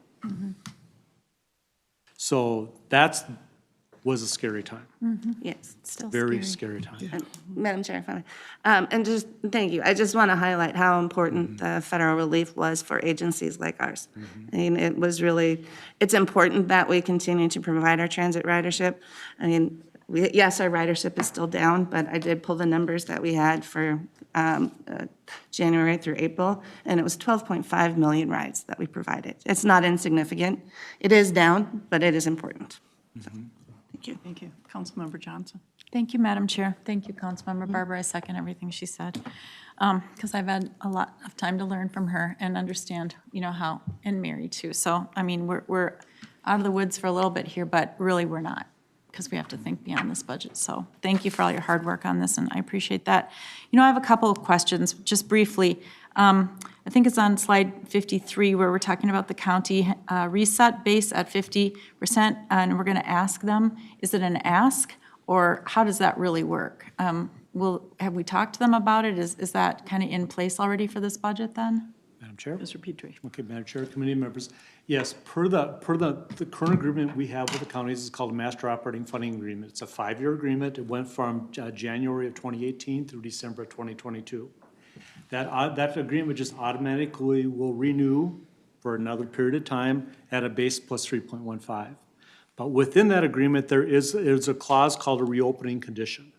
So that was a scary time. Yes, it's still Very scary time. Madam Chair, if I may. And just, thank you. I just want to highlight how important the federal relief was for agencies like ours. I mean, it was really, it's important that we continue to provide our transit ridership. I mean, yes, our ridership is still down, but I did pull the numbers that we had for January through April, and it was 12.5 million rides that we provided. It's not insignificant. It is down, but it is important. So, thank you. Thank you. Councilmember Johnson. Thank you, Madam Chair. Thank you, Councilmember Barber. I second everything she said, because I've had a lot of time to learn from her and understand, how, and Mary too. So, I mean, we're out of the woods for a little bit here, but really we're not, because we have to think beyond this budget. So thank you for all your hard work on this, and I appreciate that. I have a couple of questions, just briefly. I think it's on slide 53 where we're talking about the county reset base at 50%, and we're going to ask them, is it an ask, or how does that really work? Have we talked to them about it? Is that kind of in place already for this budget then? Madam Chair? Mr. Petrie. Okay, Madam Chair, committee members. Yes, per the current agreement we have with the counties, it's called a Master Operating Funding Agreement. It's a 5-year agreement. It went from January of 2018 through December of 2022. That agreement just automatically will renew for another period of time at a base plus 3.15. But within that agreement, there's a clause called a reopening condition.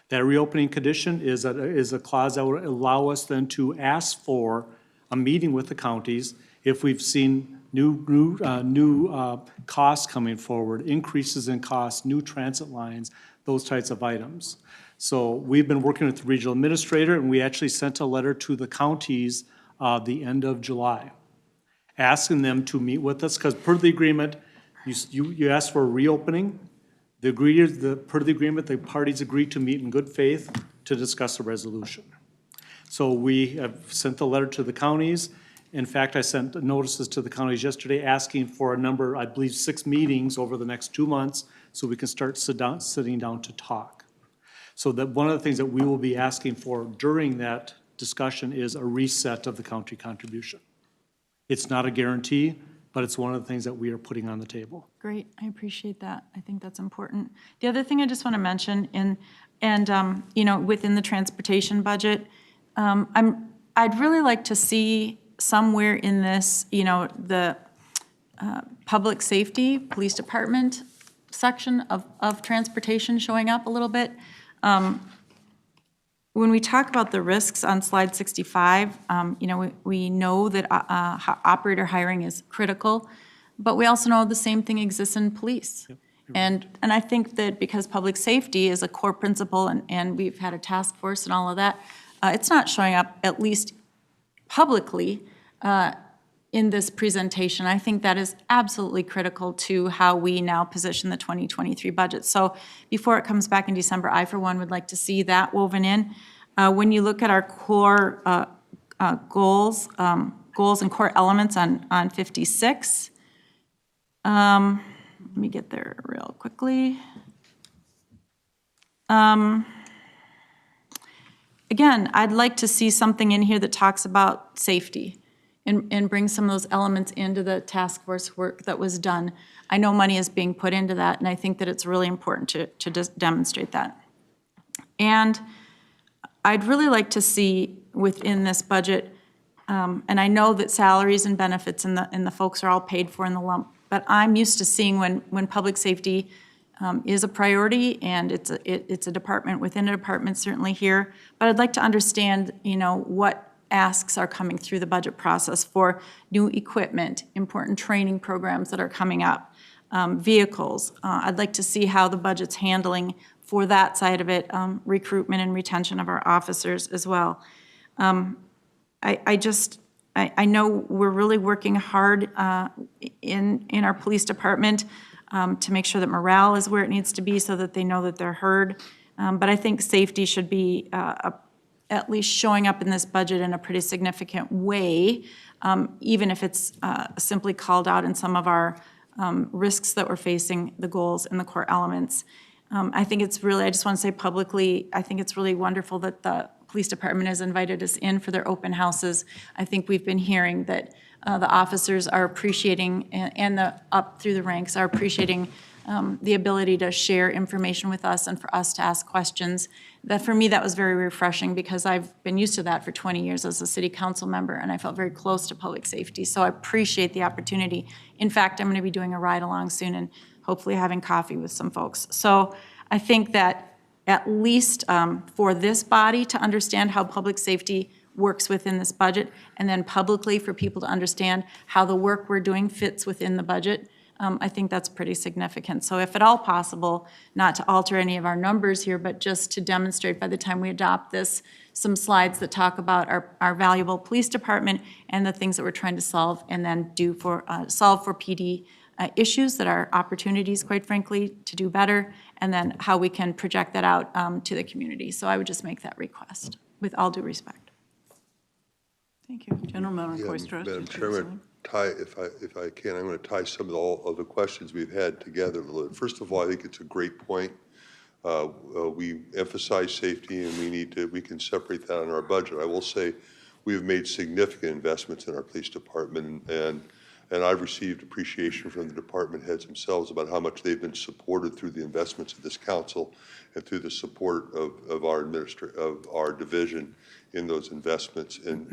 That reopening condition is a clause that would allow us then to ask for a meeting with the counties if we've seen new costs coming forward, increases in costs, new transit lines, those types of items. So we've been working with the regional administrator, and we actually sent a letter to the counties the end of July, asking them to meet with us, because per the agreement, you asked for a reopening. Per the agreement, the parties agreed to meet in good faith to discuss a resolution. So we have sent the letter to the counties. In fact, I sent notices to the counties yesterday asking for a number, I believe 6 meetings over the next 2 months, so we can start sitting down to talk. So that one of the things that we will be asking for during that discussion is a reset of the county contribution. It's not a guarantee, but it's one of the things that we are putting on the table. Great, I appreciate that. I think that's important. The other thing I just want to mention, within the transportation budget, I'd really like to see somewhere in this, the public safety, police department section of transportation showing up a little bit. When we talk about the risks on slide 65, we know that operator hiring is critical, but we also know the same thing exists in police. Yep. And I think that because public safety is a core principle, and we've had a task force and all of that, it's not showing up, at least publicly, in this presentation. I think that is absolutely critical to how we now position the 2023 budget. So before it comes back in December, I, for one, would like to see that woven in. When you look at our core goals and core elements on 56, let me get there real quickly. Again, I'd like to see something in here that talks about safety and bring some of those elements into the task force work that was done. I know money is being put into that, and I think that it's really important to just demonstrate that. And I'd really like to see within this budget, and I know that salaries and benefits and the folks are all paid for in the lump, but I'm used to seeing when public safety is a priority, and it's a department within a department, certainly here. But I'd like to understand, what asks are coming through the budget process for new equipment, important training programs that are coming up, vehicles. I'd like to see how the budget's handling for that side of it, recruitment and retention of our officers as well. I know we're really working hard in our police department to make sure that morale is where it needs to be so that they know that they're heard. But I think safety should be at least showing up in this budget in a pretty significant way, even if it's simply called out in some of our risks that we're facing, the goals and the core elements. I think it's really, I just want to say publicly, I think it's really wonderful that the police department has invited us in for their open houses. I think we've been hearing that the officers are appreciating, and the up through the ranks are appreciating the ability to share information with us and for us to ask questions. That, for me, that was very refreshing, because I've been used to that for 20 years as a city council member, and I felt very close to public safety. So I appreciate the opportunity. In fact, I'm going to be doing a ride along soon and hopefully having coffee with some folks. So I think that at least for this body to understand how public safety works within this budget, and then publicly for people to understand how the work we're doing fits within the budget, I think that's pretty significant. So if at all possible, not to alter any of our numbers here, but just to demonstrate by the time we adopt this, some slides that talk about our valuable police department and the things that we're trying to solve, and then do for solve for PD issues that are opportunities, quite frankly, to do better, and then how we can project that out to the community. So I would just make that request with all due respect. Thank you. Gentleman Yeah, Coister. Madam Chairman, if I can, I'm going to tie some of all of the questions we've had together a little bit. First of all, I think it's a great point. We emphasize safety, and we can separate that in our budget. I will say we have made significant investments in our police department, and I've received appreciation from the department heads themselves about how much they've been supported through the investments of this council and through the support of our division in those investments, and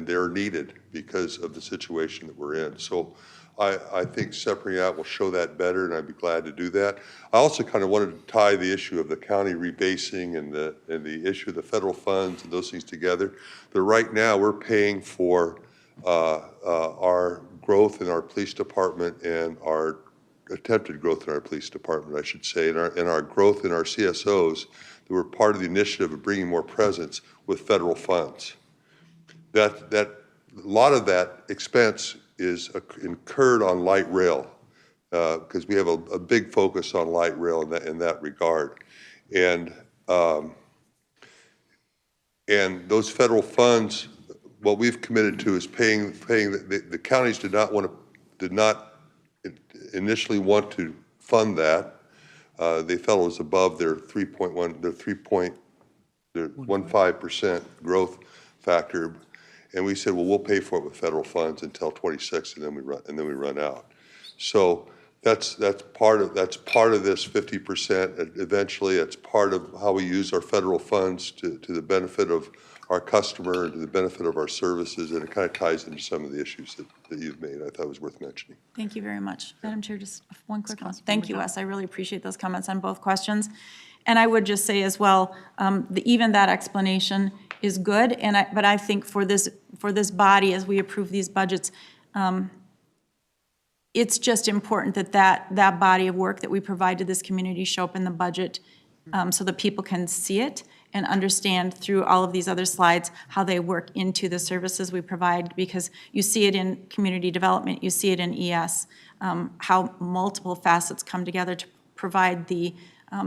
they're needed because of the situation that we're in. So I think separating out will show that better, and I'd be glad to do that. I also kind of wanted to tie the issue of the county rebasing and the issue of the federal funds and those things together. That right now we're paying for our growth in our police department and our attempted growth in our police department, I should say, and our growth in our CSOs, that were part of the initiative of bringing more presence with federal funds. That a lot of that expense is incurred on light rail, because we have a big focus on light rail in that regard. And those federal funds, what we've committed to is paying the counties did not initially want to fund that. They felt it was above their 3.15% growth factor. And we said, well, we'll pay for it with federal funds until 26, and then we run out. So that's part of this 50%. Eventually, it's part of how we use our federal funds to the benefit of our customer and to the benefit of our services, and it kind of ties into some of the issues that you've made. I thought it was worth mentioning. Thank you very much. Madam Chair, just one quick one. Thank you, Wes. I really appreciate those comments on both questions. And I would just say as well, even that explanation is good, but I think for this body, as we approve these budgets, it's just important that body of work that we provide to this community show up in the budget so that people can see it and understand through all of these other slides how they work into the services we provide, because you see it in community development, you see it in ES, how multiple facets come together to provide the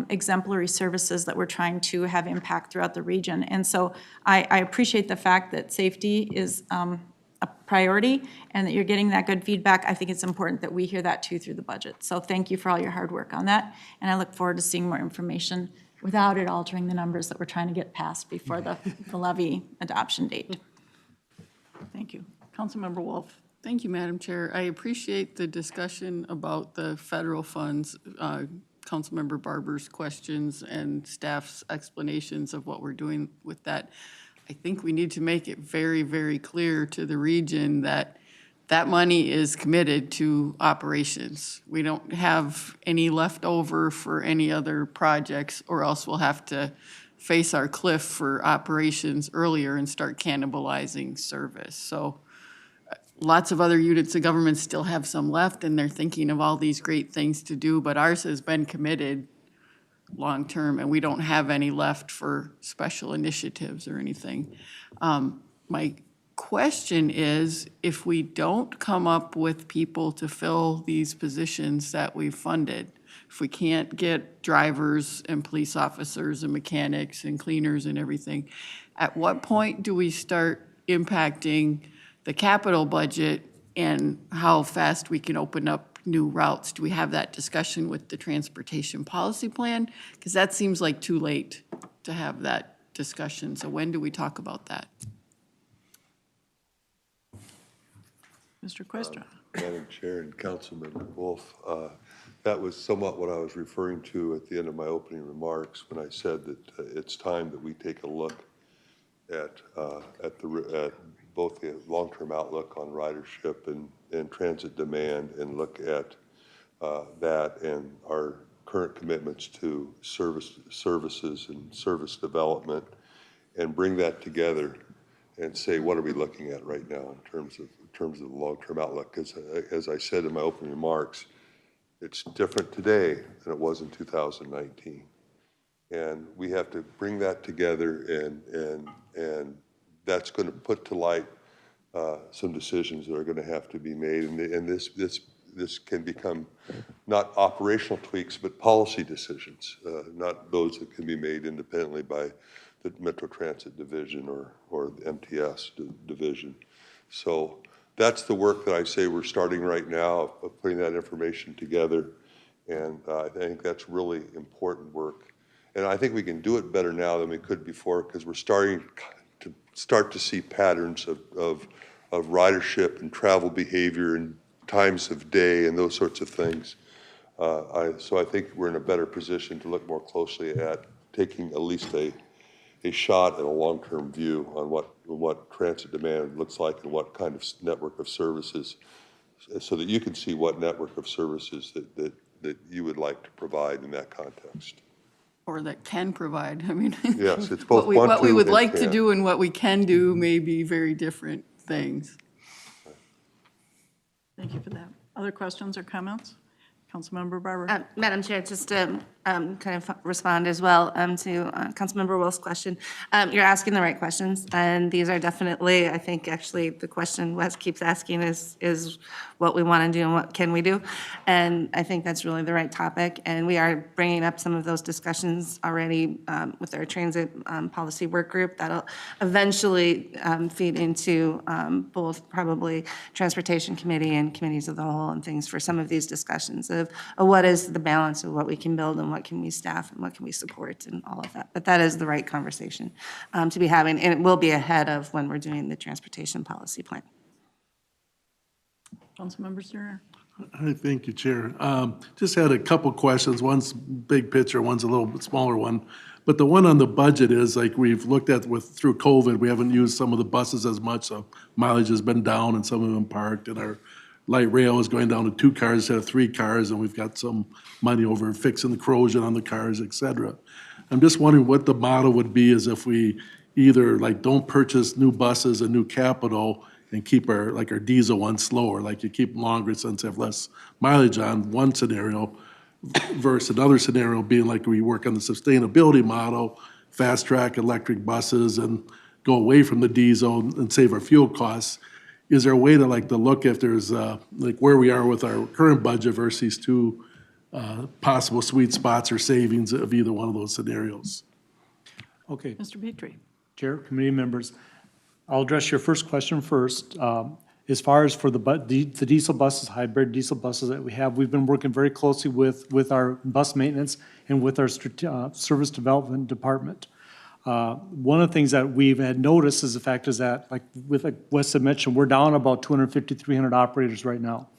exemplary services that we're trying to have impact throughout the region. And so I appreciate the fact that safety is a priority and that you're getting that good feedback. I think it's important that we hear that too through the budget. So thank you for all your hard work on that. And I look forward to seeing more information without it altering the numbers that we're trying to get passed before the levy adoption date. Thank you. Councilmember Wolf. Thank you, Madam Chair. I appreciate the discussion about the federal funds, Councilmember Barber's questions and staff's explanations of what we're doing with that. I think we need to make it very, very clear to the region that that money is committed to operations. We don't have any left over for any other projects, or else we'll have to face our cliff for operations earlier and start cannibalizing service. So lots of other units of government still have some left, and they're thinking of all these great things to do, but ours has been committed long-term, and we don't have any left for special initiatives or anything. My question is, if we don't come up with people to fill these positions that we've funded, if we can't get drivers and police officers and mechanics and cleaners and everything, at what point do we start impacting the capital budget and how fast we can open up new routes? Do we have that discussion with the transportation policy plan? Because that seems like too late to have that discussion. So when do we talk about that? Mr. Questra. Madam Chair and Councilmember Wolf, that was somewhat what I was referring to at the end of my opening remarks when I said that it's time that we take a look at both the long-term outlook on ridership and transit demand, and look at that and our current commitments to services and service development, and bring that together and say, what are we looking at right now in terms of the long-term outlook? Because as I said in my opening remarks, it's different today than it was in 2019. And we have to bring that together, and that's going to put to light some decisions that are going to have to be made. And this can become not operational tweaks, but policy decisions, not those that can be made independently by the Metro Transit Division or the MTS Division. So that's the work that I say we're starting right now, of putting that information together. And I think that's really important work. And I think we can do it better now than we could before, because we're starting to see patterns of ridership and travel behavior and times of day and those sorts of things. So I think we're in a better position to look more closely at taking at least a shot at a long-term view on what transit demand looks like and what kind of network of services, so that you can see what network of services that you would like to provide in that context. Or that can provide, I mean. Yes, it's both what we would like to can. do and what we can do may be very different things. Thank you for that. Other questions or comments? Councilmember Barber. Madam Chair, just to kind of respond as well to Councilmember Wolf's question. You're asking the right questions, and these are definitely, I think, actually, the question Wes keeps asking is what we want to do and what can we do? And I think that's really the right topic, and we are bringing up some of those discussions already with our transit policy work group that'll eventually feed into both probably Transportation Committee and committees of the whole and things for some of these discussions of what is the balance of what we can build and what can we staff and what can we support and all of that. But that is the right conversation to be having, and it will be ahead of when we're doing the transportation policy plan. Councilmember Sterner. Hi, thank you, Chair. Just had a couple questions. One's big picture, one's a little bit smaller one. But the one on the budget is like we've looked at through COVID, we haven't used some of the buses as much, so mileage has been down and some of them parked, and our light rail is going down to 2 cars instead of 3 cars, and we've got some money over fixing the corrosion on the cars, et cetera. I'm just wondering what the model would be is if we either like don't purchase new buses and new capital and keep our diesel ones slower, like you keep them longer since they have less mileage on, one scenario, versus another scenario being like we work on the sustainability model, fast track electric buses and go away from the diesel and save our fuel costs. Is there a way to look if there's where we are with our current budget versus these 2 possible sweet spots or savings of either one of those scenarios? Okay, Mr. Petrie. Chair, committee members, I'll address your first question first. As far as for the diesel buses, hybrid diesel buses that we have, we've been working very closely with our bus maintenance and with our service development department. One of the things that we've had noticed is the fact is that, like Wes had mentioned, we're down about 250, 300 operators right now.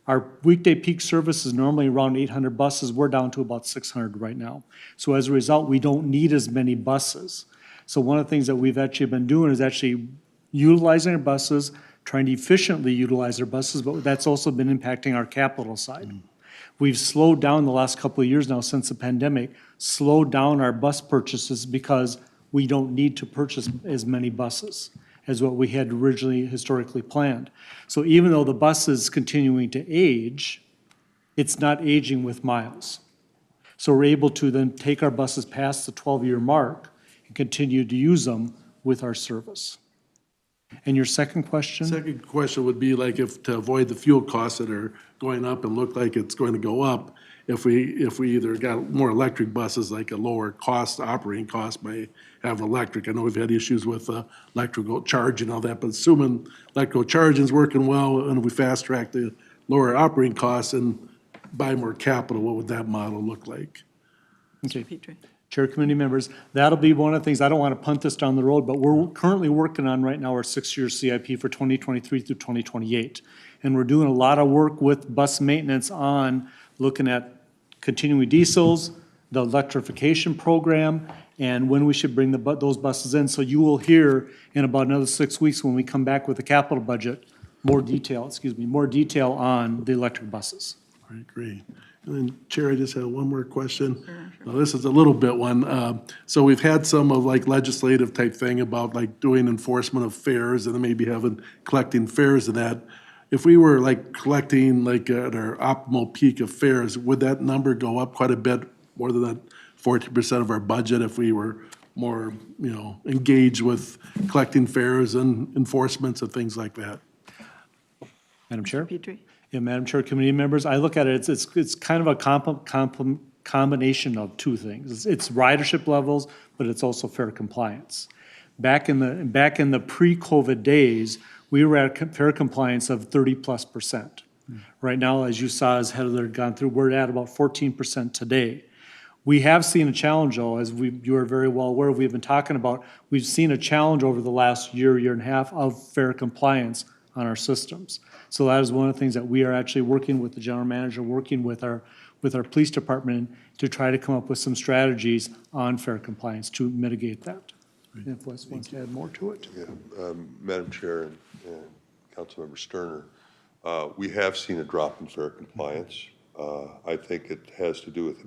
Our weekday peak service is normally around 800 buses. We're down to about 600 right now. So as a result, we don't need as many buses. So one of the things that we've actually been doing is actually utilizing our buses, trying to efficiently utilize our buses, but that's also been impacting our capital side. We've slowed down the last couple of years now since the pandemic, slowed down our bus purchases because we don't need to purchase as many buses as what we had originally historically planned. So even though the bus is continuing to age, it's not aging with miles. So we're able to then take our buses past the 12-year mark and continue to use them with our service. And your second question? Second question would be like if to avoid the fuel costs that are going up and look like it's going to go up, if we either got more electric buses, like a lower cost, operating cost by having electric. I know we've had issues with electrical charging and all that, but assuming electrical charging is working well and we fast track the lower operating costs and buy more capital, what would that model look like? Okay. Chair, committee members, that'll be one of the things, I don't want to punt this down the road, but we're currently working on right now our 6-year CIP for 2023 through 2028. And we're doing a lot of work with bus maintenance on looking at continuing diesels, the electrification program, and when we should bring those buses in. So you will hear in about another 6 weeks when we come back with the capital budget, more detail on the electric buses. All right, great. And then, Chair, I just have one more question. Now, this is a little bit one. So we've had some of like legislative type thing about like doing enforcement of fares and then maybe collecting fares and that. If we were like collecting like at our optimal peak of fares, would that number go up quite a bit more than that 40% of our budget if we were more, engaged with collecting fares and enforcements and things like that? Madam Chair? Petrie. Yeah, Madam Chair, committee members, I look at it, it's kind of a combination of 2 things. It's ridership levels, but it's also fare compliance. Back in the pre-COVID days, we were at fare compliance of 30+%. Right now, as you saw, as Heather had gone through, we're at about 14% today. We have seen a challenge, though, as you are very well aware, we've been talking about, we've seen a challenge over the last year and a half of fare compliance on our systems. So that is one of the things that we are actually working with the general manager, working with our police department to try to come up with some strategies on fare compliance to mitigate that. And if Wes wants to add more to it. Yeah, Madam Chair and Councilmember Sterner, we have seen a drop in fare compliance. I think it has to do with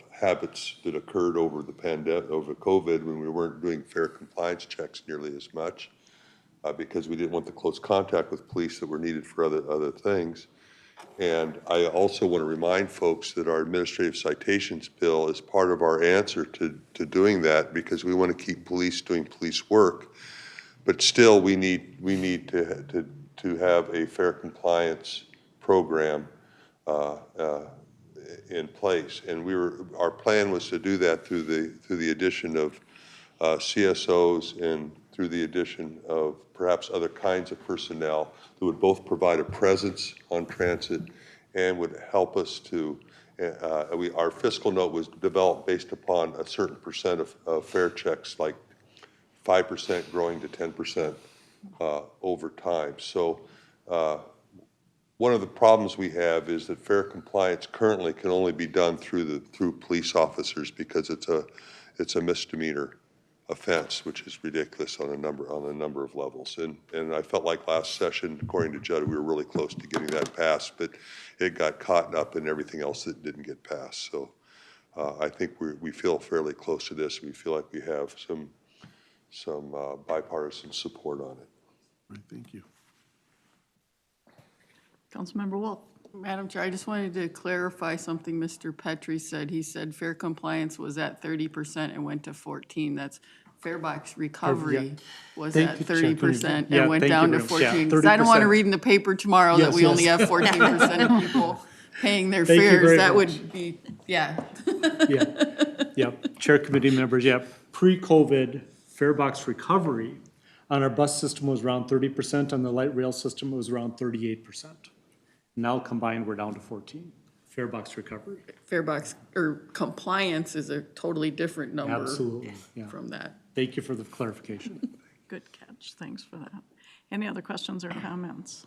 habits that occurred over the pandemic, over COVID, when we weren't doing fare compliance checks nearly as much. because we didn't want the close contact with police that were needed for other things. And I also want to remind folks that our administrative citations bill is part of our answer to doing that, because we want to keep police doing police work. But still, we need to have a fair compliance program in place. And our plan was to do that through the addition of CSOs and through the addition of perhaps other kinds of personnel that would both provide a presence on transit and would help us to, our fiscal note was developed based upon a certain percent of fare checks, like 5% growing to 10% over time. So one of the problems we have is that fare compliance currently can only be done through police officers, because it's a misdemeanor offense, which is ridiculous on a number of levels. And I felt like last session, according to Judd, we were really close to getting that passed, but it got caught up in everything else that didn't get passed. So I think we feel fairly close to this. We feel like we have some bipartisan support on it. Right, thank you. Councilmember Wolf. Madam Chair, I just wanted to clarify something Mr. Petrie said. He said fare compliance was at 30% and went to 14. That's fare box recovery was Thank at you, Chair. 30% Yeah, and went thank down you to very much. Yeah, 14. Because I don't want to 30%. read in the paper tomorrow that Yes, we only yes. have 14% of people paying their Thank you fares. very That much. would be, yeah. Yeah, Chair, committee members, yeah, pre-COVID fare box recovery on our bus system was around 30%, on the light rail system it was around 38%. Now combined, we're down to 14, fare box recovery. Fare box, or compliance is a totally different number Absolutely, yeah. from that. Thank you for the clarification. Good catch, thanks for that. Any other questions or comments?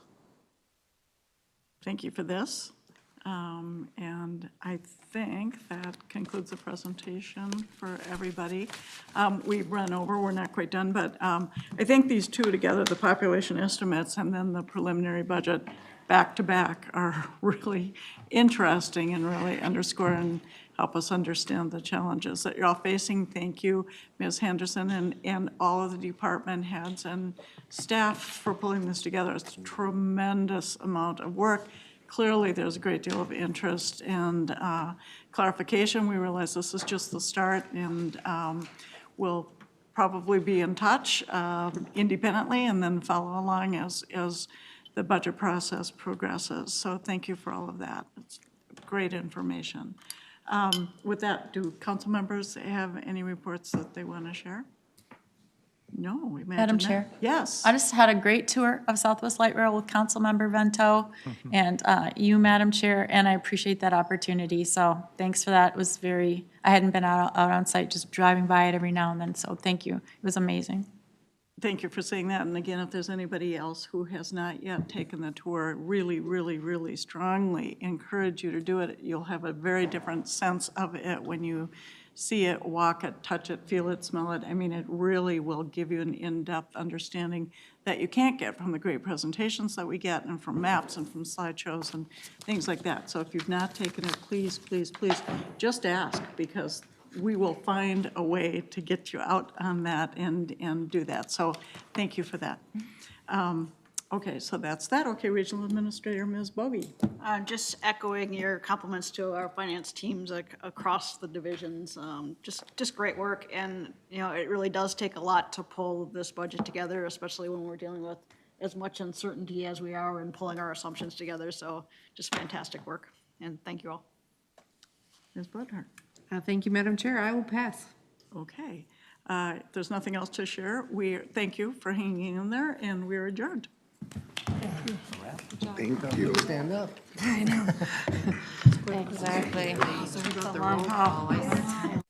Thank you for this. And I think that concludes the presentation for everybody. We've run over, we're not quite done, but I think these two together, the population estimates and then the preliminary budget back to back, are really interesting and really underscore and help us understand the challenges that you're all facing. Thank you, Ms. Henderson, and all of the department heads and staff for pulling this together. It's a tremendous amount of work. Clearly, there's a great deal of interest and clarification. We realize this is just the start, and we'll probably be in touch independently and then follow along as the budget process progresses. So thank you for all of that. It's great information. With that, do council members have any reports that they want to share? No, we imagine Madam not. Chair? Yes. I just had a great tour of Southwest Light Rail with Councilmember Vento and you, Madam Chair, and I appreciate that opportunity. So thanks for that. It was I hadn't been out on site, just driving by it every now and then. So thank you. It was amazing. Thank you for saying that. And again, if there's anybody else who has not yet taken the tour, really, really, really strongly encourage you to do it. You'll have a very different sense of it when you see it, walk it, touch it, feel it, smell it. I mean, it really will give you an in-depth understanding that you can't get from the great presentations that we get and from maps and from slideshows and things like that. So if you've not taken it, please, please, please, just ask, because we will find a way to get you out on that and do that. So thank you for that. Okay, so that's that. Okay, Regional Administrator, Ms. Bogey. Just echoing your compliments to our finance teams across the divisions. Just great work, and you know, it really does take a lot to pull this budget together, especially when we're dealing with as much uncertainty as we are in pulling our assumptions together. So just fantastic work, and thank you all. Ms. Budhart. Thank you, Madam Chair. I will pass. Okay. If there's nothing else to share, thank you for hanging in there, and we're adjourned. Thank you. Stand up. Exactly. So we got the roll call.